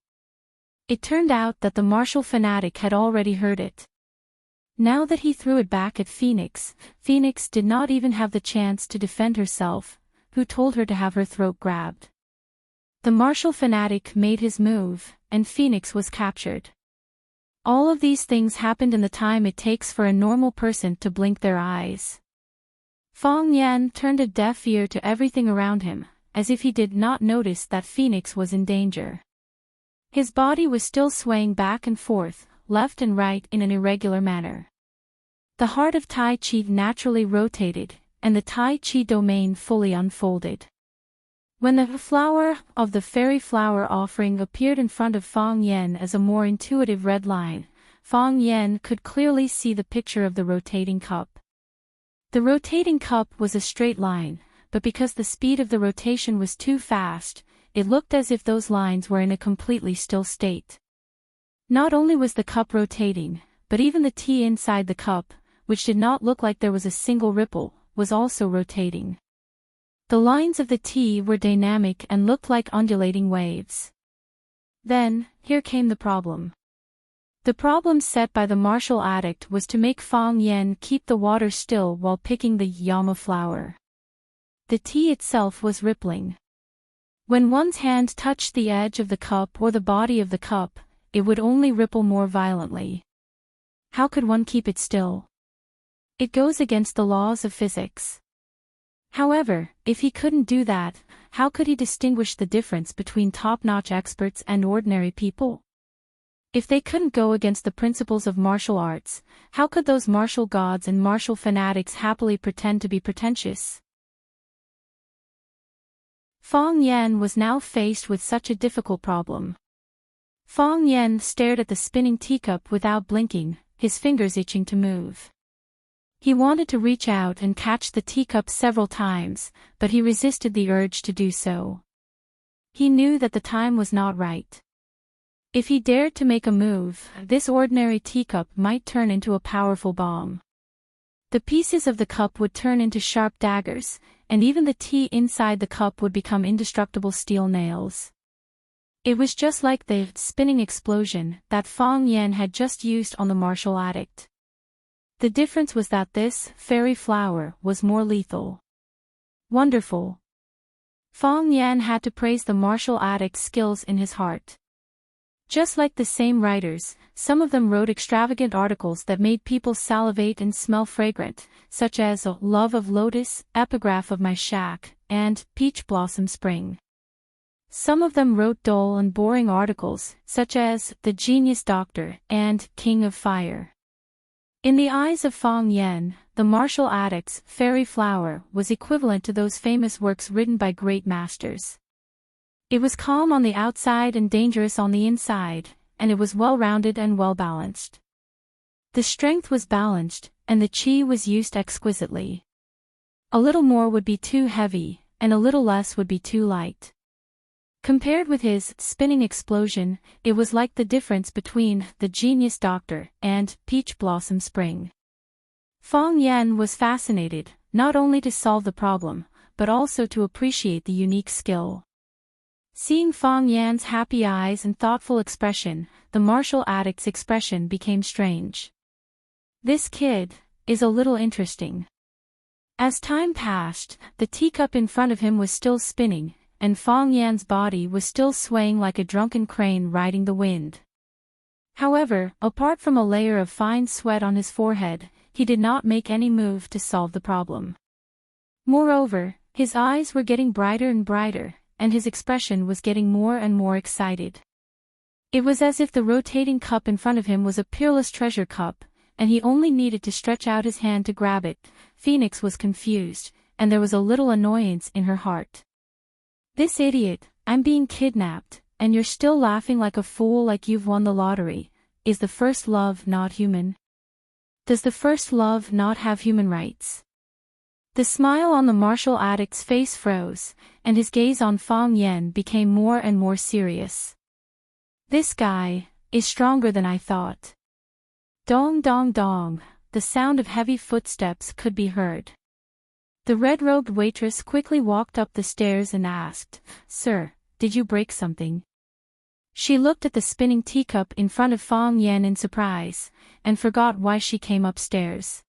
It turned out that the martial fanatic had already heard it. Now that he threw it back at Phoenix, Phoenix did not even have the chance to defend herself, who told her to have her throat grabbed. The martial fanatic made his move, and Phoenix was captured. All of these things happened in the time it takes for a normal person to blink their eyes. Fong Yan turned a deaf ear to everything around him, as if he did not notice that Phoenix was in danger. His body was still swaying back and forth, left and right in an irregular manner. The heart of Tai Chi naturally rotated, and the Tai Chi domain fully unfolded. When the flower of the fairy flower offering appeared in front of Fong Yan as a more intuitive red line, Fong Yan could clearly see the picture of the rotating cup. The rotating cup was a straight line, but because the speed of the rotation was too fast, it looked as if those lines were in a completely still state. Not only was the cup rotating, but even the tea inside the cup, which did not look like there was a single ripple, was also rotating. The lines of the tea were dynamic and looked like undulating waves. Then, here came the problem. The problem set by the martial addict was to make Fang Yan keep the water still while picking the yama flower. The tea itself was rippling. When one's hand touched the edge of the cup or the body of the cup, it would only ripple more violently. How could one keep it still? It goes against the laws of physics. However, if he couldn't do that, how could he distinguish the difference between top-notch experts and ordinary people? If they couldn't go against the principles of martial arts, how could those martial gods and martial fanatics happily pretend to be pretentious? Fang Yan was now faced with such a difficult problem. Fang Yan stared at the spinning teacup without blinking, his fingers itching to move. He wanted to reach out and catch the teacup several times, but he resisted the urge to do so. He knew that the time was not right. If he dared to make a move, this ordinary teacup might turn into a powerful bomb. The pieces of the cup would turn into sharp daggers, and even the tea inside the cup would become indestructible steel nails. It was just like the spinning explosion that Fang Yan had just used on the martial addict. The difference was that this fairy flower was more lethal. Wonderful. Fang Yan had to praise the martial addict's skills in his heart. Just like the same writers, some of them wrote extravagant articles that made people salivate and smell fragrant, such as Love of Lotus, Epigraph of My Shack, and Peach Blossom Spring. Some of them wrote dull and boring articles, such as The Genius Doctor and King of Fire. In the eyes of Fang Yan, the martial addict's fairy flower was equivalent to those famous works written by great masters. It was calm on the outside and dangerous on the inside, and it was well-rounded and well-balanced. The strength was balanced, and the qi was used exquisitely. A little more would be too heavy, and a little less would be too light. Compared with his spinning explosion, it was like the difference between The Genius Doctor and Peach Blossom Spring. Fang Yan was fascinated, not only to solve the problem, but also to appreciate the unique skill. Seeing Fang Yan's happy eyes and thoughtful expression, the martial addict's expression became strange. This kid is a little interesting. As time passed, the teacup in front of him was still spinning, and Fang Yan's body was still swaying like a drunken crane riding the wind. However, apart from a layer of fine sweat on his forehead, he did not make any move to solve the problem. Moreover, his eyes were getting brighter and brighter, and his expression was getting more and more excited. It was as if the rotating cup in front of him was a peerless treasure cup, and he only needed to stretch out his hand to grab it. Phoenix was confused, and there was a little annoyance in her heart. This idiot, I'm being kidnapped, and you're still laughing like a fool like you've won the lottery. Is the first love not human? Does the first love not have human rights? The smile on the martial addict's face froze, and his gaze on Fang Yan became more and more serious. This guy is stronger than I thought. Dong dong dong, the sound of heavy footsteps could be heard. The red-robed waitress quickly walked up the stairs and asked, "Sir, did you break something?" She looked at the spinning teacup in front of Fang Yan in surprise, and forgot why she came upstairs.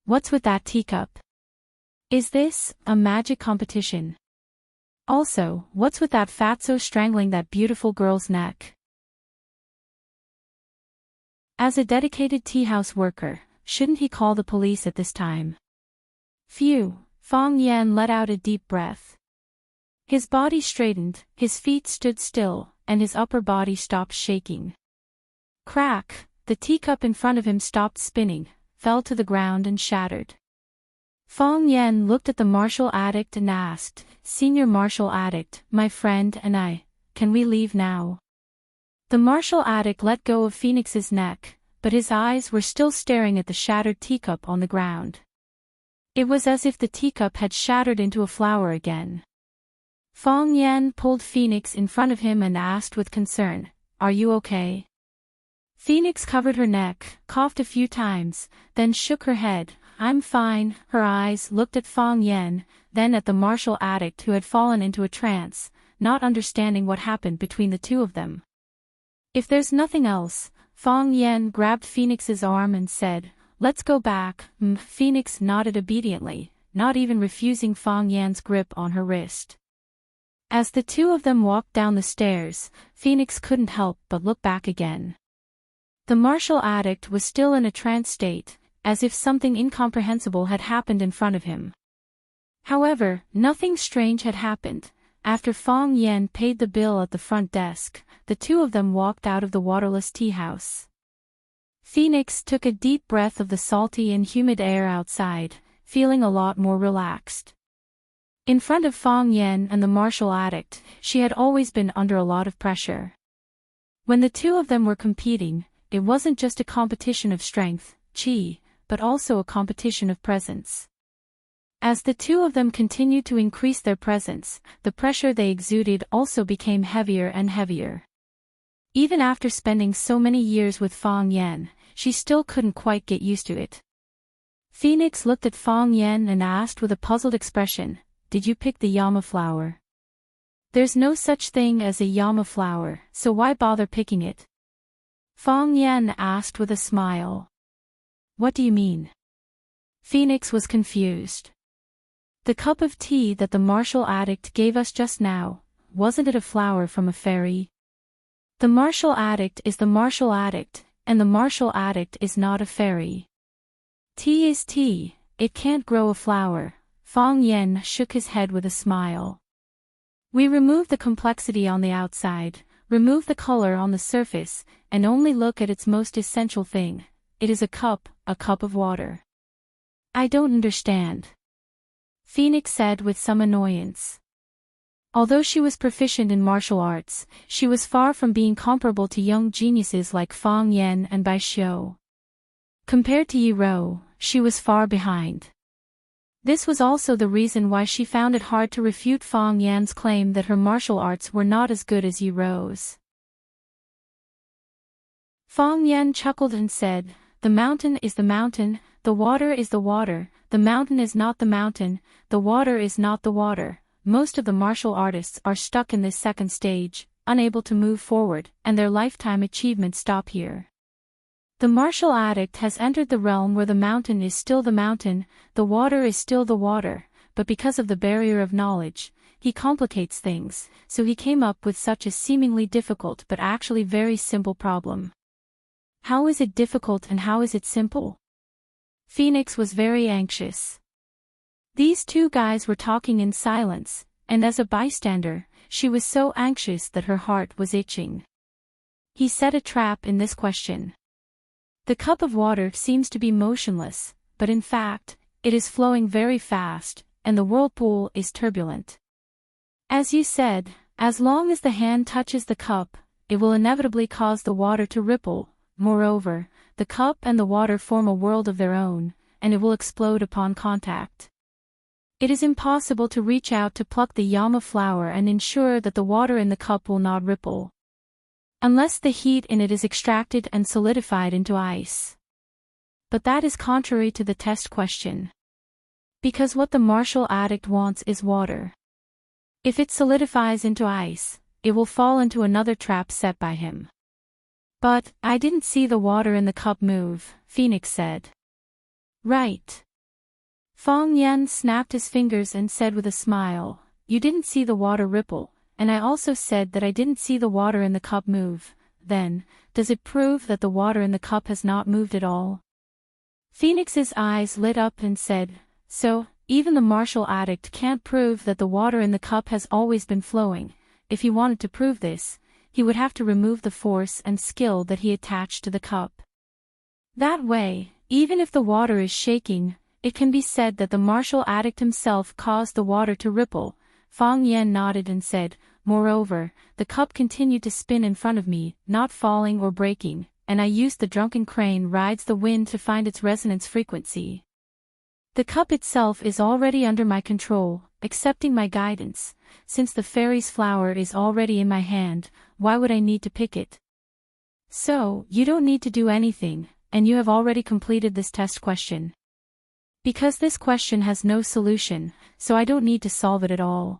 What's with that teacup? Is this a magic competition? Also, what's with that fatso strangling that beautiful girl's neck? As a dedicated teahouse worker, shouldn't he call the police at this time? Phew, Fang Yan let out a deep breath. His body straightened, his feet stood still, and his upper body stopped shaking. Crack, the teacup in front of him stopped spinning, fell to the ground and shattered. Fang Yan looked at the martial addict and asked, "Senior martial addict, my friend and I, can we leave now?" The martial addict let go of Phoenix's neck, but his eyes were still staring at the shattered teacup on the ground. It was as if the teacup had shattered into a flower again. Fang Yan pulled Phoenix in front of him and asked with concern, "Are you okay?" Phoenix covered her neck, coughed a few times, then shook her head. I'm fine. Her eyes looked at Fong Yen, then at the martial addict who had fallen into a trance, not understanding what happened between the two of them. If there's nothing else, Fong Yen grabbed Phoenix's arm and said, let's go back. Phoenix nodded obediently, not even refusing Fong Yan's grip on her wrist. As the two of them walked down the stairs, Phoenix couldn't help but look back again. The martial addict was still in a trance state, as if something incomprehensible had happened in front of him. However, nothing strange had happened. After Fong Yen paid the bill at the front desk, the two of them walked out of the waterless tea house. Phoenix took a deep breath of the salty and humid air outside, feeling a lot more relaxed. In front of Fong Yen and the martial addict, she had always been under a lot of pressure. When the two of them were competing, it wasn't just a competition of strength, chi, but also a competition of presence. As the two of them continued to increase their presence, the pressure they exuded also became heavier and heavier. Even after spending so many years with Fong Yen, she still couldn't quite get used to it. Phoenix looked at Fong Yen and asked with a puzzled expression, did you pick the Yama flower? There's no such thing as a Yama flower, so why bother picking it? Fong Yen asked with a smile. What do you mean? Phoenix was confused. The cup of tea that the martial addict gave us just now, wasn't it a flower from a fairy? The martial addict is the martial addict, and the martial addict is not a fairy. Tea is tea, it can't grow a flower. Fong Yen shook his head with a smile. We remove the complexity on the outside, remove the color on the surface, and only look at its most essential thing. It is a cup of water. I don't understand. Phoenix said with some annoyance. Although she was proficient in martial arts, she was far from being comparable to young geniuses like Fong Yen and Bai Xiu. Compared to Yi Rou, she was far behind. This was also the reason why she found it hard to refute Fong Yan's claim that her martial arts were not as good as Yi Rou's. Fong Yan chuckled and said, the mountain is the mountain, the water is the water, the mountain is not the mountain, the water is not the water. Most of the martial artists are stuck in this second stage, unable to move forward, and their lifetime achievements stop here. The martial addict has entered the realm where the mountain is still the mountain, the water is still the water, but because of the barrier of knowledge, he complicates things, so he came up with such a seemingly difficult but actually very simple problem. How is it difficult and how is it simple? Phoenix was very anxious. These two guys were talking in silence, and as a bystander, she was so anxious that her heart was itching. He set a trap in this question. The cup of water seems to be motionless, but in fact, it is flowing very fast, and the whirlpool is turbulent. As you said, as long as the hand touches the cup, it will inevitably cause the water to ripple. Moreover, the cup and the water form a world of their own, and it will explode upon contact. It is impossible to reach out to pluck the Yama flower and ensure that the water in the cup will not ripple, unless the heat in it is extracted and solidified into ice. But that is contrary to the test question. Because what the martial addict wants is water. If it solidifies into ice, it will fall into another trap set by him. But, I didn't see the water in the cup move, Phoenix said. Right. Fong Yan snapped his fingers and said with a smile, you didn't see the water ripple, and I also said that I didn't see the water in the cup move. Then, does it prove that the water in the cup has not moved at all? Phoenix's eyes lit up and said, so, even the martial addict can't prove that the water in the cup has always been flowing. If he wanted to prove this, he would have to remove the force and skill that he attached to the cup. That way, even if the water is shaking, it can be said that the martial addict himself caused the water to ripple. Fong Yan nodded and said, moreover, the cup continued to spin in front of me, not falling or breaking, and I used the drunken crane rides the wind to find its resonance frequency. The cup itself is already under my control, accepting my guidance. Since the fairy's flower is already in my hand, why would I need to pick it? So, you don't need to do anything, and you have already completed this test question. Because this question has no solution, so I don't need to solve it at all.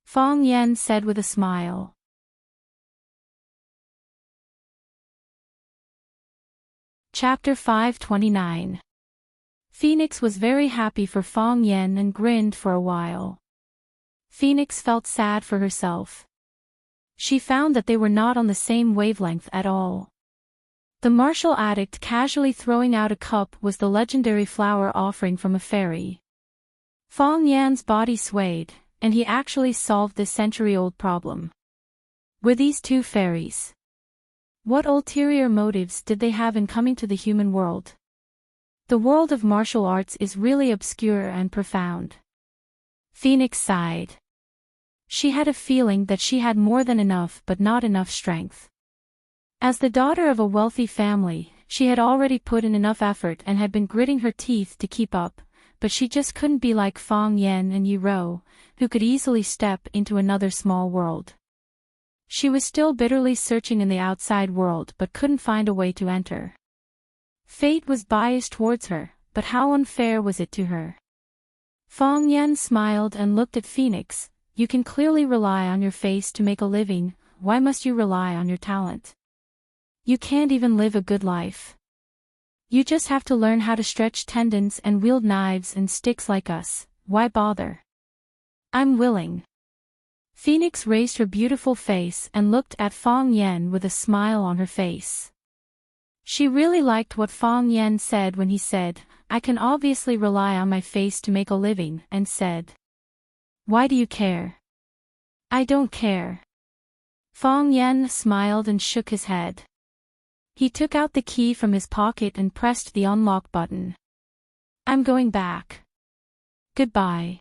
Fong Yan said with a smile. Chapter 529. Phoenix was very happy for Fong Yan and grinned for a while. Phoenix felt sad for herself. She found that they were not on the same wavelength at all. The martial addict casually throwing out a cup was the legendary flower offering from a fairy. Fong Yan's body swayed, and he actually solved this century-old problem. Were these two fairies? What ulterior motives did they have in coming to the human world? The world of martial arts is really obscure and profound. Phoenix sighed. She had a feeling that she had more than enough but not enough strength. As the daughter of a wealthy family, she had already put in enough effort and had been gritting her teeth to keep up, but she just couldn't be like Fong Yan and Yi Ro, who could easily step into another small world. She was still bitterly searching in the outside world but couldn't find a way to enter. Fate was biased towards her, but how unfair was it to her? Fong Yan smiled and looked at Phoenix. You can clearly rely on your face to make a living, why must you rely on your talent? You can't even live a good life. You just have to learn how to stretch tendons and wield knives and sticks like us, why bother? I'm willing. Phoenix raised her beautiful face and looked at Fong Yan with a smile on her face. She really liked what Fong Yan said when he said, I can obviously rely on my face to make a living, and said, why do you care? I don't care. Fong Yan smiled and shook his head. He took out the key from his pocket and pressed the unlock button. I'm going back. Goodbye.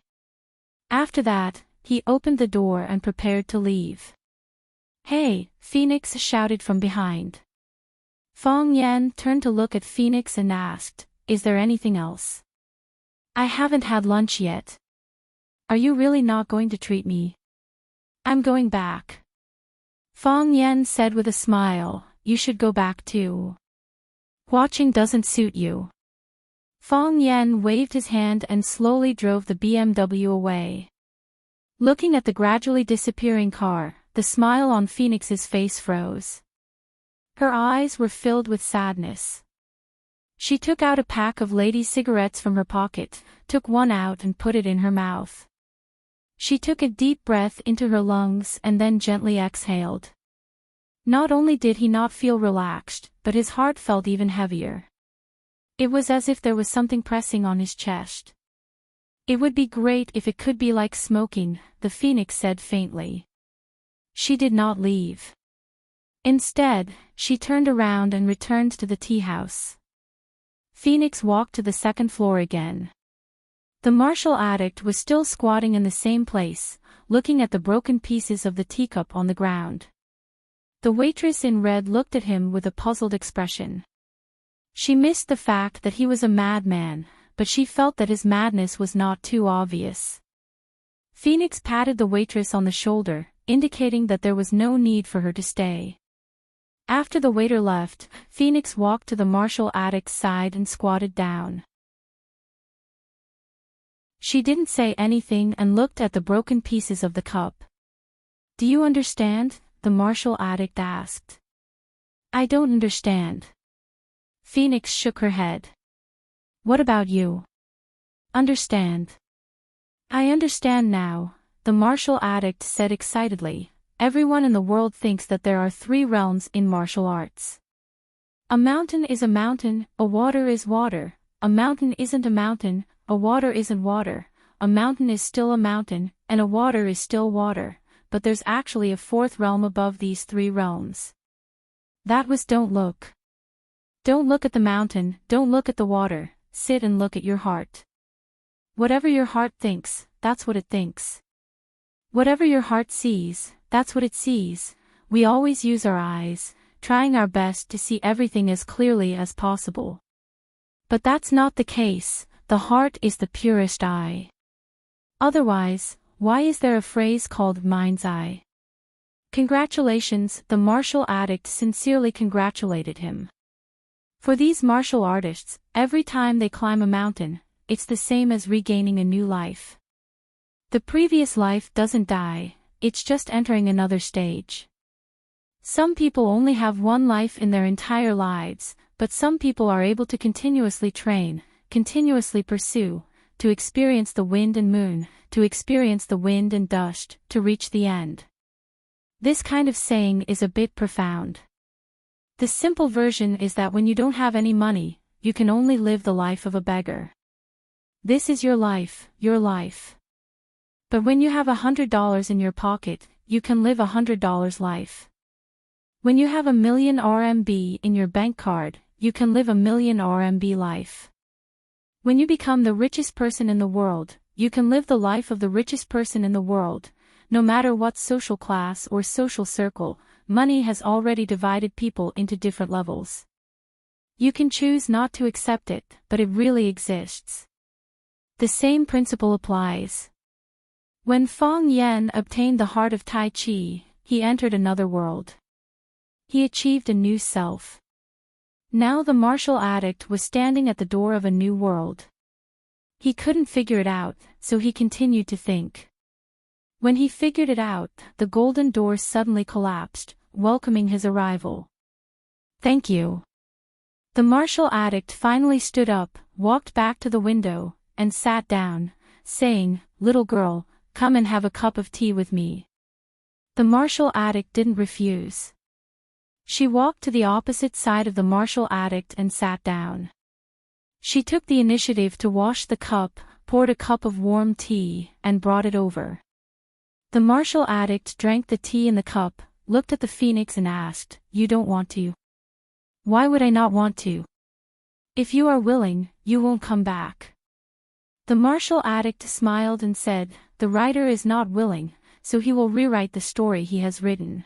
After that, he opened the door and prepared to leave. Hey, Phoenix shouted from behind. Fong Yan turned to look at Phoenix and asked, is there anything else? I haven't had lunch yet. Are you really not going to treat me? I'm going back. Fong Yan said with a smile, you should go back too. Watching doesn't suit you. Fong Yan waved his hand and slowly drove the BMW away. Looking at the gradually disappearing car, the smile on Phoenix's face froze. Her eyes were filled with sadness. She took out a pack of lady cigarettes from her pocket, took one out and put it in her mouth. She took a deep breath into her lungs and then gently exhaled. Not only did he not feel relaxed, but his heart felt even heavier. It was as if there was something pressing on his chest. It would be great if it could be like smoking, the Phoenix said faintly. She did not leave. Instead, she turned around and returned to the tea house. Phoenix walked to the second floor again. The martial addict was still squatting in the same place, looking at the broken pieces of the teacup on the ground. The waitress in red looked at him with a puzzled expression. She missed the fact that he was a madman, but she felt that his madness was not too obvious. Phoenix patted the waitress on the shoulder, indicating that there was no need for her to stay. After the waiter left, Phoenix walked to the martial addict's side and squatted down. She didn't say anything and looked at the broken pieces of the cup. Do you understand? The martial addict asked. I don't understand. Phoenix shook her head. What about you? Understand. I understand now, the martial addict said excitedly. Everyone in the world thinks that there are 3 realms in martial arts. A mountain is a mountain, a water is water, a mountain isn't a mountain, a water isn't water, a mountain is still a mountain, and a water is still water, but there's actually a 4th realm above these 3 realms. That was don't look. Don't look at the mountain, don't look at the water, sit and look at your heart. Whatever your heart thinks, that's what it thinks. Whatever your heart sees, that's what it sees. We always use our eyes, trying our best to see everything as clearly as possible. But that's not the case. The heart is the purest eye. Otherwise, why is there a phrase called mind's eye? Congratulations, the martial addict sincerely congratulated him. For these martial artists, every time they climb a mountain, it's the same as regaining a new life. The previous life doesn't die, it's just entering another stage. Some people only have one life in their entire lives, but some people are able to continuously train, continuously pursue, to experience the wind and moon, to experience the wind and dust, to reach the end. This kind of saying is a bit profound. The simple version is that when you don't have any money, you can only live the life of a beggar. This is your life, your life. But when you have $100 in your pocket, you can live $100 life. When you have 1,000,000 RMB in your bank card, you can live 1,000,000 RMB life. When you become the richest person in the world, you can live the life of the richest person in the world. No matter what social class or social circle, money has already divided people into different levels. You can choose not to accept it, but it really exists. The same principle applies. When Feng Yan obtained the heart of Tai Chi, he entered another world. He achieved a new self. Now the martial addict was standing at the door of a new world. He couldn't figure it out, so he continued to think. When he figured it out, the golden door suddenly collapsed, welcoming his arrival. Thank you. The martial addict finally stood up, walked back to the window, and sat down, saying, "Little girl, come and have a cup of tea with me." The martial addict didn't refuse. She walked to the opposite side of the martial addict and sat down. She took the initiative to wash the cup, poured a cup of warm tea, and brought it over. The martial addict drank the tea in the cup, looked at the phoenix and asked, "You don't want to?" "Why would I not want to? If you are willing, you won't come back." The martial addict smiled and said, "The writer is not willing, so he will rewrite the story he has written.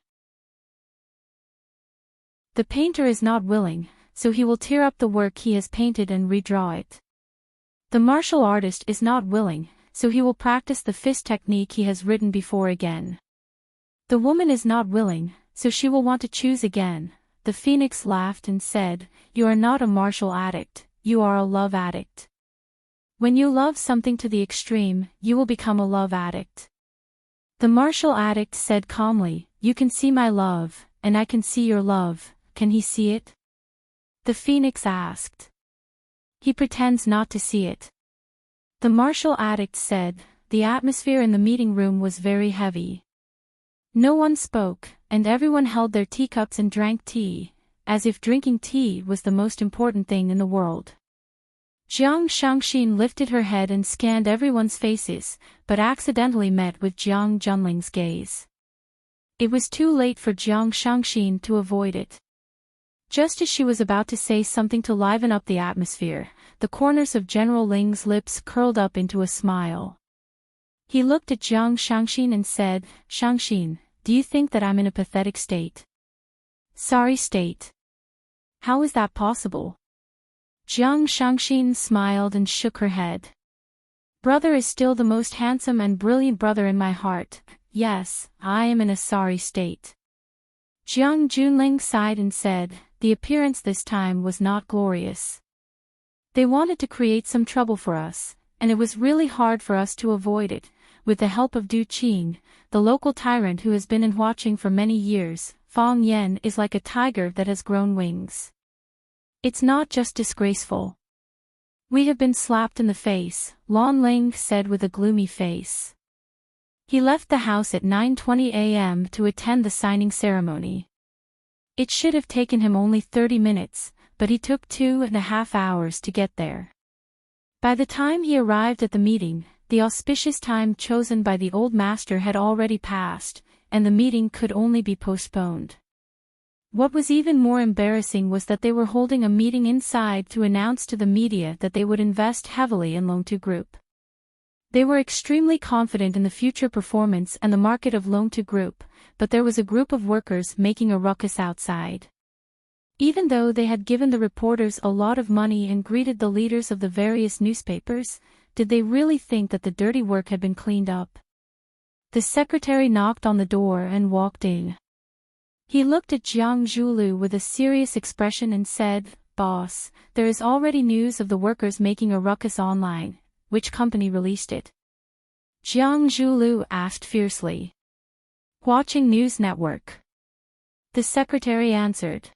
The painter is not willing, so he will tear up the work he has painted and redraw it. The martial artist is not willing, so he will practice the fist technique he has written before again. The woman is not willing, so she will want to choose again." The phoenix laughed and said, "You are not a martial addict, you are a love addict. When you love something to the extreme, you will become a love addict." The martial addict said calmly, "You can see my love, and I can see your love, can he see it?" The phoenix asked. "He pretends not to see it." The martial addict said, "The atmosphere in the meeting room was very heavy. No one spoke, and everyone held their teacups and drank tea, as if drinking tea was the most important thing in the world." Jiang Shangxin lifted her head and scanned everyone's faces, but accidentally met with Jiang Junling's gaze. It was too late for Jiang Shangxin to avoid it. Just as she was about to say something to liven up the atmosphere, the corners of General Ling's lips curled up into a smile. He looked at Jiang Shangxin and said, "Shangxin, do you think that I'm in a pathetic state? Sorry state? How is that possible?" Jiang Shangxin smiled and shook her head. "Brother is still the most handsome and brilliant brother in my heart. Yes, I am in a sorry state." Jiang Junling sighed and said, "The appearance this time was not glorious. They wanted to create some trouble for us, and it was really hard for us to avoid it. With the help of Du Qing, the local tyrant who has been in watching for many years, Feng Yan is like a tiger that has grown wings. It's not just disgraceful. We have been slapped in the face," Lon Ling said with a gloomy face. He left the house at 9:20 a.m. to attend the signing ceremony. It should have taken him only 30 minutes, but he took 2.5 hours to get there. By the time he arrived at the meeting, the auspicious time chosen by the old master had already passed, and the meeting could only be postponed. What was even more embarrassing was that they were holding a meeting inside to announce to the media that they would invest heavily in Longtu Group. They were extremely confident in the future performance and the market of Longtu Group, but there was a group of workers making a ruckus outside. Even though they had given the reporters a lot of money and greeted the leaders of the various newspapers, did they really think that the dirty work had been cleaned up? The secretary knocked on the door and walked in. He looked at Jiang Zhulu with a serious expression and said, "Boss, there is already news of the workers making a ruckus online. Which company released it?" Jiang Zhulu asked fiercely. "Watching News Network." The secretary answered.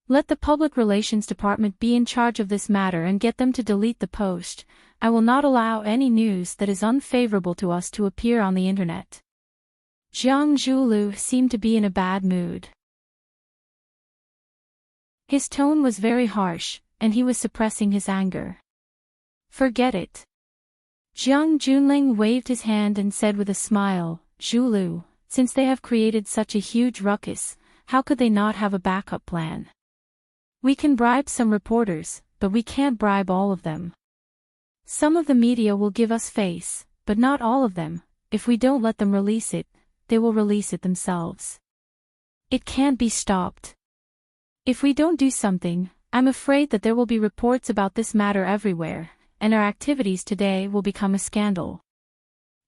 "Let the Public Relations Department be in charge of this matter and get them to delete the post. I will not allow any news that is unfavorable to us to appear on the internet." Jiang Zhulu seemed to be in a bad mood. His tone was very harsh, and he was suppressing his anger. "Forget it." Jiang Junling waved his hand and said with a smile, "Zhulu, since they have created such a huge ruckus, how could they not have a backup plan? We can bribe some reporters, but we can't bribe all of them. Some of the media will give us face, but not all of them. If we don't let them release it, they will release it themselves. It can't be stopped. If we don't do something, I'm afraid that there will be reports about this matter everywhere, and our activities today will become a scandal."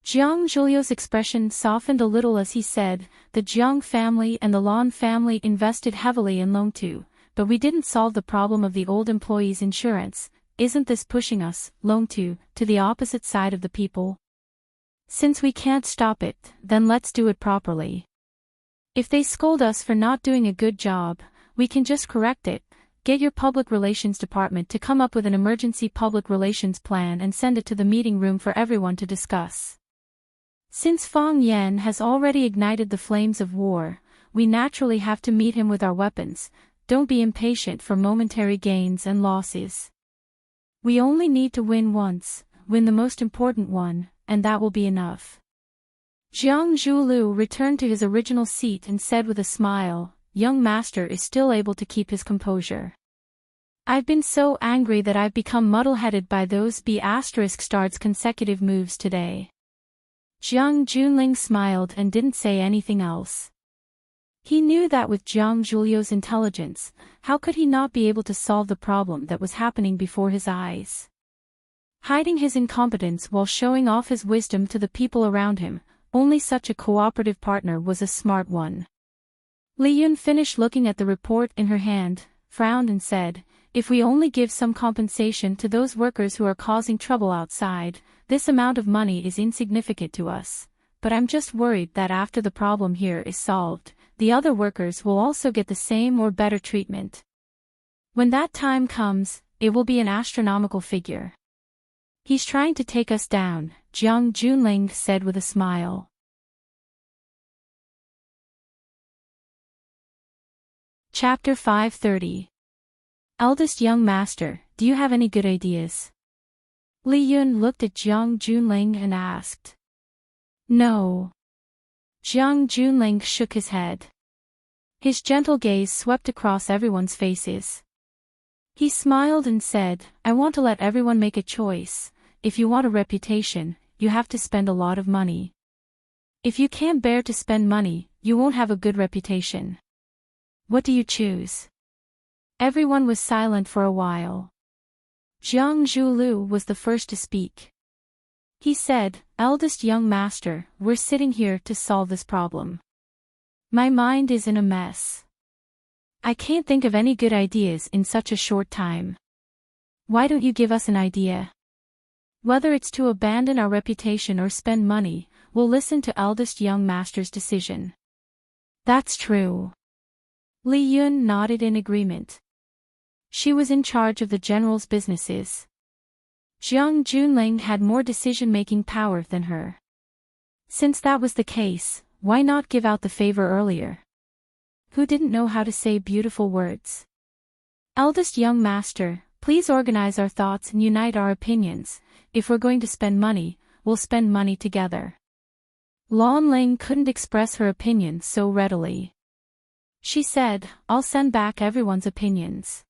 Jiang Zhulio's expression softened a little as he said, "The Jiang family and the Lan family invested heavily in Longtu, but we didn't solve the problem of the old employees' insurance. Isn't this pushing us, Longtu, to the opposite side of the people? Since we can't stop it, then let's do it properly. If they scold us for not doing a good job, we can just correct it. Get your public relations department to come up with an emergency public relations plan and send it to the meeting room for everyone to discuss. Since Fang Yan has already ignited the flames of war, we naturally have to meet him with our weapons. Don't be impatient for momentary gains and losses. We only need to win once, win the most important one, and that will be enough." Jiang Zhulu returned to his original seat and said with a smile, "Young master is still able to keep his composure. I've been so angry that I've become muddle-headed by those B******'s consecutive moves today." Jiang Junling smiled and didn't say anything else. He knew that with Jiang Zhulio's intelligence, how could he not be able to solve the problem that was happening before his eyes? Hiding his incompetence while showing off his wisdom to the people around him, only such a cooperative partner was a smart one. Li Yun finished looking at the report in her hand, frowned and said, "If we only give some compensation to those workers who are causing trouble outside, this amount of money is insignificant to us. But I'm just worried that after the problem here is solved, the other workers will also get the same or better treatment. When that time comes, it will be an astronomical figure." "He's trying to take us down," Jiang Junling said with a smile. Chapter 530. Eldest young master, do you have any good ideas? Li Yun looked at Jiang Junling and asked. "No." Jiang Junling shook his head. His gentle gaze swept across everyone's faces. He smiled and said, "I want to let everyone make a choice. If you want a reputation, you have to spend a lot of money. If you can't bear to spend money, you won't have a good reputation. What do you choose?" Everyone was silent for a while. Jiang Zhulu was the first to speak. He said, "Eldest young master, we're sitting here to solve this problem. My mind is in a mess. I can't think of any good ideas in such a short time. Why don't you give us an idea? Whether it's to abandon our reputation or spend money, we'll listen to eldest young master's decision." "That's true." Li Yun nodded in agreement. She was in charge of the general's businesses. Jiang Junling had more decision-making power than her. Since that was the case, why not give out the favor earlier? Who didn't know how to say beautiful words? "Eldest young master, please organize our thoughts and unite our opinions. If we're going to spend money, we'll spend money together." Lan Ling couldn't express her opinion so readily. She said, "I'll send back everyone's opinions.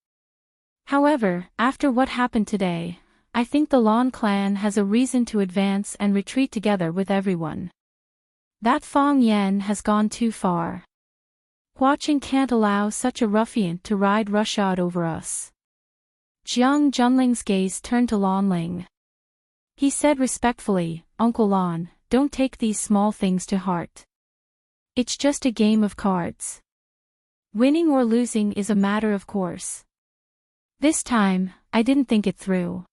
However, after what happened today, I think the Lan clan has a reason to advance and retreat together with everyone. That Fang Yan has gone too far. Huaqing can't allow such a ruffian to ride roughshod over us." Jiang Junling's gaze turned to Lan Ling. He said respectfully, "Uncle Lan, don't take these small things to heart. It's just a game of cards. Winning or losing is a matter of course. This time, I didn't think it through.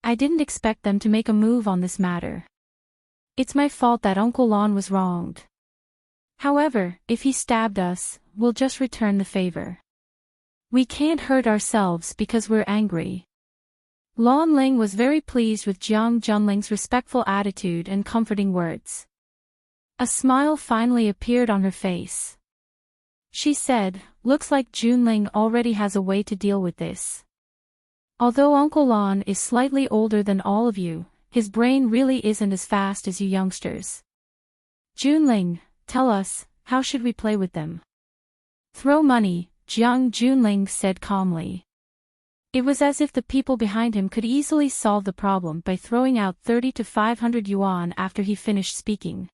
I didn't expect them to make a move on this matter. It's my fault that Uncle Lon was wronged. However, if he stabbed us, we'll just return the favor. We can't hurt ourselves because we're angry. Lon Ling was very pleased with Jiang Junling's respectful attitude and comforting words. A smile finally appeared on her face. She said, "Looks like Junling already has a way to deal with this. Although Uncle Lon is slightly older than all of you, his brain really isn't as fast as you youngsters. Junling, tell us, how should we play with them?" "Throw money," Jiang Junling said calmly. It was as if the people behind him could easily solve the problem by throwing out 30 to 500 yuan after he finished speaking.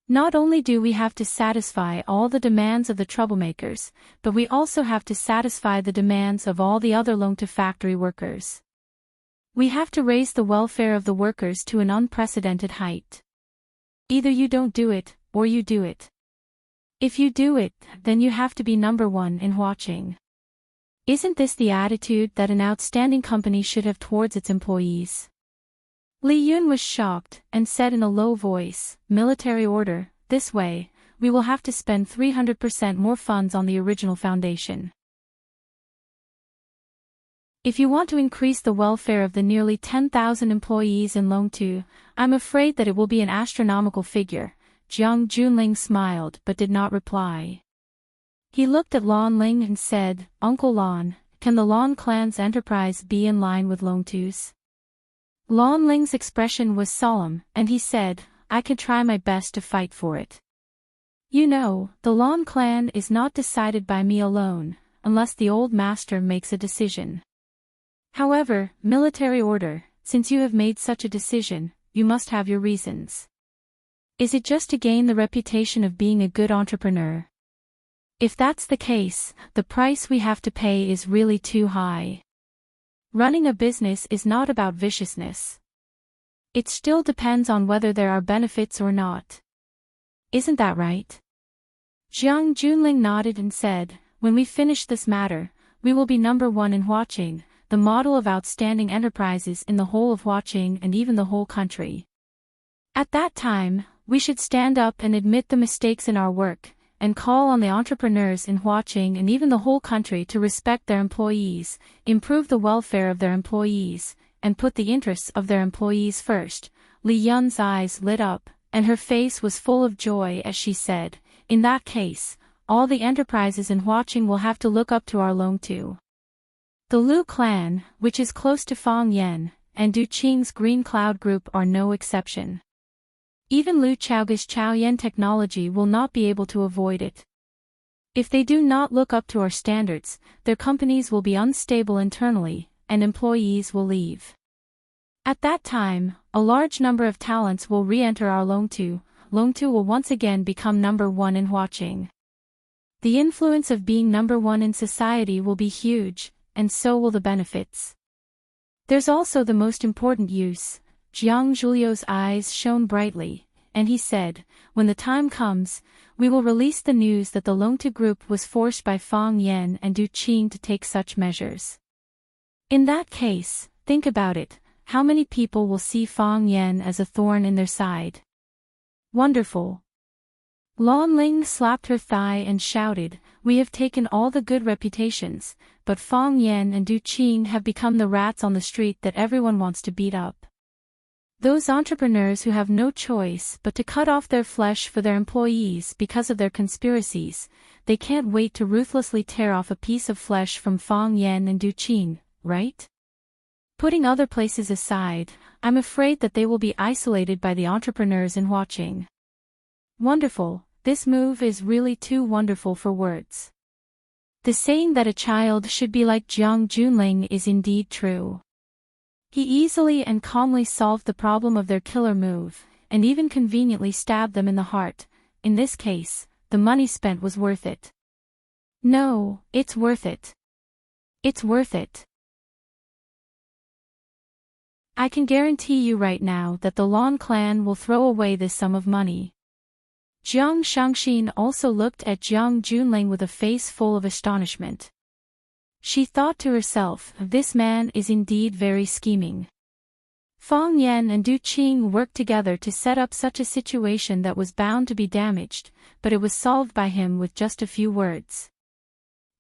Not only do we have to satisfy all the demands of the troublemakers, but we also have to satisfy the demands of all the other Longtu factory workers. We have to raise the welfare of the workers to an unprecedented height. Either you don't do it, or you do it. If you do it, then you have to be number one in watching. Isn't this the attitude that an outstanding company should have towards its employees? Li Yun was shocked, and said in a low voice, "Military order, this way, we will have to spend 300% more funds on the original foundation. If you want to increase the welfare of the nearly 10,000 employees in Longtu, I'm afraid that it will be an astronomical figure." Jiang Junling smiled but did not reply. He looked at Lon Ling and said, "Uncle Lon, can the Lon clan's enterprise be in line with Longtu's?" Lon Ling's expression was solemn, and he said, "I can try my best to fight for it. You know, the Lon clan is not decided by me alone, unless the old master makes a decision. However, military order, since you have made such a decision, you must have your reasons. Is it just to gain the reputation of being a good entrepreneur? If that's the case, the price we have to pay is really too high. Running a business is not about viciousness. It still depends on whether there are benefits or not. Isn't that right?" Jiang Junling nodded and said, "When we finish this matter, we will be number one in Huaqing, the model of outstanding enterprises in the whole of Huaqing and even the whole country. At that time, we should stand up and admit the mistakes in our work, and call on the entrepreneurs in Huaqing and even the whole country to respect their employees, improve the welfare of their employees, and put the interests of their employees first." Li Yun's eyes lit up, and her face was full of joy as she said, "In that case, all the enterprises in Huaqing will have to look up to our Longtu. The Lu clan, which is close to Fang Yan, and Du Qing's Green Cloud Group are no exception. Even Lu Chaoga's Chaoyan technology will not be able to avoid it. If they do not look up to our standards, their companies will be unstable internally, and employees will leave. At that time, a large number of talents will re-enter our Longtu. Longtu will once again become number one in Huaqing. The influence of being number one in society will be huge, and so will the benefits. There's also the most important use." Jiang Zhulio's eyes shone brightly, and he said, "When the time comes, we will release the news that the Longtu Group was forced by Fang Yan and Du Qing to take such measures. In that case, think about it, how many people will see Fang Yan as a thorn in their side?" "Wonderful." Lon Ling slapped her thigh and shouted, "We have taken all the good reputations, but Fang Yan and Du Qing have become the rats on the street that everyone wants to beat up. Those entrepreneurs who have no choice but to cut off their flesh for their employees because of their conspiracies, they can't wait to ruthlessly tear off a piece of flesh from Fang Yan and Du Qing, right? Putting other places aside, I'm afraid that they will be isolated by the entrepreneurs in Huaqing." Wonderful, this move is really too wonderful for words. The saying that a child should be like Jiang Junling is indeed true. He easily and calmly solved the problem of their killer move, and even conveniently stabbed them in the heart. In this case, the money spent was worth it. No, it's worth it. It's worth it. I can guarantee you right now that the Lan clan will throw away this sum of money. Jiang Shangxin also looked at Jiang Junling with a face full of astonishment. She thought to herself, this man is indeed very scheming. Fang Yan and Du Qing worked together to set up such a situation that was bound to be damaged, but it was solved by him with just a few words.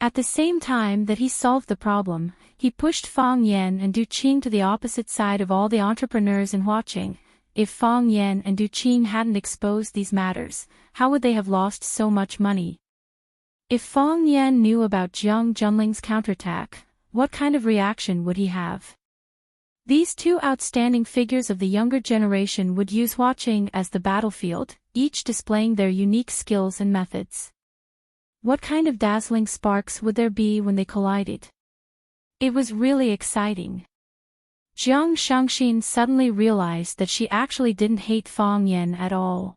At the same time that he solved the problem, he pushed Fang Yan and Du Qing to the opposite side of all the entrepreneurs in Huaqing. If Fang Yan and Du Qing hadn't exposed these matters, how would they have lost so much money? If Fang Yan knew about Jiang Junling's counterattack, what kind of reaction would he have? These two outstanding figures of the younger generation would use Huaqing as the battlefield, each displaying their unique skills and methods. What kind of dazzling sparks would there be when they collided? It was really exciting. Jiang Shangxin suddenly realized that she actually didn't hate Fang Yan at all.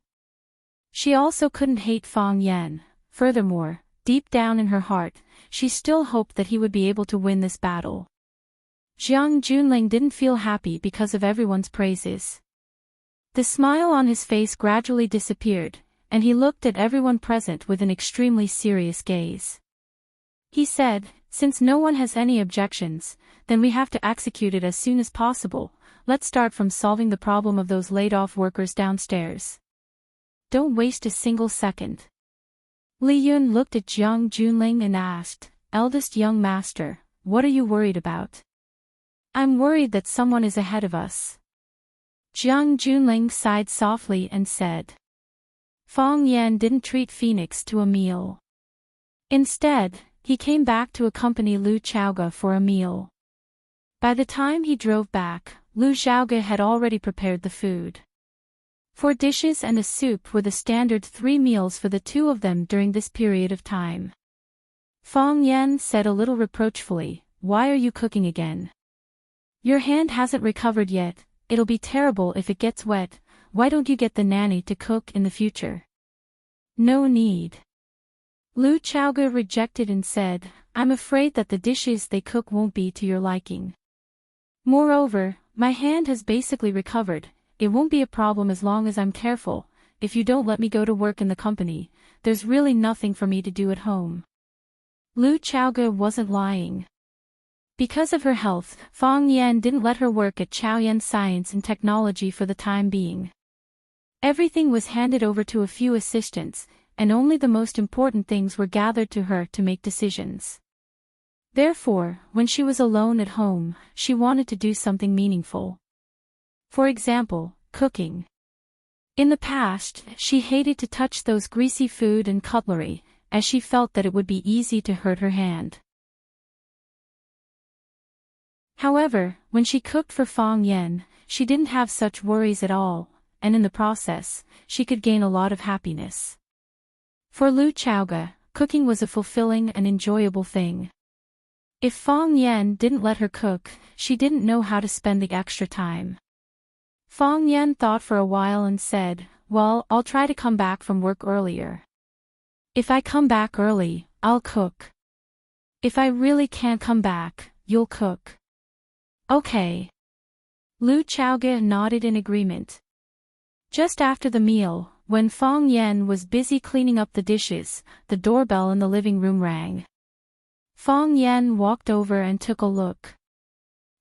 She also couldn't hate Fang Yan. Furthermore, deep down in her heart, she still hoped that he would be able to win this battle. Jiang Junling didn't feel happy because of everyone's praises. The smile on his face gradually disappeared, and he looked at everyone present with an extremely serious gaze. He said, since no one has any objections, then we have to execute it as soon as possible. Let's start from solving the problem of those laid-off workers downstairs. Don't waste a single second. Li Yun looked at Jiang Junling and asked, eldest young master, what are you worried about? I'm worried that someone is ahead of us. Jiang Junling sighed softly and said. Fang Yan didn't treat Phoenix to a meal. Instead, he came back to accompany Lu Chaoge for a meal. By the time he drove back, Lu Chaoge had already prepared the food. 4 dishes and a soup were the standard 3 meals for the two of them during this period of time. Fang Yan said a little reproachfully, why are you cooking again? Your hand hasn't recovered yet, it'll be terrible if it gets wet. Why don't you get the nanny to cook in the future? No need. Lu Chaoge rejected and said, I'm afraid that the dishes they cook won't be to your liking. Moreover, my hand has basically recovered, it won't be a problem as long as I'm careful. If you don't let me go to work in the company, there's really nothing for me to do at home. Lu Chaoge wasn't lying. Because of her health, Fang Yan didn't let her work at Chaoyan Science and Technology for the time being. Everything was handed over to a few assistants, and only the most important things were gathered to her to make decisions. Therefore, when she was alone at home, she wanted to do something meaningful. For example, cooking. In the past, she hated to touch those greasy food and cutlery, as she felt that it would be easy to hurt her hand. However, when she cooked for Fang Yan, she didn't have such worries at all, and in the process, she could gain a lot of happiness. For Lu Chaoge, cooking was a fulfilling and enjoyable thing. If Fang Yan didn't let her cook, she didn't know how to spend the extra time. Fang Yan thought for a while and said, well, I'll try to come back from work earlier. If I come back early, I'll cook. If I really can't come back, you'll cook. Okay. Lu Chaoge nodded in agreement. Just after the meal, when Fang Yan was busy cleaning up the dishes, the doorbell in the living room rang. Fang Yan walked over and took a look.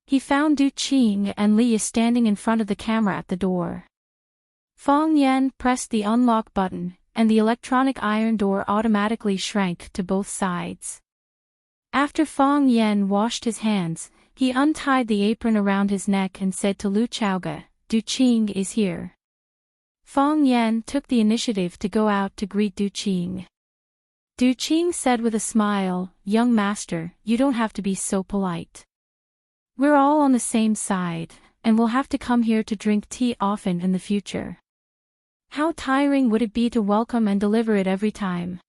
He found Du Qing and Li standing in front of the camera at the door. Fang Yan pressed the unlock button, and the electronic iron door automatically shrank to both sides. After Fang Yan washed his hands, he untied the apron around his neck and said to Lu Chaoge, Du Qing is here. Fang Yan took the initiative to go out to greet Du Qing. Du Qing said with a smile, young master, you don't have to be so polite. We're all on the same side, and we'll have to come here to drink tea often in the future. How tiring would it be to welcome and deliver it every time?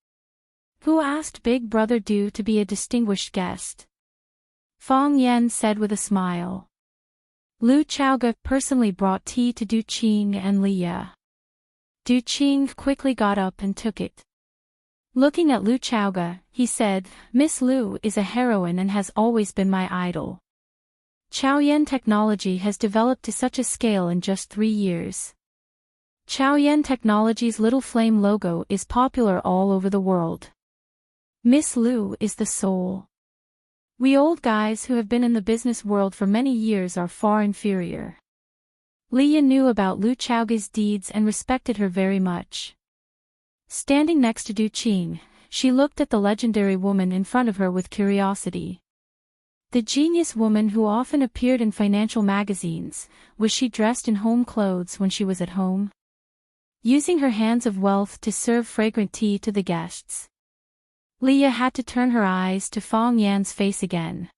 Who asked Big Brother Du to be a distinguished guest? Fang Yan said with a smile. Lu Chaoge personally brought tea to Du Qing and Liya. Du Qing quickly got up and took it. Looking at Lu Chaoge, he said, Miss Lu is a heroine and has always been my idol. Chaoyan technology has developed to such a scale in just 3 years. Chaoyan Technology's little flame logo is popular all over the world. Miss Lu is the soul. We old guys who have been in the business world for many years are far inferior. Leah knew about Lu Chaoga's deeds and respected her very much. Standing next to Du Qing, she looked at the legendary woman in front of her with curiosity. The genius woman who often appeared in financial magazines, was she dressed in home clothes when she was at home? Using her hands of wealth to serve fragrant tea to the guests. Leah had to turn her eyes to Fong Yan's face again.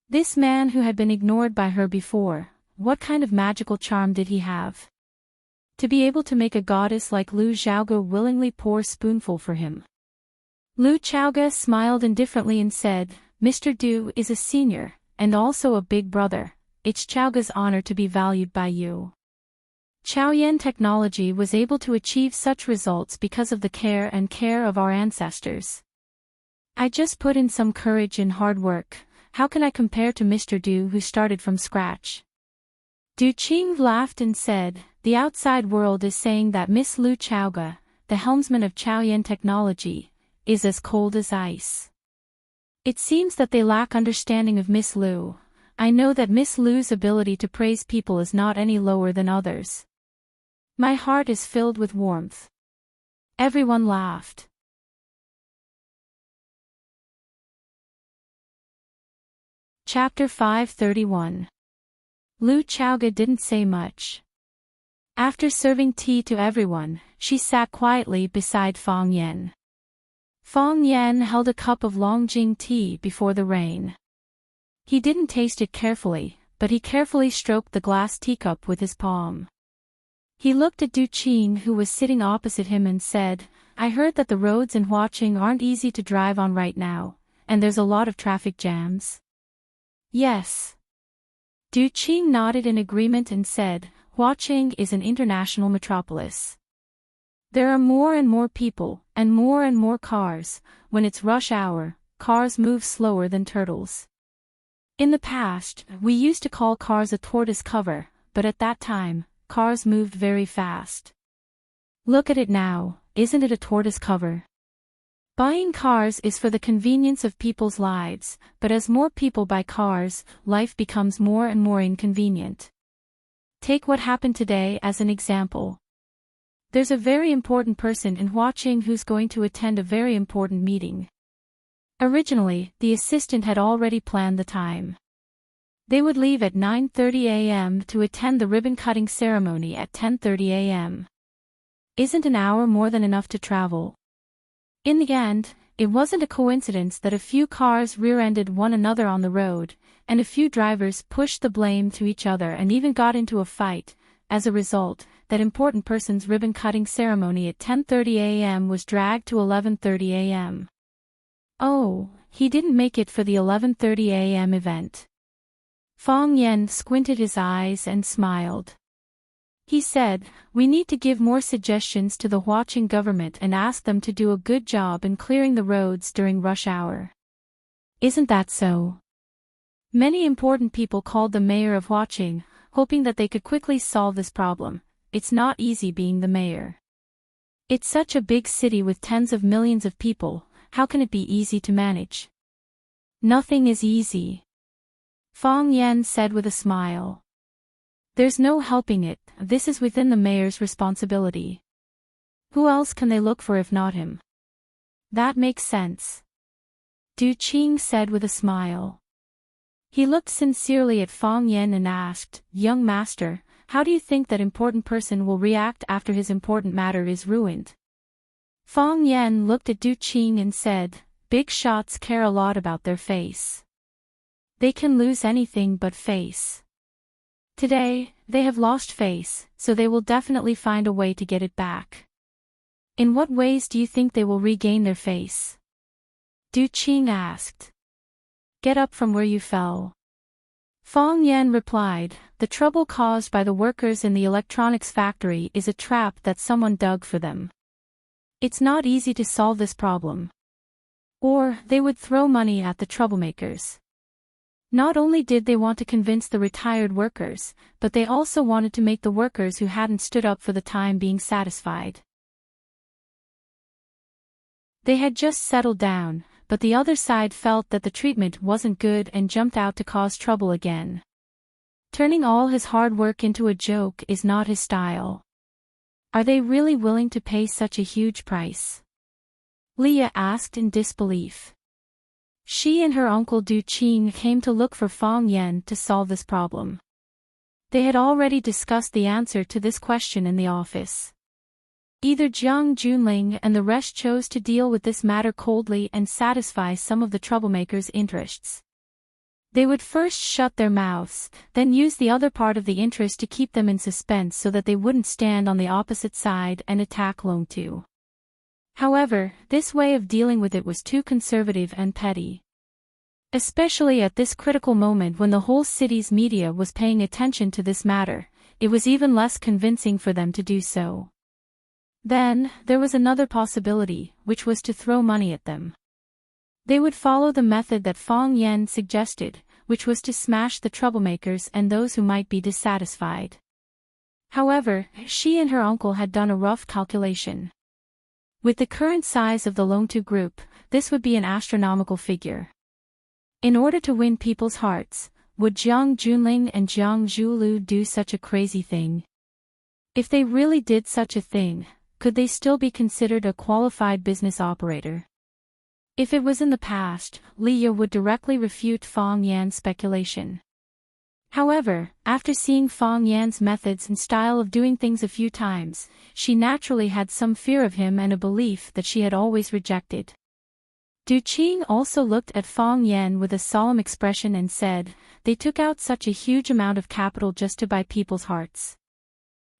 This man who had been ignored by her before, what kind of magical charm did he have? To be able to make a goddess like Lu Xiaoga willingly pour a spoonful for him. Lu Xiaoga smiled indifferently and said, Mr. Du is a senior, and also a big brother. It's Xiaoga's honor to be valued by you. Chaoyan Technology was able to achieve such results because of the care of our ancestors. I just put in some courage and hard work. How can I compare to Mr. Du who started from scratch? Du Qing laughed and said, the outside world is saying that Miss Lu Xiaoga, the helmsman of Chaoyan Technology, is as cold as ice. It seems that they lack understanding of Miss Lu. I know that Miss Lu's ability to praise people is not any lower than others. My heart is filled with warmth. Everyone laughed. Chapter 531. Lu Xiaoga didn't say much. After serving tea to everyone, she sat quietly beside Fong Yan. Fong Yan held a cup of Longjing tea before the rain. He didn't taste it carefully, but he carefully stroked the glass teacup with his palm. He looked at Du Qing who was sitting opposite him and said, I heard that the roads in Huaqing aren't easy to drive on right now, and there's a lot of traffic jams. Yes. Du Qing nodded in agreement and said, Huaqing is an international metropolis. There are more and more people, and more cars. When it's rush hour, cars move slower than turtles. In the past, we used to call cars a tortoise cover, but at that time, cars moved very fast. Look at it now, isn't it a tortoise cover? Buying cars is for the convenience of people's lives, but as more people buy cars, life becomes more and more inconvenient. Take what happened today as an example. There's a very important person in Huaqing who's going to attend a very important meeting. Originally, the assistant had already planned the time. They would leave at 9:30 a.m. to attend the ribbon-cutting ceremony at 10:30 a.m. Isn't an hour more than enough to travel? In the end, it wasn't a coincidence that a few cars rear-ended one another on the road, and a few drivers pushed the blame to each other and even got into a fight. As a result, that important person's ribbon-cutting ceremony at 10:30 a.m. was dragged to 11:30 a.m. Oh, he didn't make it for the 11:30 a.m. event. Fong Yan squinted his eyes and smiled. He said, we need to give more suggestions to the Huaqing government and ask them to do a good job in clearing the roads during rush hour. Isn't that so? Many important people called the mayor of Huaqing, hoping that they could quickly solve this problem. It's not easy being the mayor. It's such a big city with tens of millions of people, how can it be easy to manage? Nothing is easy. Fong Yan said with a smile. There's no helping it, this is within the mayor's responsibility. Who else can they look for if not him? That makes sense. Du Qing said with a smile. He looked sincerely at Fong Yan and asked, young master, how do you think that important person will react after his important matter is ruined? Fong Yan looked at Du Qing and said, big shots care a lot about their face. They can lose anything but face. Today, they have lost face, so they will definitely find a way to get it back. In what ways do you think they will regain their face? Du Qing asked. Get up from where you fell. Fong Yan replied, the trouble caused by the workers in the electronics factory is a trap that someone dug for them. It's not easy to solve this problem. Or, they would throw money at the troublemakers. Not only did they want to convince the retired workers, but they also wanted to make the workers who hadn't stood up for the time being satisfied. They had just settled down, but the other side felt that the treatment wasn't good and jumped out to cause trouble again. Turning all his hard work into a joke is not his style. Are they really willing to pay such a huge price? Leah asked in disbelief. She and her uncle Du Qing came to look for Fong Yan to solve this problem. They had already discussed the answer to this question in the office. Either Jiang Junling and the rest chose to deal with this matter coldly and satisfy some of the troublemakers' interests. They would first shut their mouths, then use the other part of the interest to keep them in suspense so that they wouldn't stand on the opposite side and attack Long Tu. However, this way of dealing with it was too conservative and petty. Especially at this critical moment when the whole city's media was paying attention to this matter, it was even less convincing for them to do so. Then, there was another possibility, which was to throw money at them. They would follow the method that Fong Yan suggested, which was to smash the troublemakers and those who might be dissatisfied. However, she and her uncle had done a rough calculation. With the current size of the Long Tu group, this would be an astronomical figure. In order to win people's hearts, would Jiang Junling and Jiang Zhulu do such a crazy thing? If they really did such a thing, could they still be considered a qualified business operator? If it was in the past, Leah would directly refute Fong Yan's speculation. However, after seeing Fong Yan's methods and style of doing things a few times, she naturally had some fear of him and a belief that she had always rejected. Du Qing also looked at Fong Yan with a solemn expression and said, "They took out such a huge amount of capital just to buy people's hearts.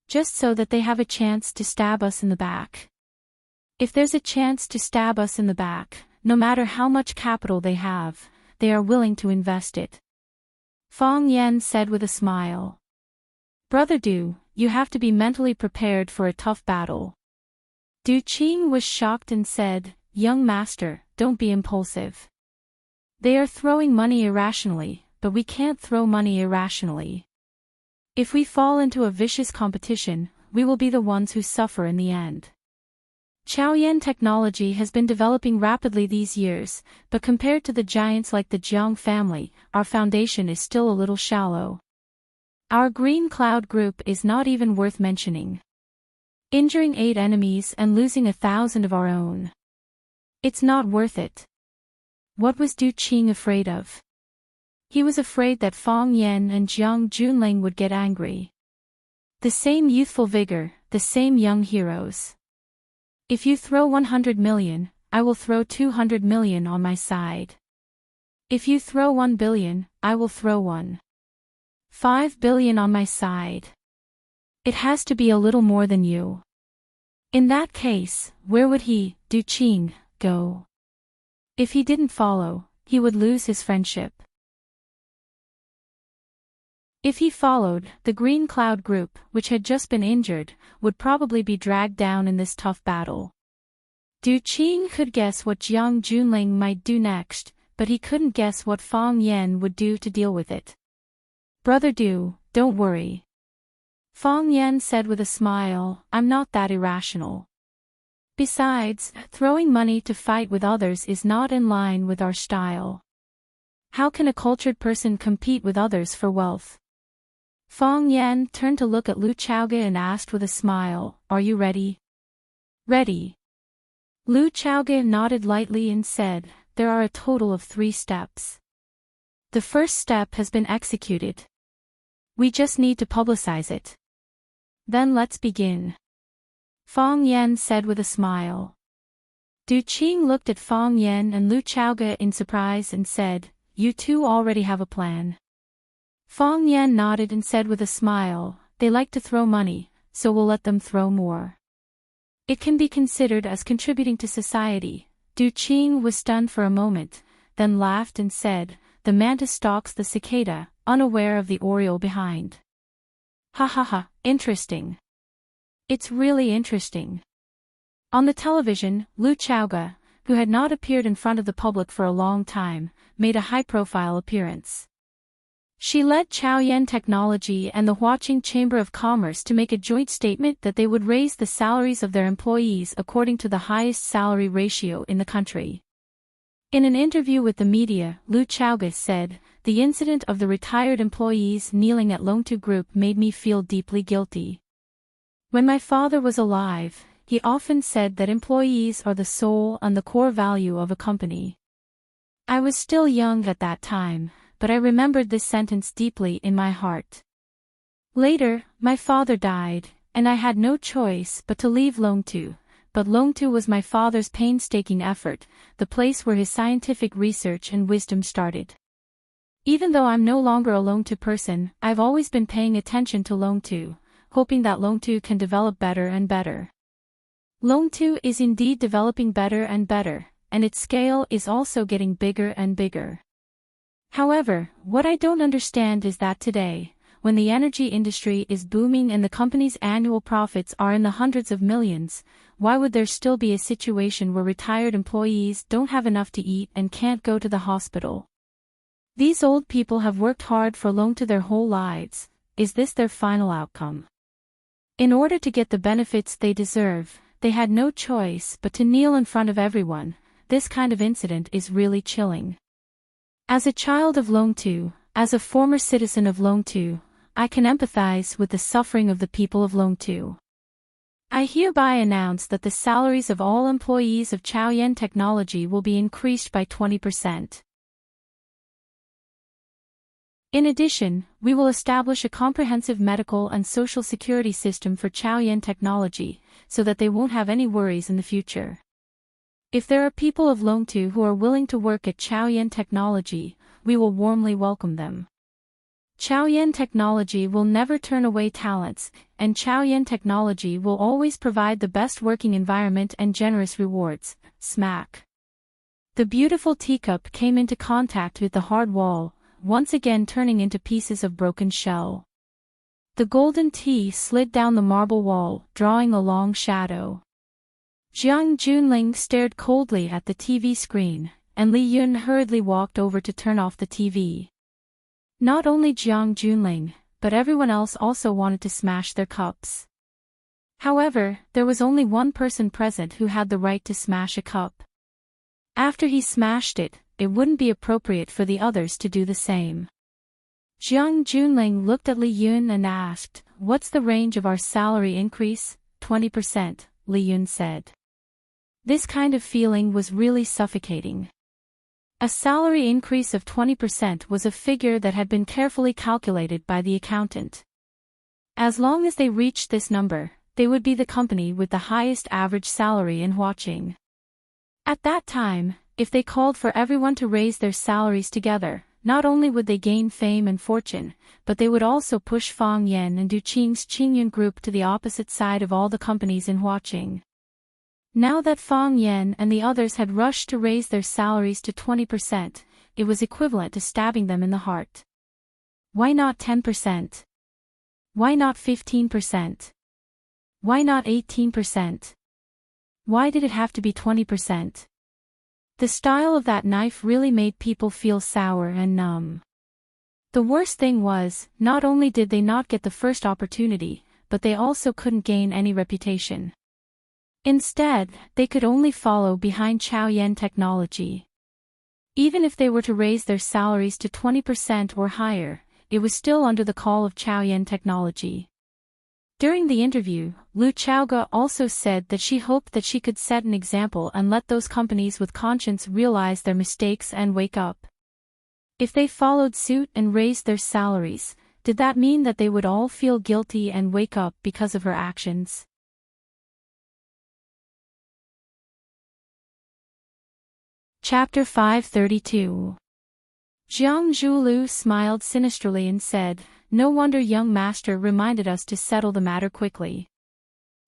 Just so that they have a chance to stab us in the back. If there's a chance to stab us in the back, no matter how much capital they have, they are willing to invest it." Fong Yan said with a smile. "Brother Du, you have to be mentally prepared for a tough battle." Du Qing was shocked and said, "Young master, don't be impulsive. They are throwing money irrationally, but we can't throw money irrationally. If we fall into a vicious competition, we will be the ones who suffer in the end. Chaoyan technology has been developing rapidly these years, but compared to the giants like the Jiang family, our foundation is still a little shallow. Our green cloud group is not even worth mentioning. Injuring 8 enemies and losing 1,000 of our own. It's not worth it." What was Du Qing afraid of? He was afraid that Fong Yan and Jiang Junling would get angry. The same youthful vigor, the same young heroes. "If you throw 100 million, I will throw 200 million on my side. If you throw 1 billion, I will throw 1.5 billion on my side. It has to be a little more than you." In that case, where would he, Du Qing, go? If he didn't follow, he would lose his friendship. If he followed, the Green Cloud Group, which had just been injured, would probably be dragged down in this tough battle. Du Qing could guess what Jiang Junling might do next, but he couldn't guess what Fong Yan would do to deal with it. "Brother Du, don't worry," Fong Yan said with a smile, "I'm not that irrational. Besides, throwing money to fight with others is not in line with our style. How can a cultured person compete with others for wealth?" Fong Yan turned to look at Lu Chaoge and asked with a smile, "Are you ready?" "Ready." Lu Chaoge nodded lightly and said, "There are a total of 3 steps. The first step has been executed. We just need to publicize it. Then let's begin." Fong Yan said with a smile. Du Qing looked at Fong Yan and Lu Chaoge in surprise and said, "You two already have a plan." Fong Yan nodded and said with a smile, "They like to throw money, so we'll let them throw more. It can be considered as contributing to society." Du Qing was stunned for a moment, then laughed and said, "The mantis stalks the cicada, unaware of the oriole behind. Ha ha ha, interesting. It's really interesting." On the television, Lu Chaoge, who had not appeared in front of the public for a long time, made a high-profile appearance. She led Chaoyan Technology and the Huaqing Chamber of Commerce to make a joint statement that they would raise the salaries of their employees according to the highest salary ratio in the country. In an interview with the media, Lu Chaoga said, "The incident of the retired employees kneeling at Longtu Group made me feel deeply guilty. When my father was alive, he often said that employees are the soul and the core value of a company. I was still young at that time, but I remembered this sentence deeply in my heart. Later, my father died, and I had no choice but to leave Longtu, but Longtu was my father's painstaking effort, the place where his scientific research and wisdom started. Even though I'm no longer a Longtu person, I've always been paying attention to Longtu, hoping that Longtu can develop better and better. Longtu is indeed developing better and better, and its scale is also getting bigger and bigger. However, what I don't understand is that today, when the energy industry is booming and the company's annual profits are in the hundreds of millions, why would there still be a situation where retired employees don't have enough to eat and can't go to the hospital? These old people have worked hard for Longtu their whole lives. Is this their final outcome? In order to get the benefits they deserve, they had no choice but to kneel in front of everyone. This kind of incident is really chilling. As a child of Longtu, as a former citizen of Longtu, I can empathize with the suffering of the people of Longtu. I hereby announce that the salaries of all employees of Chaoyan Technology will be increased by 20%. In addition, we will establish a comprehensive medical and social security system for Chaoyan Technology, so that they won't have any worries in the future. If there are people of Longtu who are willing to work at Chaoyan Technology, we will warmly welcome them. Chaoyan Technology will never turn away talents, and Chaoyan Technology will always provide the best working environment and generous rewards. Smack. The beautiful teacup came into contact with the hard wall, once again turning into pieces of broken shell. The golden tea slid down the marble wall, drawing a long shadow. Jiang Junling stared coldly at the TV screen, and Li Yun hurriedly walked over to turn off the TV. Not only Jiang Junling, but everyone else also wanted to smash their cups. However, there was only one person present who had the right to smash a cup. After he smashed it, it wouldn't be appropriate for the others to do the same. Jiang Junling looked at Li Yun and asked, "What's the range of our salary increase?" 20%, Li Yun said. This kind of feeling was really suffocating. A salary increase of 20% was a figure that had been carefully calculated by the accountant. As long as they reached this number, they would be the company with the highest average salary in Huaqing. At that time, if they called for everyone to raise their salaries together, not only would they gain fame and fortune, but they would also push Fang Yan and Duqing's Qingyun Group to the opposite side of all the companies in Huaqing. Now that Fang Yan and the others had rushed to raise their salaries to 20%, it was equivalent to stabbing them in the heart. Why not 10%? Why not 15%? Why not 18%? Why did it have to be 20%? The style of that knife really made people feel sour and numb. The worst thing was, not only did they not get the first opportunity, but they also couldn't gain any reputation. Instead, they could only follow behind Chaoyan Technology. Even if they were to raise their salaries to 20% or higher, it was still under the call of Chaoyan Technology. During the interview, Lu Chaoga also said that she hoped that she could set an example and let those companies with conscience realize their mistakes and wake up. If they followed suit and raised their salaries, did that mean that they would all feel guilty and wake up because of her actions? Chapter 532. Jiang Zhulu smiled sinisterly and said, "No wonder young master reminded us to settle the matter quickly.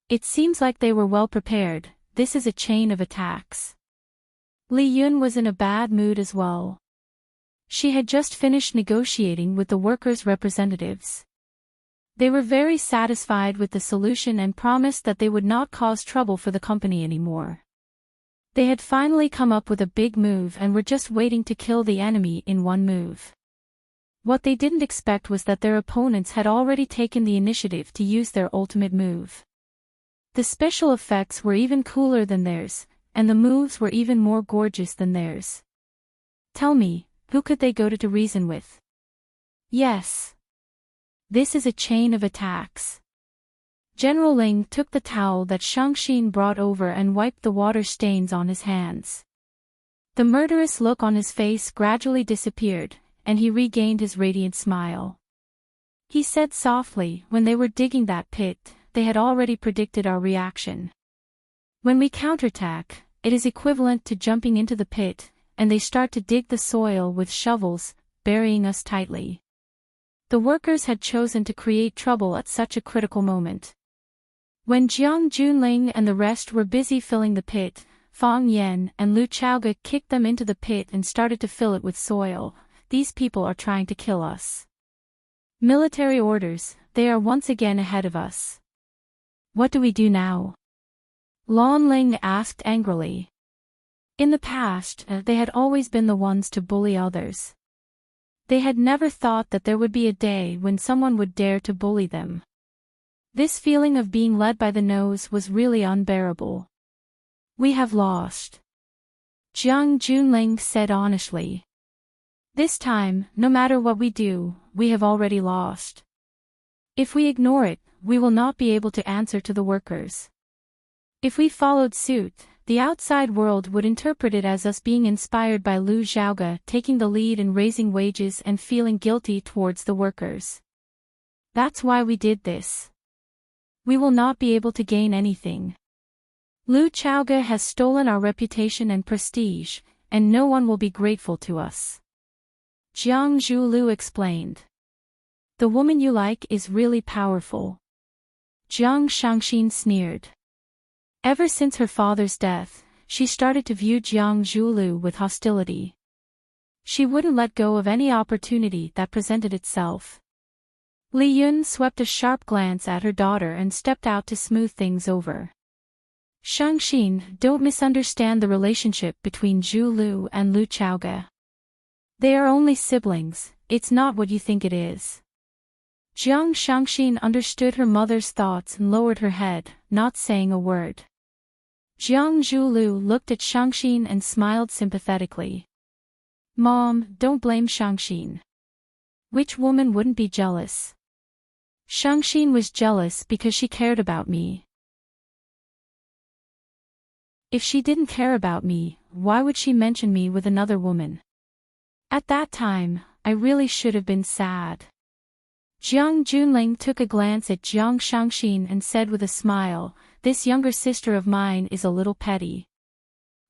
It seems like they were well prepared. This is a chain of attacks." Li Yun was in a bad mood as well. She had just finished negotiating with the workers' representatives. They were very satisfied with the solution and promised that they would not cause trouble for the company anymore. They had finally come up with a big move and were just waiting to kill the enemy in one move. What they didn't expect was that their opponents had already taken the initiative to use their ultimate move. The special effects were even cooler than theirs, and the moves were even more gorgeous than theirs. Tell me, who could they go to reason with? Yes. This is a chain of attacks. General Ling took the towel that Shang-Xin brought over and wiped the water stains on his hands. The murderous look on his face gradually disappeared, and he regained his radiant smile. He said softly, when they were digging that pit, they had already predicted our reaction. When we counterattack, it is equivalent to jumping into the pit, and they start to dig the soil with shovels, burying us tightly. The workers had chosen to create trouble at such a critical moment. When Jiang Junling and the rest were busy filling the pit, Fang Yan and Lu Chaoge kicked them into the pit and started to fill it with soil. These people are trying to kill us. Military orders, they are once again ahead of us. What do we do now? Lan Ling asked angrily. In the past, they had always been the ones to bully others. They had never thought that there would be a day when someone would dare to bully them. This feeling of being led by the nose was really unbearable. We have lost. Jiang Junling said honestly. This time, no matter what we do, we have already lost. If we ignore it, we will not be able to answer to the workers. If we followed suit, the outside world would interpret it as us being inspired by Lu Xiaoge taking the lead in raising wages and feeling guilty towards the workers. That's why we did this. We will not be able to gain anything. Lu Xiaoge has stolen our reputation and prestige, and no one will be grateful to us. Jiang Zhulu explained. The woman you like is really powerful. Jiang Shangxin sneered. Ever since her father's death, she started to view Jiang Zhulu with hostility. She wouldn't let go of any opportunity that presented itself. Li Yun swept a sharp glance at her daughter and stepped out to smooth things over. Shangxin, don't misunderstand the relationship between Zhu Lu and Lu Chaoge. They are only siblings, it's not what you think it is. Jiang Shangxin understood her mother's thoughts and lowered her head, not saying a word. Jiang Zhulu looked at Shangxin and smiled sympathetically. Mom, don't blame Shangxin. Which woman wouldn't be jealous? Shangxin was jealous because she cared about me. If she didn't care about me, why would she mention me with another woman? At that time, I really should have been sad. Jiang Junling took a glance at Jiang Shangxin and said with a smile, this younger sister of mine is a little petty.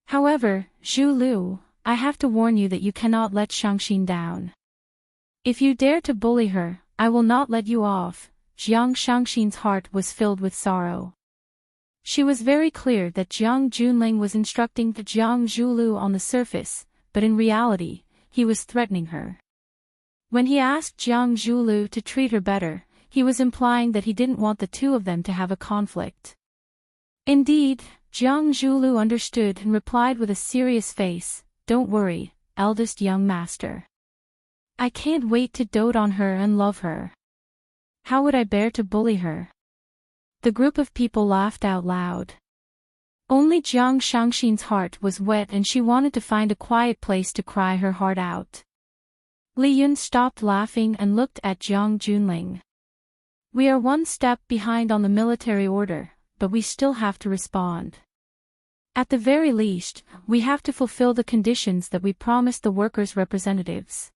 However, Zhu Lu, I have to warn you that you cannot let Shangxin down. If you dare to bully her, I will not let you off. Jiang Shangxin's heart was filled with sorrow. She was very clear that Jiang Junling was instructing Jiang Zhulu on the surface, but in reality, he was threatening her. When he asked Jiang Zhulu to treat her better, he was implying that he didn't want the two of them to have a conflict. Indeed, Jiang Zhulu understood and replied with a serious face, don't worry, eldest young master. I can't wait to dote on her and love her. How would I bear to bully her? The group of people laughed out loud. Only Jiang Shangxin's heart was wet and she wanted to find a quiet place to cry her heart out. Li Yun stopped laughing and looked at Jiang Junling. We are one step behind on the military order, but we still have to respond. At the very least, we have to fulfill the conditions that we promised the workers' representatives.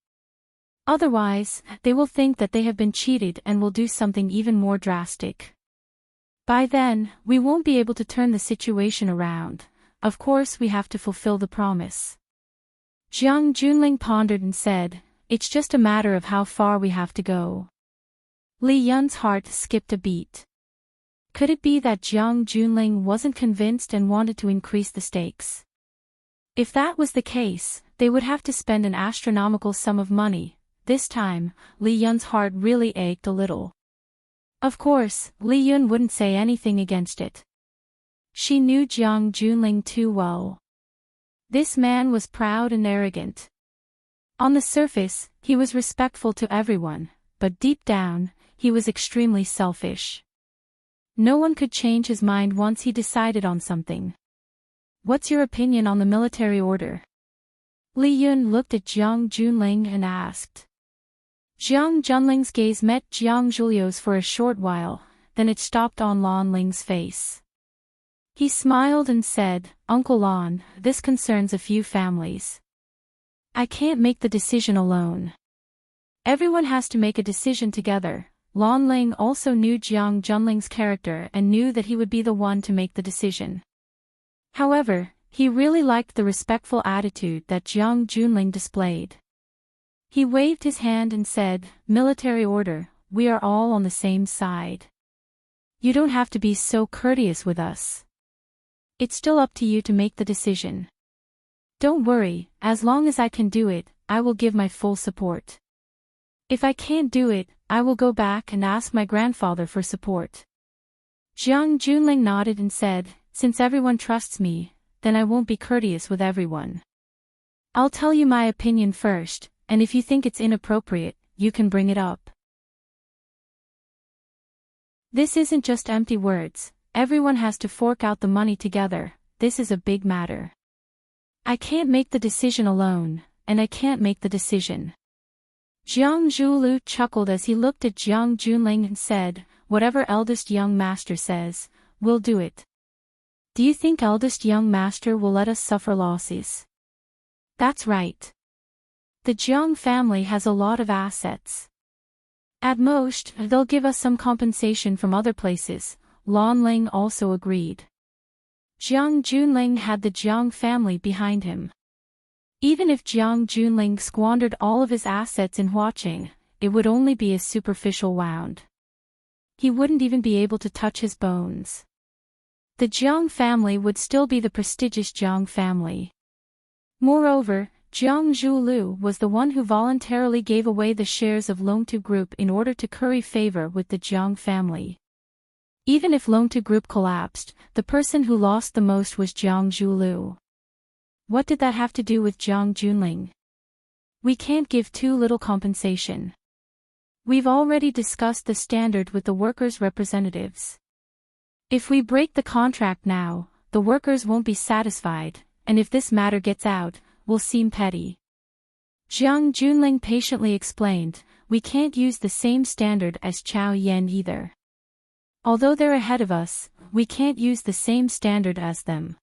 Otherwise, they will think that they have been cheated and will do something even more drastic. By then, we won't be able to turn the situation around. Of course we have to fulfill the promise. Jiang Junling pondered and said, it's just a matter of how far we have to go. Li Yun's heart skipped a beat. Could it be that Jiang Junling wasn't convinced and wanted to increase the stakes? If that was the case, they would have to spend an astronomical sum of money. This time, Li Yun's heart really ached a little. Of course, Li Yun wouldn't say anything against it. She knew Jiang Junling too well. This man was proud and arrogant. On the surface, he was respectful to everyone, but deep down, he was extremely selfish. No one could change his mind once he decided on something. What's your opinion on the military order? Li Yun looked at Jiang Junling and asked. Jiang Junling's gaze met Jiang Julio's for a short while, then it stopped on Lan Ling's face. He smiled and said, Uncle Lan, this concerns a few families. I can't make the decision alone. Everyone has to make a decision together. Lan Ling also knew Jiang Junling's character and knew that he would be the one to make the decision. However, he really liked the respectful attitude that Jiang Junling displayed. He waved his hand and said, Military order, we are all on the same side. You don't have to be so courteous with us. It's still up to you to make the decision. Don't worry, as long as I can do it, I will give my full support. If I can't do it, I will go back and ask my grandfather for support. Jiang Junling nodded and said, Since everyone trusts me, then I won't be courteous with everyone. I'll tell you my opinion first, and if you think it's inappropriate, you can bring it up. This isn't just empty words, everyone has to fork out the money together, this is a big matter. I can't make the decision alone, and I can't make the decision. Jiang Zhulu chuckled as he looked at Jiang Junling and said, Whatever eldest young master says, we'll do it. Do you think eldest young master will let us suffer losses? That's right. The Jiang family has a lot of assets. At most, they'll give us some compensation from other places, Lan Ling also agreed. Jiang Junling had the Jiang family behind him. Even if Jiang Junling squandered all of his assets in Huaqing, it would only be a superficial wound. He wouldn't even be able to touch his bones. The Jiang family would still be the prestigious Jiang family. Moreover, Jiang Zhulu was the one who voluntarily gave away the shares of Longtu Group in order to curry favor with the Jiang family. Even if Longtu Group collapsed, the person who lost the most was Jiang Zhulu. What did that have to do with Jiang Junling? We can't give too little compensation. We've already discussed the standard with the workers' representatives. If we break the contract now, the workers won't be satisfied, and if this matter gets out, we'll seem petty. Jiang Junling patiently explained, we can't use the same standard as Chao Yan either. Although they're ahead of us, we can't use the same standard as them.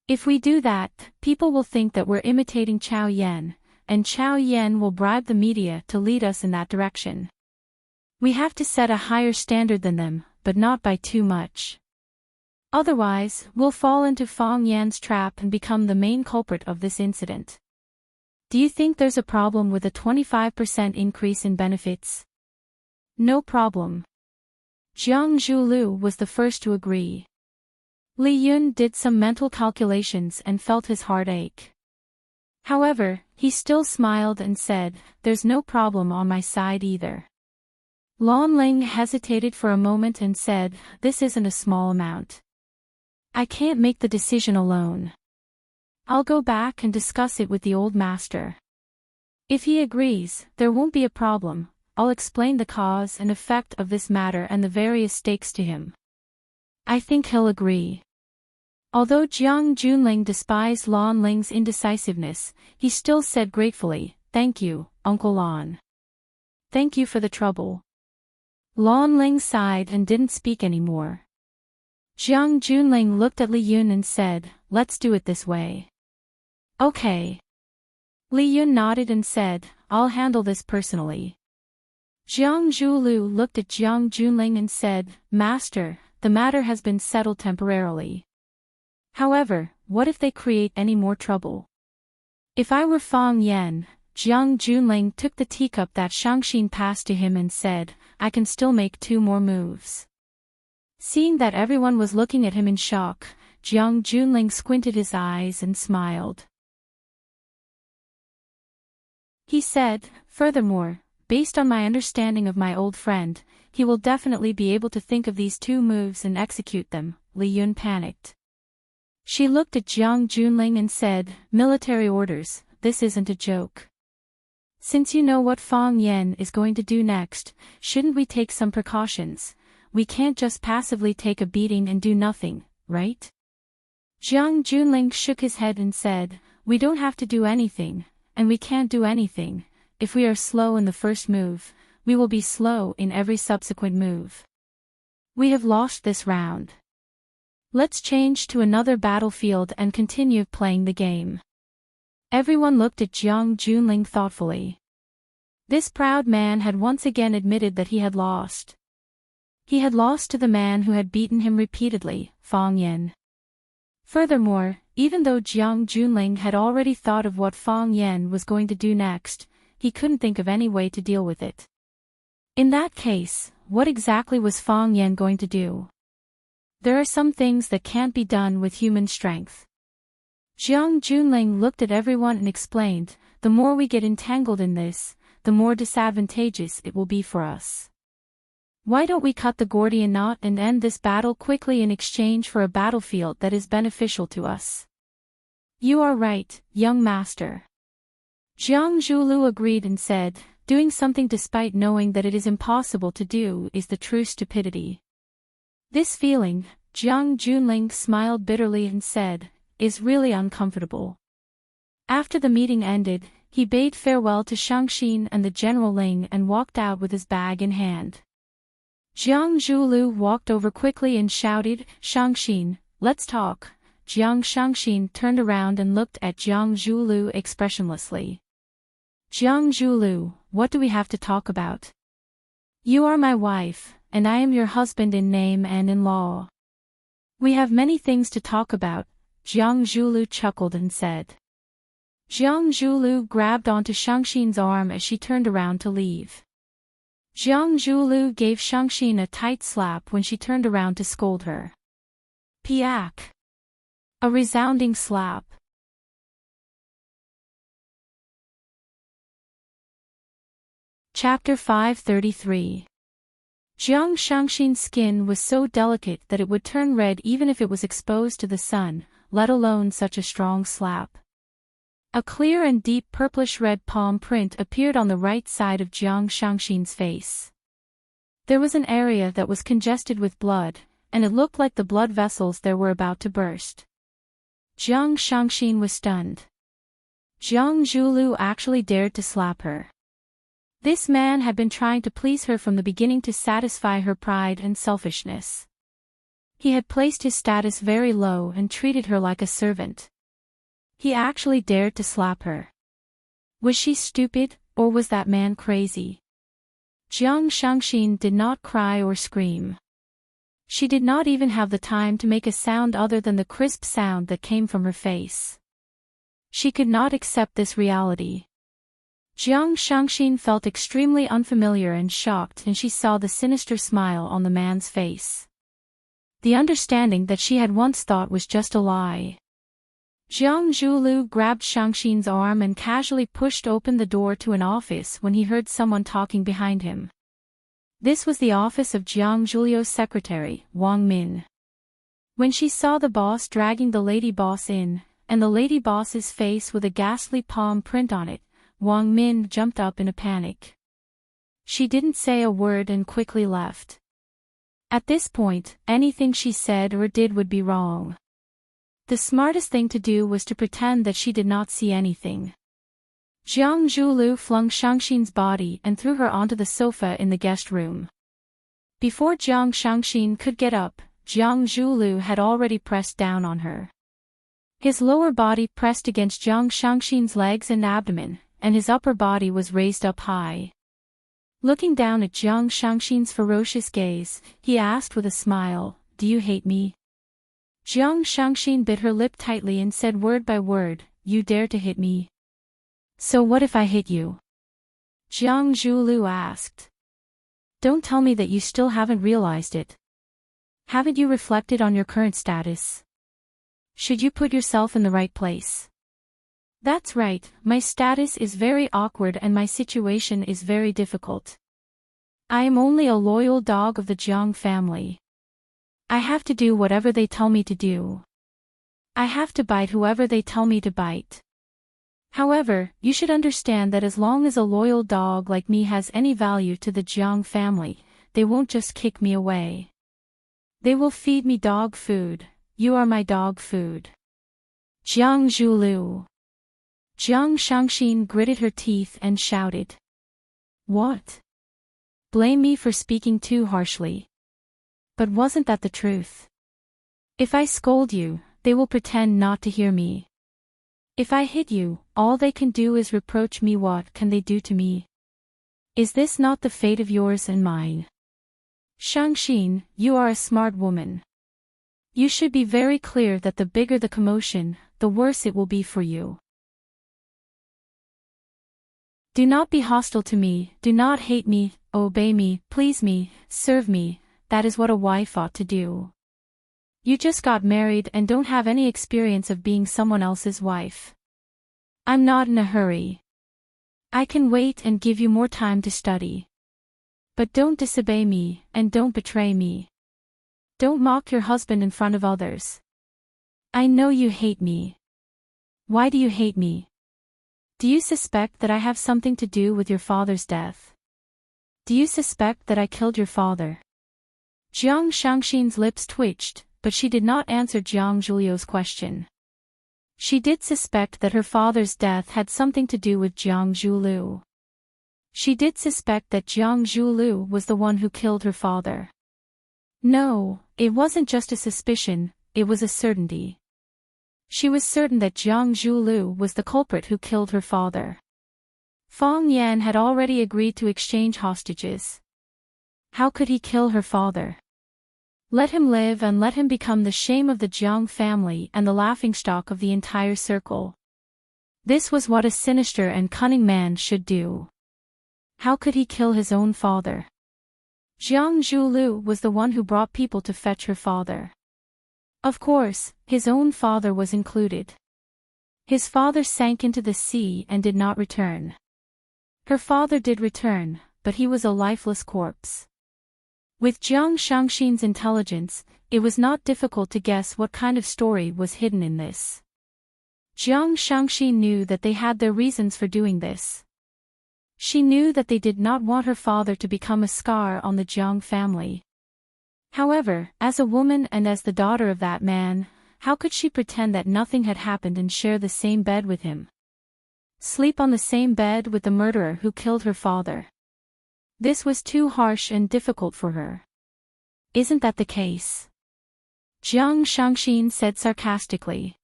If we do that, people will think that we're imitating Chao Yan, and Chao Yan will bribe the media to lead us in that direction. We have to set a higher standard than them, but not by too much. Otherwise, we'll fall into Fang Yan's trap and become the main culprit of this incident. Do you think there's a problem with a 25% increase in benefits? No problem. Jiang Zhulu was the first to agree. Li Yun did some mental calculations and felt his heart ache. However, he still smiled and said, There's no problem on my side either. Lan Ling hesitated for a moment and said, This isn't a small amount. I can't make the decision alone. I'll go back and discuss it with the old master. If he agrees, there won't be a problem. I'll explain the cause and effect of this matter and the various stakes to him. I think he'll agree. Although Jiang Junling despised Lan Ling's indecisiveness, he still said gratefully, Thank you, Uncle Lan. Thank you for the trouble. Lan Ling sighed and didn't speak anymore. Jiang Junling looked at Li Yun and said, Let's do it this way. Okay. Li Yun nodded and said, I'll handle this personally. Jiang Zhulu looked at Jiang Junling and said, Master, the matter has been settled temporarily. However, what if they create any more trouble? If I were Fang Yan, Jiang Junling took the teacup that Shangxin passed to him and said, I can still make 2 more moves. Seeing that everyone was looking at him in shock, Jiang Junling squinted his eyes and smiled. He said, Furthermore, based on my understanding of my old friend, he will definitely be able to think of these 2 moves and execute them. Li Yun panicked. She looked at Jiang Junling and said, Military orders, this isn't a joke. Since you know what Fang Yan is going to do next, shouldn't we take some precautions? We can't just passively take a beating and do nothing, right? Jiang Junling shook his head and said, we don't have to do anything, and we can't do anything. If we are slow in the first move, we will be slow in every subsequent move. We have lost this round. Let's change to another battlefield and continue playing the game. Everyone looked at Jiang Junling thoughtfully. This proud man had once again admitted that he had lost. He had lost to the man who had beaten him repeatedly, Fang Yan. Furthermore, even though Jiang Junling had already thought of what Fang Yan was going to do next, he couldn't think of any way to deal with it. In that case, what exactly was Fang Yan going to do? There are some things that can't be done with human strength. Jiang Junling looked at everyone and explained, the more we get entangled in this, the more disadvantageous it will be for us. Why don't we cut the Gordian knot and end this battle quickly in exchange for a battlefield that is beneficial to us? You are right, young master. Jiang Zhulu agreed and said, doing something despite knowing that it is impossible to do is the true stupidity. This feeling, Jiang Junling smiled bitterly and said, is really uncomfortable. After the meeting ended, he bade farewell to Shangxin and the General Ling and walked out with his bag in hand. Jiang Zhulu walked over quickly and shouted, Shangxin, let's talk. Jiang Shangxin turned around and looked at Jiang Zhulu expressionlessly. Jiang Zhulu, what do we have to talk about? You are my wife, and I am your husband in name and in law. We have many things to talk about, Jiang Zhulu chuckled and said. Jiang Zhulu grabbed onto Shangxin's arm as she turned around to leave. Jiang Zhulu gave Shangxin a tight slap when she turned around to scold her. Piak! A resounding slap. Chapter 533. Jiang Shangxin's skin was so delicate that it would turn red even if it was exposed to the sun, let alone such a strong slap. A clear and deep purplish-red palm print appeared on the right side of Jiang Shangxin's face. There was an area that was congested with blood, and it looked like the blood vessels there were about to burst. Jiang Shangxin was stunned. Jiang Zhulu actually dared to slap her. This man had been trying to please her from the beginning to satisfy her pride and selfishness. He had placed his status very low and treated her like a servant. He actually dared to slap her. Was she stupid, or was that man crazy? Jiang Shangxin did not cry or scream. She did not even have the time to make a sound other than the crisp sound that came from her face. She could not accept this reality. Jiang Shangxin felt extremely unfamiliar and shocked, and she saw the sinister smile on the man's face. The understanding that she had once thought was just a lie. Jiang Zhulu grabbed Shangxin's arm and casually pushed open the door to an office when he heard someone talking behind him. This was the office of Jiang Zhulio's secretary, Wang Min. When she saw the boss dragging the lady boss in, and the lady boss's face with a ghastly palm print on it, Wang Min jumped up in a panic. She didn't say a word and quickly left. At this point, anything she said or did would be wrong. The smartest thing to do was to pretend that she did not see anything. Jiang Zhulu flung Shangxin's body and threw her onto the sofa in the guest room. Before Jiang Shangxin could get up, Jiang Zhulu had already pressed down on her. His lower body pressed against Jiang Shangxin's legs and abdomen, and his upper body was raised up high. Looking down at Jiang Shangxin's ferocious gaze, he asked with a smile, "Do you hate me?" Jiang Shangxin bit her lip tightly and said word by word, "You dare to hit me? So what if I hit you?" Jiang Zhulu asked. "Don't tell me that you still haven't realized it. Haven't you reflected on your current status? Should you put yourself in the right place?" "That's right, my status is very awkward and my situation is very difficult. I am only a loyal dog of the Jiang family. I have to do whatever they tell me to do. I have to bite whoever they tell me to bite. However, you should understand that as long as a loyal dog like me has any value to the Jiang family, they won't just kick me away. They will feed me dog food. You are my dog food. Jiang Zhulu. Jiang Shangxin gritted her teeth and shouted. What? Blame me for speaking too harshly. But wasn't that the truth? If I scold you, they will pretend not to hear me. If I hit you, all they can do is reproach me. What can they do to me? Is this not the fate of yours and mine? Shangxin, you are a smart woman. You should be very clear that the bigger the commotion, the worse it will be for you. Do not be hostile to me, do not hate me, obey me, please me, serve me, that is what a wife ought to do. You just got married and don't have any experience of being someone else's wife. I'm not in a hurry. I can wait and give you more time to study. But don't disobey me, and don't betray me. Don't mock your husband in front of others. I know you hate me. Why do you hate me? Do you suspect that I have something to do with your father's death? Do you suspect that I killed your father? Jiang Shangxin's lips twitched, but she did not answer Jiang Zhulio's question. She did suspect that her father's death had something to do with Jiang Zhulu. She did suspect that Jiang Zhulu was the one who killed her father. No, it wasn't just a suspicion, it was a certainty. She was certain that Jiang Zhulu was the culprit who killed her father. Fong Yan had already agreed to exchange hostages. How could he kill her father? Let him live and let him become the shame of the Jiang family and the laughingstock of the entire circle. This was what a sinister and cunning man should do. How could he kill his own father? Jiang Zhulu was the one who brought people to fetch her father. Of course, his own father was included. His father sank into the sea and did not return. Her father did return, but he was a lifeless corpse. With Jiang Shangxin's intelligence, it was not difficult to guess what kind of story was hidden in this. Jiang Shangxin knew that they had their reasons for doing this. She knew that they did not want her father to become a scar on the Jiang family. However, as a woman and as the daughter of that man, how could she pretend that nothing had happened and share the same bed with him? Sleep on the same bed with the murderer who killed her father. This was too harsh and difficult for her. Isn't that the case? Jiang Shangxin said sarcastically.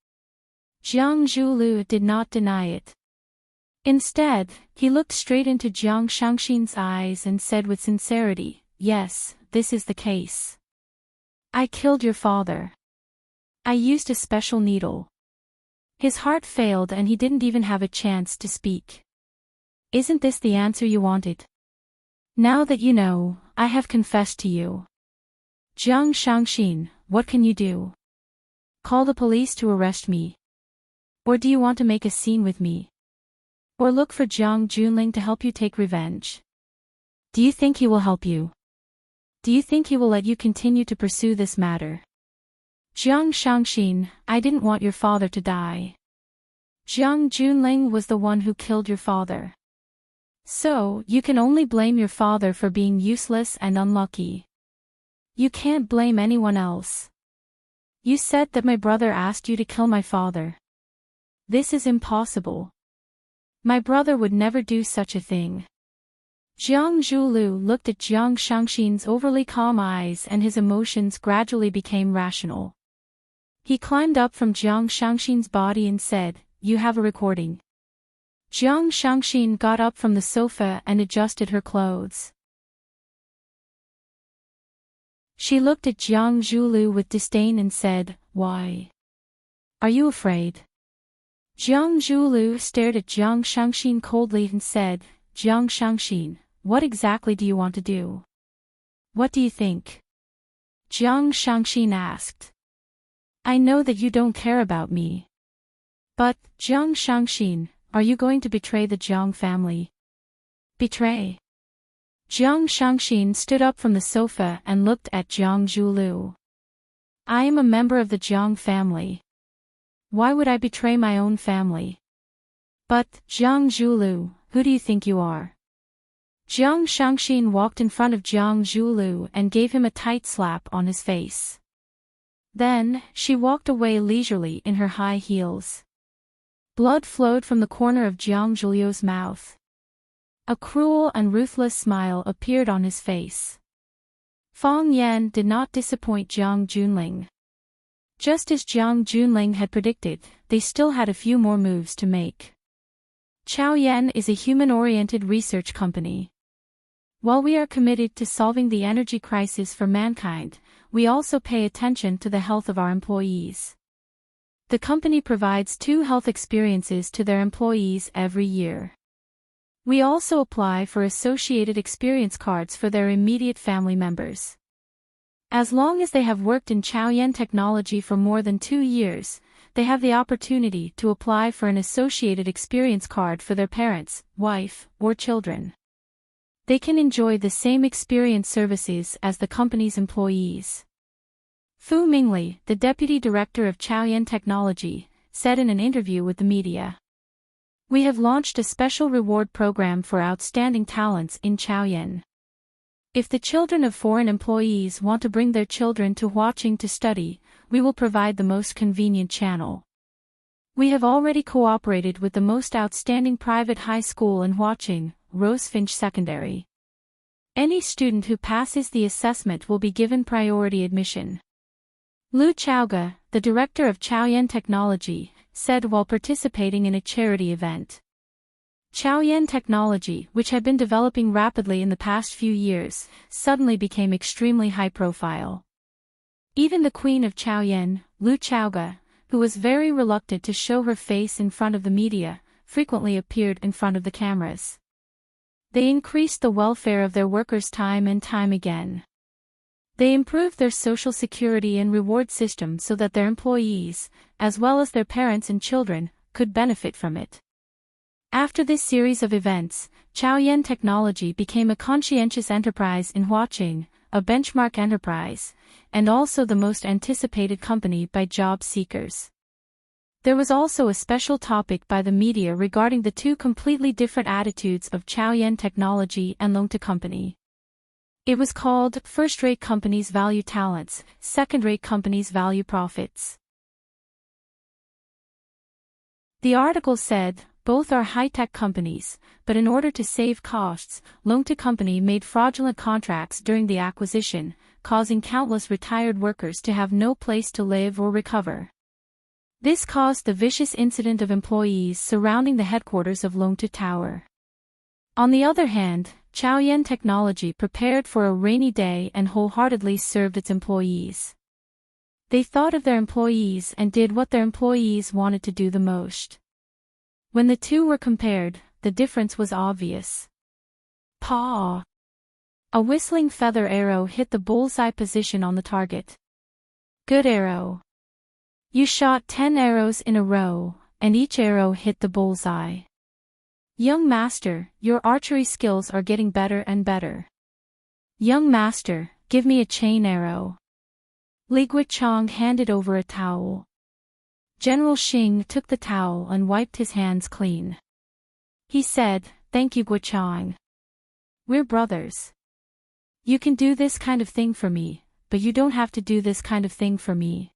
Jiang Zhulu did not deny it. Instead, he looked straight into Jiang Shangxin's eyes and said with sincerity, yes, this is the case. I killed your father. I used a special needle. His heart failed and he didn't even have a chance to speak. Isn't this the answer you wanted? Now that you know, I have confessed to you. Jiang Shangxin, what can you do? Call the police to arrest me? Or do you want to make a scene with me? Or look for Jiang Junling to help you take revenge? Do you think he will help you? Do you think he will let you continue to pursue this matter? Jiang Shangxin, I didn't want your father to die. Jiang Junling was the one who killed your father. So, you can only blame your father for being useless and unlucky. You can't blame anyone else. You said that my brother asked you to kill my father. This is impossible. My brother would never do such a thing. Jiang Zhulu looked at Jiang Shangxin's overly calm eyes and his emotions gradually became rational. He climbed up from Jiang Shangxin's body and said, you have a recording. Jiang Shangxin got up from the sofa and adjusted her clothes. She looked at Jiang Zhulu with disdain and said, why? Are you afraid? Jiang Zhulu stared at Jiang Shangxin coldly and said, Jiang Shangxin, what exactly do you want to do? What do you think? Jiang Shangxin asked. I know that you don't care about me. But, Jiang Shangxin, are you going to betray the Jiang family? Betray? Jiang Shangxin stood up from the sofa and looked at Jiang Zhulu. I am a member of the Jiang family. Why would I betray my own family? But, Jiang Zhulu, who do you think you are? Jiang Shangxin walked in front of Jiang Zhulu and gave him a tight slap on his face. Then, she walked away leisurely in her high heels. Blood flowed from the corner of Jiang Zhulu's mouth. A cruel and ruthless smile appeared on his face. Fang Yan did not disappoint Jiang Junling. Just as Jiang Junling had predicted, they still had a few more moves to make. Chaoyan is a human-oriented research company. While we are committed to solving the energy crisis for mankind, we also pay attention to the health of our employees. The company provides 2 health experiences to their employees every year. We also apply for associated experience cards for their immediate family members. As long as they have worked in Chaoyan technology for more than 2 years, they have the opportunity to apply for an associated experience card for their parents, wife, or children. They can enjoy the same experience services as the company's employees. Fu Mingli, the deputy director of Chaoyan Technology, said in an interview with the media. We have launched a special reward program for outstanding talents in Chaoyan. If the children of foreign employees want to bring their children to Huaqing to study, we will provide the most convenient channel. We have already cooperated with the most outstanding private high school in Huaqing, Rosefinch Secondary. Any student who passes the assessment will be given priority admission. Lu Chaoga, the director of Chaoyan Technology, said while participating in a charity event. Chaoyan Technology, which had been developing rapidly in the past few years, suddenly became extremely high-profile. Even the queen of Chaoyan, Lu Chaoga, who was very reluctant to show her face in front of the media, frequently appeared in front of the cameras. They increased the welfare of their workers time and time again. They improved their social security and reward system so that their employees, as well as their parents and children, could benefit from it. After this series of events, Chaoyan Technology became a conscientious enterprise in Huaqing, a benchmark enterprise, and also the most anticipated company by job seekers. There was also a special topic by the media regarding the 2 completely different attitudes of Chaoyan Technology and Longta Company. It was called First-Rate Companies Value Talents, Second-Rate Companies Value Profits. The article said, both are high-tech companies, but in order to save costs, Longta Company made fraudulent contracts during the acquisition, causing countless retired workers to have no place to live or recover. This caused the vicious incident of employees surrounding the headquarters of Longta Tower. On the other hand, Chaoyan Technology prepared for a rainy day and wholeheartedly served its employees. They thought of their employees and did what their employees wanted to do the most. When the 2 were compared, the difference was obvious. Paw! A whistling feather arrow hit the bullseye position on the target. Good arrow. You shot 10 arrows in a row, and each arrow hit the bullseye. Young master, your archery skills are getting better and better. Young master, give me a chain arrow. Li Guichang handed over a towel. General Xing took the towel and wiped his hands clean. He said, Thank you, Guichang. We're brothers. You can do this kind of thing for me, but you don't have to do this kind of thing for me.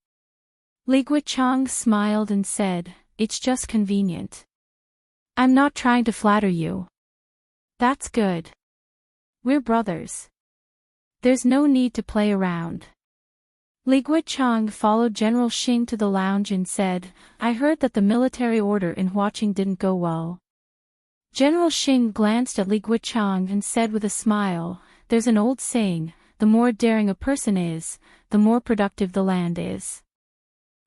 Li Guichang smiled and said, It's just convenient. I'm not trying to flatter you. That's good. We're brothers. There's no need to play around. Li Guichang followed General Xing to the lounge and said, I heard that the military order in Huaqing didn't go well. General Xing glanced at Li Guichang and said with a smile, There's an old saying, the more daring a person is, the more productive the land is.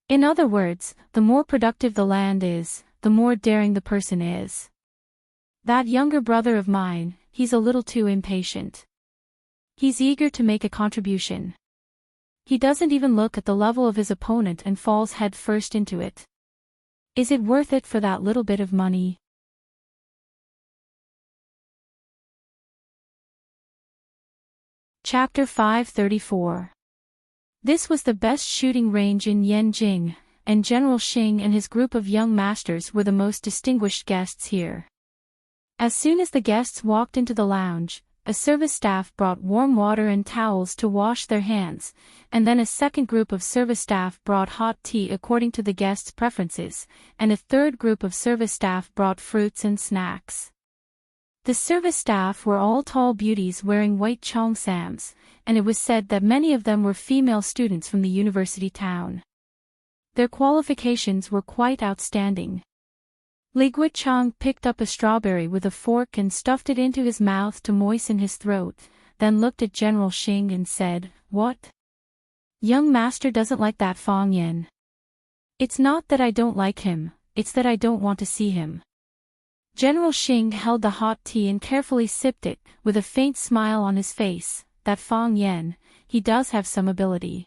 In other words, the more productive the land is, the more daring the person is. That younger brother of mine, he's a little too impatient. He's eager to make a contribution. He doesn't even look at the level of his opponent and falls head first into it. Is it worth it for that little bit of money? Chapter 534. This was the best shooting range in Yanjing, and General Xing and his group of young masters were the most distinguished guests here. As soon as the guests walked into the lounge, a service staff brought warm water and towels to wash their hands, and then a second group of service staff brought hot tea according to the guests' preferences, and a third group of service staff brought fruits and snacks. The service staff were all tall beauties wearing white cheongsams, and it was said that many of them were female students from the university town. Their qualifications were quite outstanding. Li Guichang picked up a strawberry with a fork and stuffed it into his mouth to moisten his throat, then looked at General Xing and said, "What? Young master doesn't like that Fang Yan. It's not that I don't like him, it's that I don't want to see him." General Xing held the hot tea and carefully sipped it, with a faint smile on his face. "That Fang Yan, he does have some ability.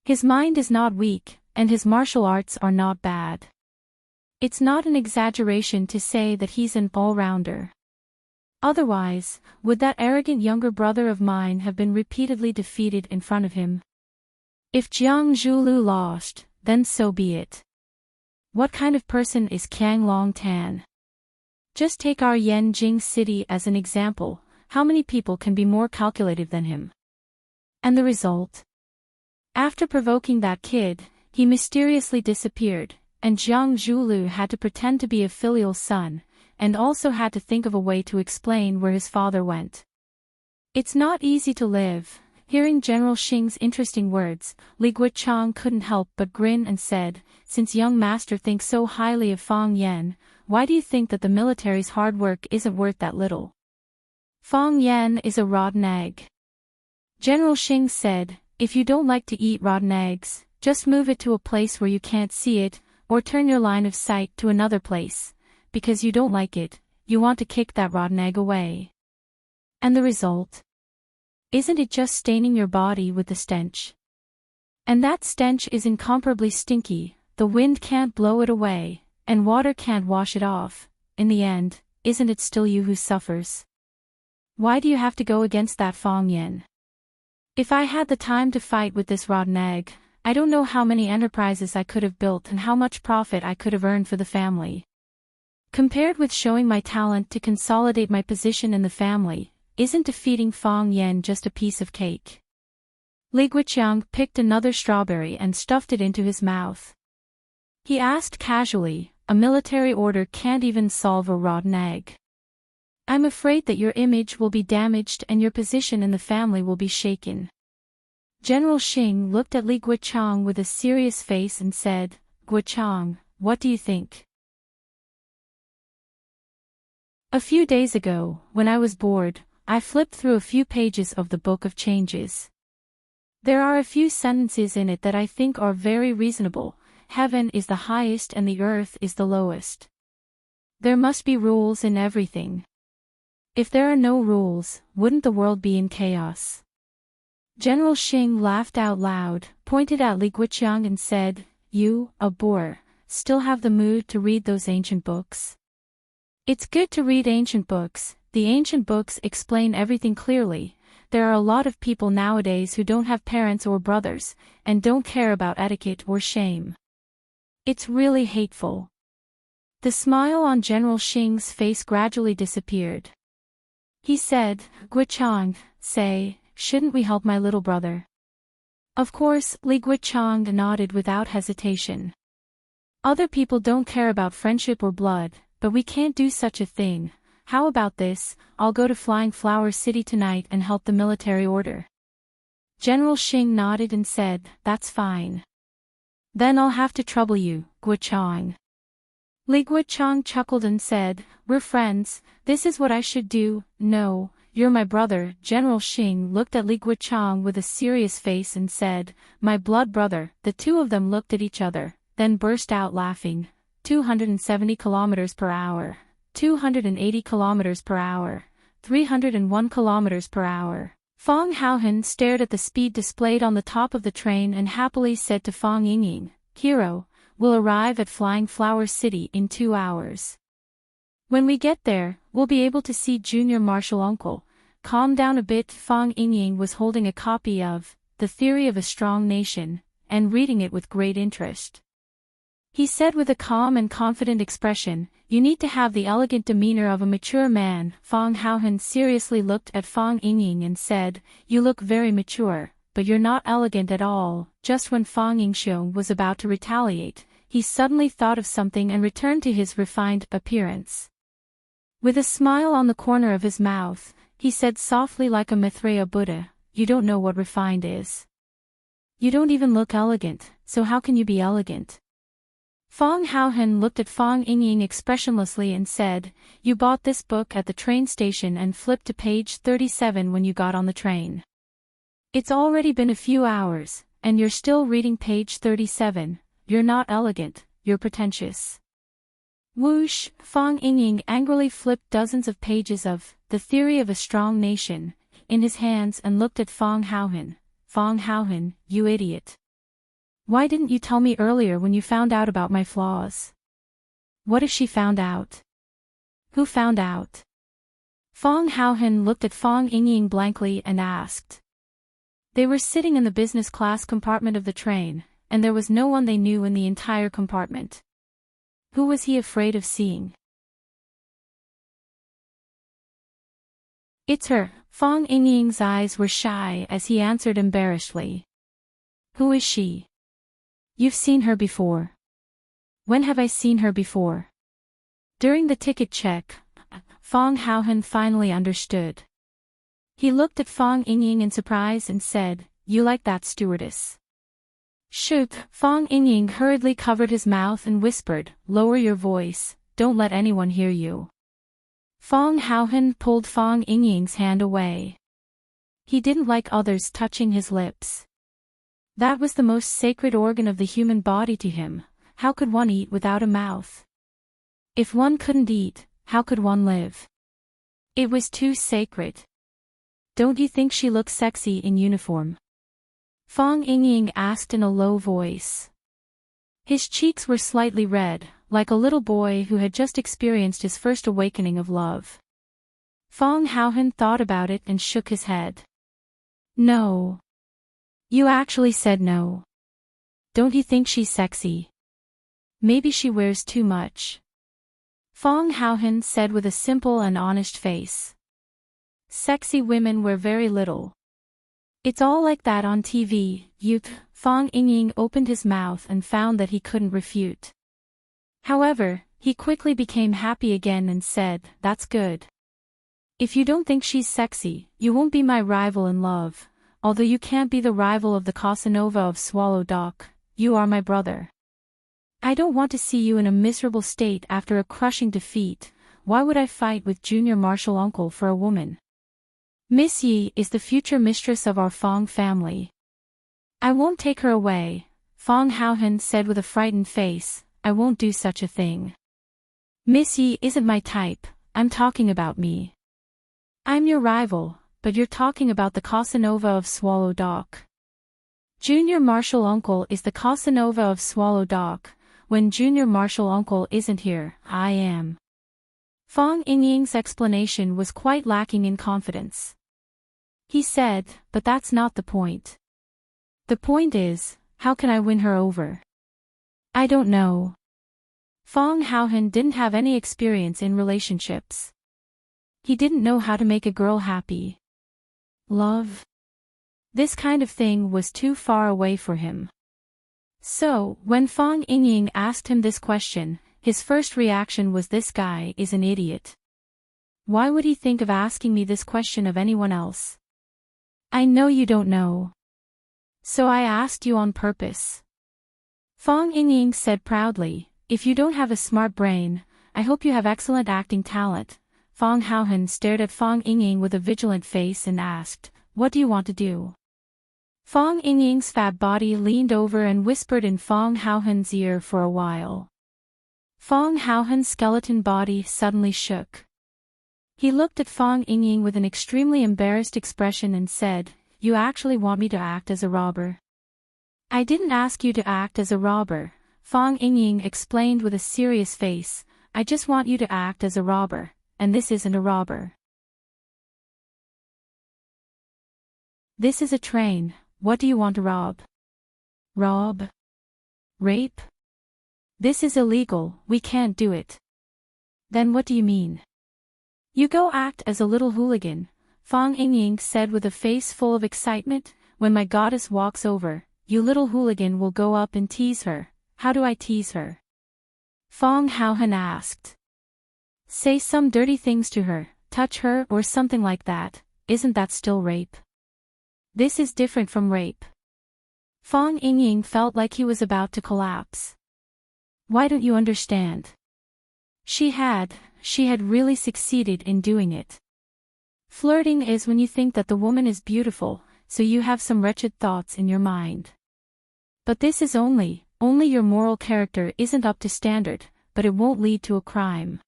His mind is not weak, and his martial arts are not bad. It's not an exaggeration to say that he's an all-rounder. Otherwise, would that arrogant younger brother of mine have been repeatedly defeated in front of him? If Jiang Zhulu lost, then so be it. What kind of person is Qiang Long Tan? Just take our Yanjing city as an example. How many people can be more calculative than him? And the result? After provoking that kid, he mysteriously disappeared, and Jiang Zhulu had to pretend to be a filial son, and also had to think of a way to explain where his father went. It's not easy to live. Hearing General Xing's interesting words, Li Guichang couldn't help but grin and said, "Since young master thinks so highly of Fang Yan, why do you think that the military's hard work isn't worth that little? Fang Yan is a rotten egg." General Xing said, "If you don't like to eat rotten eggs, just move it to a place where you can't see it, or turn your line of sight to another place, because you don't like it, you want to kick that rotten egg away. And the result? Isn't it just staining your body with the stench? And that stench is incomparably stinky, the wind can't blow it away, and water can't wash it off. In the end, isn't it still you who suffers? Why do you have to go against that Fang Yan? If I had the time to fight with this rotten egg, I don't know how many enterprises I could have built and how much profit I could have earned for the family. Compared with showing my talent to consolidate my position in the family, isn't defeating Fang Yan just a piece of cake?" Li Guichang picked another strawberry and stuffed it into his mouth. He asked casually, "A military order can't even solve a rotten egg. I'm afraid that your image will be damaged and your position in the family will be shaken." General Xing looked at Li Guichang with a serious face and said, "Guichang, what do you think?" A few days ago, when I was bored, I flipped through a few pages of the Book of Changes. There are a few sentences in it that I think are very reasonable. Heaven is the highest and the earth is the lowest. There must be rules in everything. If there are no rules, wouldn't the world be in chaos? General Xing laughed out loud, pointed at Li Guichang and said, "You, a boor, still have the mood to read those ancient books? It's good to read ancient books. The ancient books explain everything clearly. There are a lot of people nowadays who don't have parents or brothers, and don't care about etiquette or shame. It's really hateful." The smile on General Xing's face gradually disappeared. He said, "Guichang, shouldn't we help my little brother?" Of course, Li Guichang nodded without hesitation. "Other people don't care about friendship or blood, but we can't do such a thing. How about this? I'll go to Flying Flower City tonight and help the military order." General Xing nodded and said, "That's fine. Then I'll have to trouble you, Guichang." Li Guichang chuckled and said, "We're friends, this is what I should do." "No, you're my brother." General Xing looked at Li Guichang with a serious face and said, "My blood brother." The two of them looked at each other, then burst out laughing. 270 kilometers per hour, 280 kilometers per hour, 301 kilometers per hour. Fang Haohan stared at the speed displayed on the top of the train and happily said to Fang Yingying, "Hero, we'll arrive at Flying Flower City in 2 hours. When we get there, we'll be able to see Junior Marshal Uncle." Calm down a bit. Fang Yingying was holding a copy of The Theory of a Strong Nation, and reading it with great interest. He said with a calm and confident expression, "You need to have the elegant demeanor of a mature man." Fong Haohan seriously looked at Fong Yingying and said, "You look very mature, but you're not elegant at all." Just when Fong Yingxiong was about to retaliate, he suddenly thought of something and returned to his refined appearance. With a smile on the corner of his mouth, he said softly like a Maitreya Buddha, "You don't know what refined is. You don't even look elegant, so how can you be elegant?" Fong Haohan looked at Fong Yingying expressionlessly and said, "You bought this book at the train station and flipped to page 37 when you got on the train. It's already been a few hours, and you're still reading page 37. You're not elegant, you're pretentious." Whoosh! Fong Yingying angrily flipped dozens of pages of The Theory of a Strong Nation in his hands and looked at Fong Haohan. "Fong Haohan, you idiot. Why didn't you tell me earlier when you found out about my flaws?" "What if she found out?" "Who found out?" Fong Haohan looked at Fong Yingying blankly and asked. They were sitting in the business class compartment of the train, and there was no one they knew in the entire compartment. Who was he afraid of seeing? "It's her." Fong Yingying's eyes were shy as he answered embarrassedly. "Who is she?" "You've seen her before." "When have I seen her before?" "During the ticket check." Fong Haohan finally understood. He looked at Fong Yingying in surprise and said, "You like that stewardess?" "Shoot!" Fong Yingying hurriedly covered his mouth and whispered, "Lower your voice, don't let anyone hear you." Fong Haohan pulled Fong Yingying's hand away. He didn't like others touching his lips. That was the most sacred organ of the human body to him. How could one eat without a mouth? If one couldn't eat, how could one live? It was too sacred. "Don't you think she looks sexy in uniform?" Fong Yingying asked in a low voice. His cheeks were slightly red, like a little boy who had just experienced his first awakening of love. Fong Haohan thought about it and shook his head. "No. You actually said no. Don't you think she's sexy? Maybe she wears too much." Fong Haohan said with a simple and honest face. "Sexy women wear very little. It's all like that on TV, Fong Yingying opened his mouth and found that he couldn't refute. However, he quickly became happy again and said, "That's good. If you don't think she's sexy, you won't be my rival in love. Although you can't be the rival of the Casanova of Swallow Dock, you are my brother. I don't want to see you in a miserable state after a crushing defeat. Why would I fight with Junior Marshal Uncle for a woman? Miss Yi is the future mistress of our Fong family. I won't take her away." Fong Haohan said with a frightened face, "I won't do such a thing. Miss Yi isn't my type, I'm talking about me. I'm your rival, but you're talking about the Casanova of Swallow Dock. Junior Marshal Uncle is the Casanova of Swallow Dock. When Junior Marshal Uncle isn't here, I am." Fong Yingying's explanation was quite lacking in confidence. He said, "But that's not the point. The point is, how can I win her over?" "I don't know." Fong Haohan didn't have any experience in relationships. He didn't know how to make a girl happy. Love? This kind of thing was too far away for him. So, when Fong Yingying asked him this question, his first reaction was, "This guy is an idiot. Why would he think of asking me this question of anyone else? I know you don't know. So I asked you on purpose." Fong Yingying said proudly, "If you don't have a smart brain, I hope you have excellent acting talent." Fong Haohan stared at Fong Yingying with a vigilant face and asked, "What do you want to do?" Fong Yingying's fat body leaned over and whispered in Fong Haohan's ear for a while. Fong Haohan's skeleton body suddenly shook. He looked at Fong Yingying with an extremely embarrassed expression and said, "You actually want me to act as a robber?" "I didn't ask you to act as a robber," Fong Yingying explained with a serious face. "I just want you to act as a robber, and this isn't a robber. This is a train. What do you want to rob?" "Rob? Rape?" This is illegal, we can't do it. Then what do you mean? You go act as a little hooligan, Fong Yingying said with a face full of excitement. When my goddess walks over, you little hooligan will go up and tease her. How do I tease her? Fong Haohan asked. Say some dirty things to her, touch her or something like that. Isn't that still rape? This is different from rape. Fong Yingying felt like he was about to collapse. Why don't you understand? She had really succeeded in doing it. Flirting is when you think that the woman is beautiful, so you have some wretched thoughts in your mind. But this is only your moral character isn't up to standard, but it won't lead to a crime.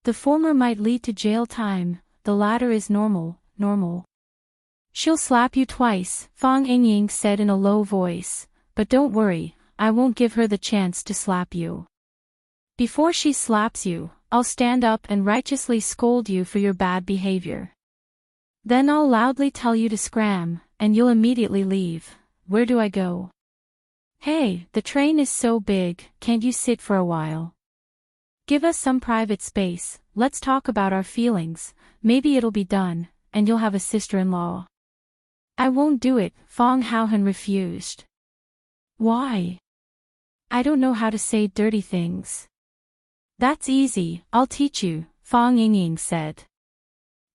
The former might lead to jail time, the latter is normal. She'll slap you twice, Fong Yingying said in a low voice, but don't worry, I won't give her the chance to slap you. Before she slaps you, I'll stand up and righteously scold you for your bad behavior. Then I'll loudly tell you to scram, and you'll immediately leave. Where do I go? Hey, the train is so big, can't you sit for a while? Give us some private space, let's talk about our feelings, maybe it'll be done, and you'll have a sister-in-law. I won't do it, Fong Haohan refused. Why? I don't know how to say dirty things. That's easy, I'll teach you, Fong Yingying said.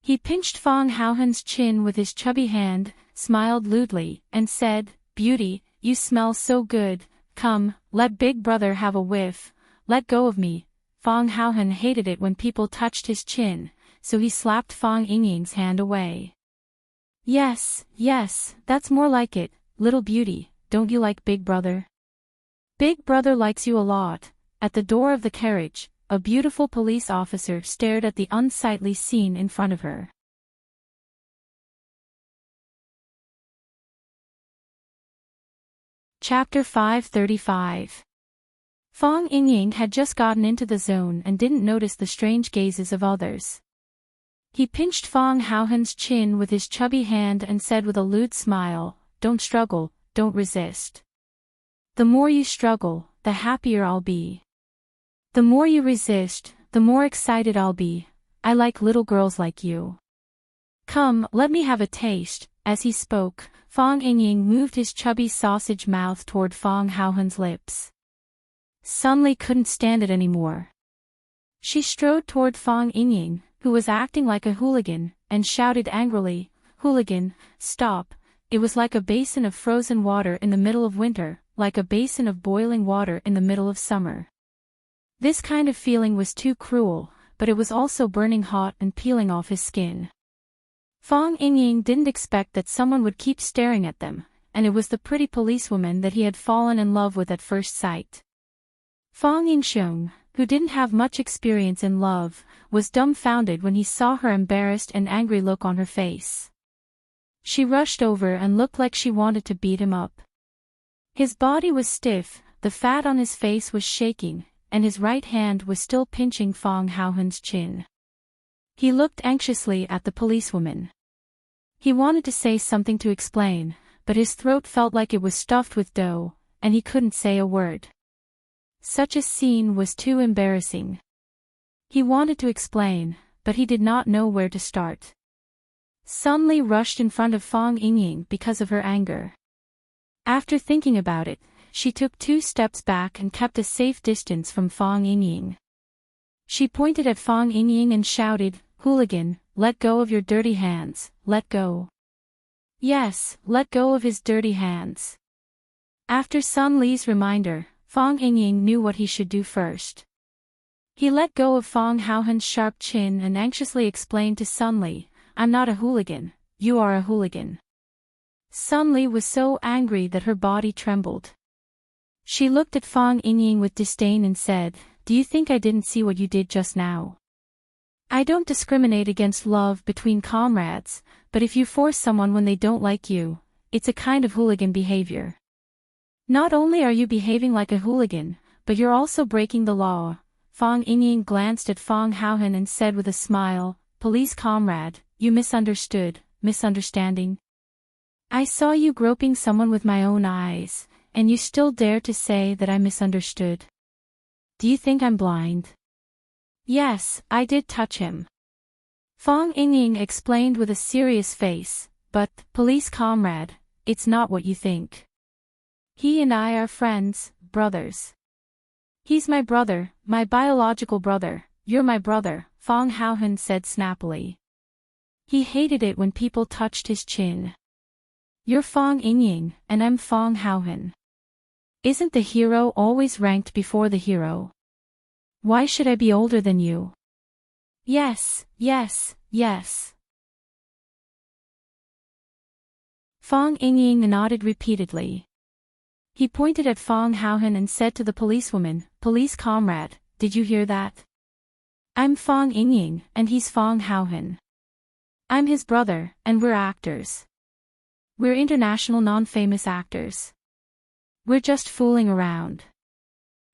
He pinched Fong Haohan's chin with his chubby hand, smiled lewdly, and said, Beauty, you smell so good, come, let Big Brother have a whiff, let go of me. Fong Haohan hated it when people touched his chin, so he slapped Fong Yingying's hand away. Yes, that's more like it, little beauty, don't you like Big Brother? Big Brother likes you a lot. At the door of the carriage, a beautiful police officer stared at the unsightly scene in front of her. Chapter 535. Fong Yingying had just gotten into the zone and didn't notice the strange gazes of others. He pinched Fong Haohan's chin with his chubby hand and said with a lewd smile, Don't struggle, don't resist. The more you struggle, the happier I'll be. The more you resist, the more excited I'll be. I like little girls like you. Come, let me have a taste. As he spoke, Fong Yingying moved his chubby sausage mouth toward Fong Haohan's lips. Sunli couldn't stand it anymore. She strode toward Fong Yingying, who was acting like a hooligan, and shouted angrily, Hooligan, stop. It was like a basin of frozen water in the middle of winter, like a basin of boiling water in the middle of summer. This kind of feeling was too cruel, but it was also burning hot and peeling off his skin. Fong Yingying didn't expect that someone would keep staring at them, and it was the pretty policewoman that he had fallen in love with at first sight. Fong Yingxiong, who didn't have much experience in love, was dumbfounded when he saw her embarrassed and angry look on her face. She rushed over and looked like she wanted to beat him up. His body was stiff, the fat on his face was shaking, and his right hand was still pinching Fong Haohan's chin. He looked anxiously at the policewoman. He wanted to say something to explain, but his throat felt like it was stuffed with dough, and he couldn't say a word. Such a scene was too embarrassing. He wanted to explain, but he did not know where to start. Sunli rushed in front of Fong Yingying because of her anger. After thinking about it, she took 2 steps back and kept a safe distance from Fong Yingying. She pointed at Fong Yingying and shouted, Hooligan, let go of your dirty hands, let go. Yes, let go of his dirty hands. After Sun Li's reminder, Fong Yingying knew what he should do first. He let go of Fong Haohan's sharp chin and anxiously explained to Sun Li, I'm not a hooligan, you are a hooligan. Sun Li was so angry that her body trembled. She looked at Fong Yingying with disdain and said, Do you think I didn't see what you did just now? I don't discriminate against love between comrades, but if you force someone when they don't like you, it's a kind of hooligan behavior. Not only are you behaving like a hooligan, but you're also breaking the law. Fong Yingying glanced at Fong Haohan and said with a smile, Police comrade, you misunderstanding. I saw you groping someone with my own eyes, and you still dare to say that I misunderstood. Do you think I'm blind? Yes, I did touch him. Fong Yingying explained with a serious face, but, police comrade, it's not what you think. He and I are friends, brothers. He's my brother, my biological brother. You're my brother, Fong Haohan said snappily. He hated it when people touched his chin. You're Fong Yingying, and I'm Fong Haohan. Isn't the hero always ranked before the hero? Why should I be older than you? Yes, yes, yes. Fong Yingying nodded repeatedly. He pointed at Fong Haohan and said to the policewoman, Police comrade, did you hear that? I'm Fong Yingying, and he's Fong Haohan. I'm his brother, and we're actors. We're international non-famous actors. We're just fooling around.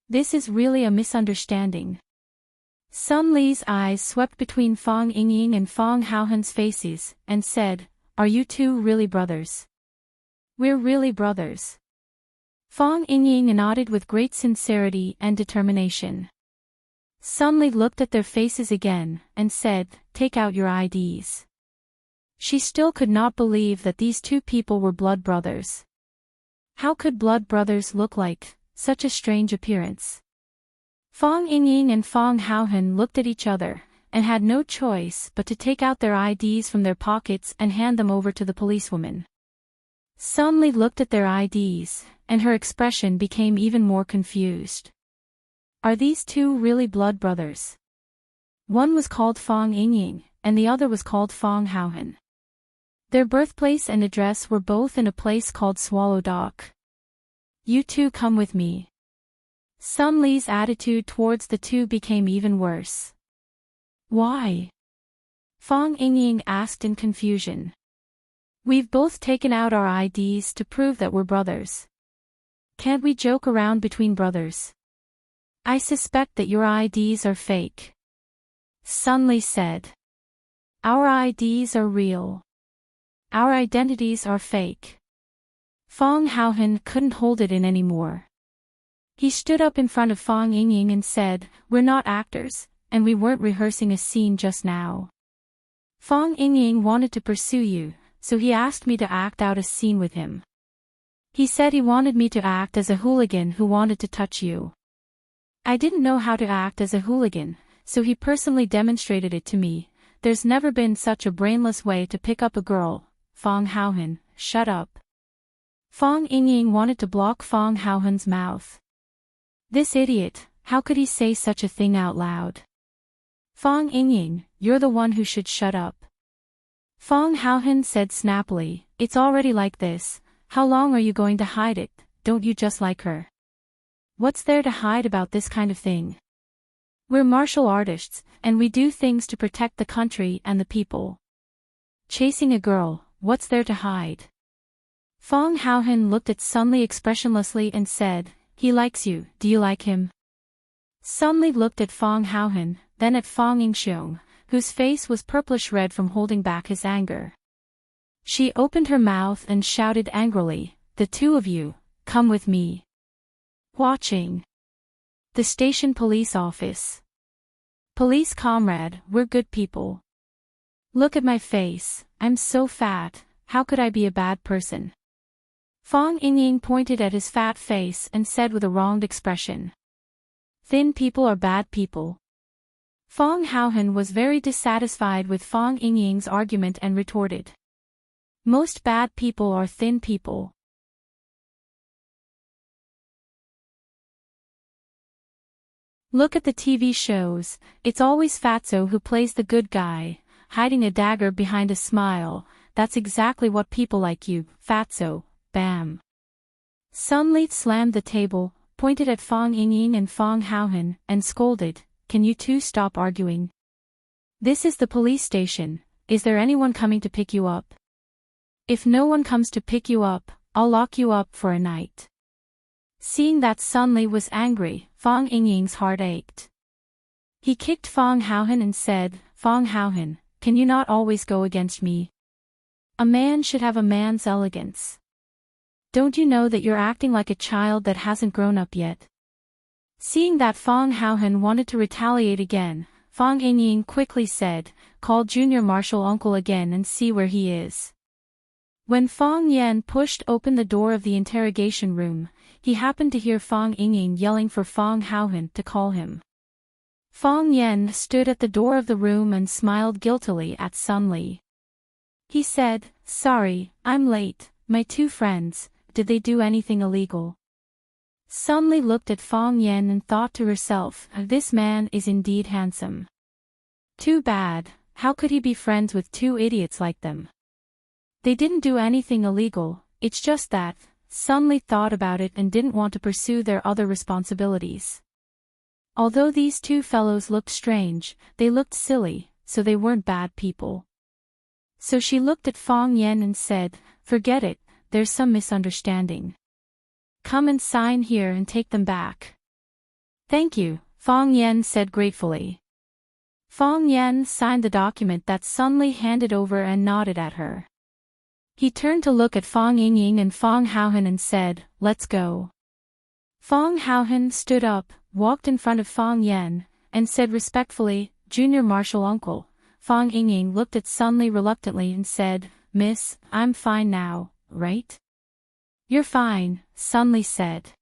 This is really a misunderstanding. Sun Li's eyes swept between Fong Yingying and Fong Haohan's faces, and said, Are you two really brothers? We're really brothers. Fong Yingying nodded with great sincerity and determination. Sun Li looked at their faces again, and said, Take out your IDs. She still could not believe that these two people were blood brothers. How could blood brothers look like such a strange appearance? Fong Yingying and Fong Haohan looked at each other, and had no choice but to take out their IDs from their pockets and hand them over to the policewoman. Sun Li looked at their IDs, and her expression became even more confused. Are these two really blood brothers? One was called Fong Yingying, and the other was called Fong Haohan. Their birthplace and address were both in a place called Swallow Dock. You two come with me. Sun Li's attitude towards the two became even worse. Why? Fong Yingying asked in confusion. We've both taken out our IDs to prove that we're brothers. Can't we joke around between brothers? I suspect that your IDs are fake. Sun Li said. Our IDs are real. Our identities are fake. Fong Haohan couldn't hold it in anymore. He stood up in front of Fong Yingying and said, We're not actors, and we weren't rehearsing a scene just now. Fong Yingying wanted to pursue you, so he asked me to act out a scene with him. He said he wanted me to act as a hooligan who wanted to touch you. I didn't know how to act as a hooligan, so he personally demonstrated it to me. There's never been such a brainless way to pick up a girl. Fong Haohan, shut up. Fong Yingying wanted to block Fong Haohan's mouth. This idiot, how could he say such a thing out loud? Fong Yingying, you're the one who should shut up. Fong Haohan said snappily, It's already like this, how long are you going to hide it? Don't you just like her? What's there to hide about this kind of thing? We're martial artists, and we do things to protect the country and the people. Chasing a girl, what's there to hide? Fong Haohan looked at Sun Li expressionlessly and said, He likes you, do you like him? Sun Li looked at Fong Haohan, then at Fong Yingxiong, whose face was purplish red from holding back his anger. She opened her mouth and shouted angrily, The two of you, come with me. Watching. The station police office. Police comrade, we're good people. Look at my face, I'm so fat, how could I be a bad person? Fong Yingying pointed at his fat face and said with a wronged expression. Thin people are bad people. Fong Haohan was very dissatisfied with Fong Yingying's argument and retorted. Most bad people are thin people. Look at the TV shows, it's always Fatso who plays the good guy, hiding a dagger behind a smile. That's exactly what people like you, Fatso, bam. Sun Li slammed the table, pointed at Fong Yingying and Fong Haohan, and scolded, Can you two stop arguing? This is the police station, is there anyone coming to pick you up? If no one comes to pick you up, I'll lock you up for a night. Seeing that Sun Li was angry, Fong Yingying's heart ached. He kicked Fong Haohan and said, Fong Haohan, can you not always go against me? A man should have a man's elegance. Don't you know that you're acting like a child that hasn't grown up yet? Seeing that Fong Haohan wanted to retaliate again, Fong Yingying quickly said, "Call Junior Marshal Uncle again and see where he is." When Fong Yan pushed open the door of the interrogation room, he happened to hear Fong Yingying yelling for Fong Haohan to call him. Fong Yan stood at the door of the room and smiled guiltily at Sun Li. He said, "Sorry, I'm late. My two friends, did they do anything illegal?" Sun Li looked at Fong Yan and thought to herself, "This man is indeed handsome. Too bad, how could he be friends with two idiots like them?" They didn't do anything illegal, it's just that, Sun Li thought about it and didn't want to pursue their other responsibilities. Although these two fellows looked strange, they looked silly, so they weren't bad people. So she looked at Fong Yan and said, "Forget it, there's some misunderstanding. Come and sign here and take them back." "Thank you," Fong Yan said gratefully. Fong Yan signed the document that Sun Li handed over and nodded at her. He turned to look at Fong Yingying and Fong Haohan and said, "Let's go." Fong Haohan stood up, walked in front of Fong Yan, and said respectfully, "Junior Marshal Uncle." Fong Yingying looked at Sun Li reluctantly and said, "Miss, I'm fine now, right?" "You're fine," Sun Li said.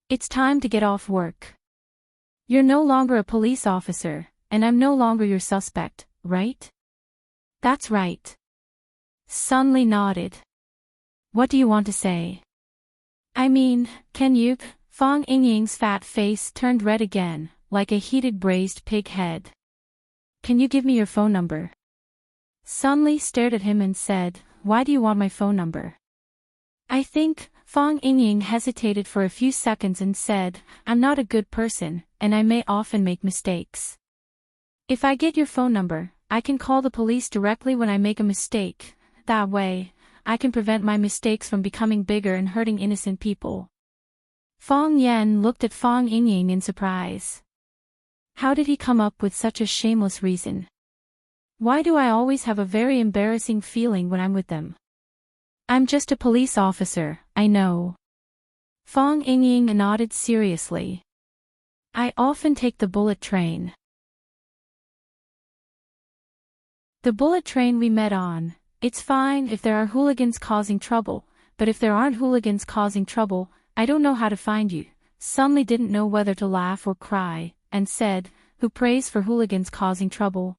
"It's time to get off work. You're no longer a police officer, and I'm no longer your suspect, right?" "That's right." Sun Li nodded. "What do you want to say?" "I mean, can you—" Fong Yingying's fat face turned red again, like a heated braised pig head. "Can you give me your phone number?" Sun Li stared at him and said, "Why do you want my phone number?" "I think," Fong Yingying hesitated for a few seconds and said, "I'm not a good person, and I may often make mistakes. If I get your phone number, I can call the police directly when I make a mistake. That way, I can prevent my mistakes from becoming bigger and hurting innocent people." Fong Yan looked at Fong Yingying in surprise. How did he come up with such a shameless reason? Why do I always have a very embarrassing feeling when I'm with them? "I'm just a police officer, I know." Fong Yingying nodded seriously. "I often take the bullet train." "The bullet train we met on. It's fine if there are hooligans causing trouble, but if there aren't hooligans causing trouble, I don't know how to find you." Sun Li didn't know whether to laugh or cry, and said, "Who prays for hooligans causing trouble?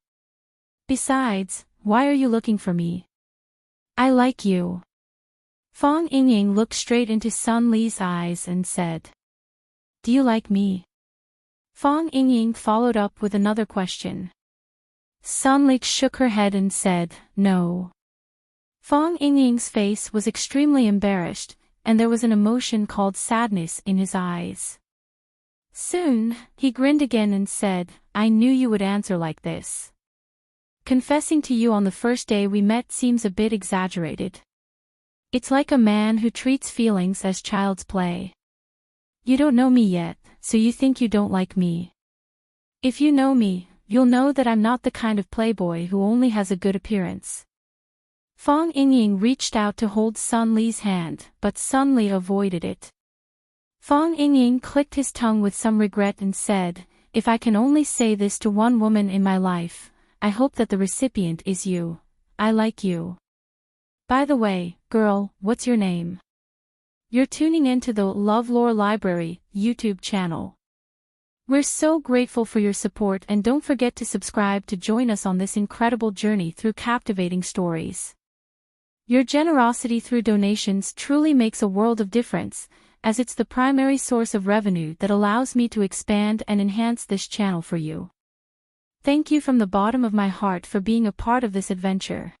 Besides, why are you looking for me? I like you." Fong Yingying looked straight into Sun Li's eyes and said, "Do you like me?" Fong Yingying followed up with another question. Sun Li shook her head and said, "No." Fong Yingying's face was extremely embarrassed, and there was an emotion called sadness in his eyes. Soon, he grinned again and said, "I knew you would answer like this. Confessing to you on the first day we met seems a bit exaggerated. It's like a man who treats feelings as child's play. You don't know me yet, so you think you don't like me. If you know me, you'll know that I'm not the kind of playboy who only has a good appearance." Fong Yingying reached out to hold Sun Li's hand, but Sun Li avoided it. Fong Yingying clicked his tongue with some regret and said, "If I can only say this to one woman in my life, I hope that the recipient is you. I like you. By the way, girl, what's your name?" You're tuning into the LoveLore Library YouTube channel. We're so grateful for your support, and don't forget to subscribe to join us on this incredible journey through captivating stories. Your generosity through donations truly makes a world of difference, as it's the primary source of revenue that allows me to expand and enhance this channel for you. Thank you from the bottom of my heart for being a part of this adventure.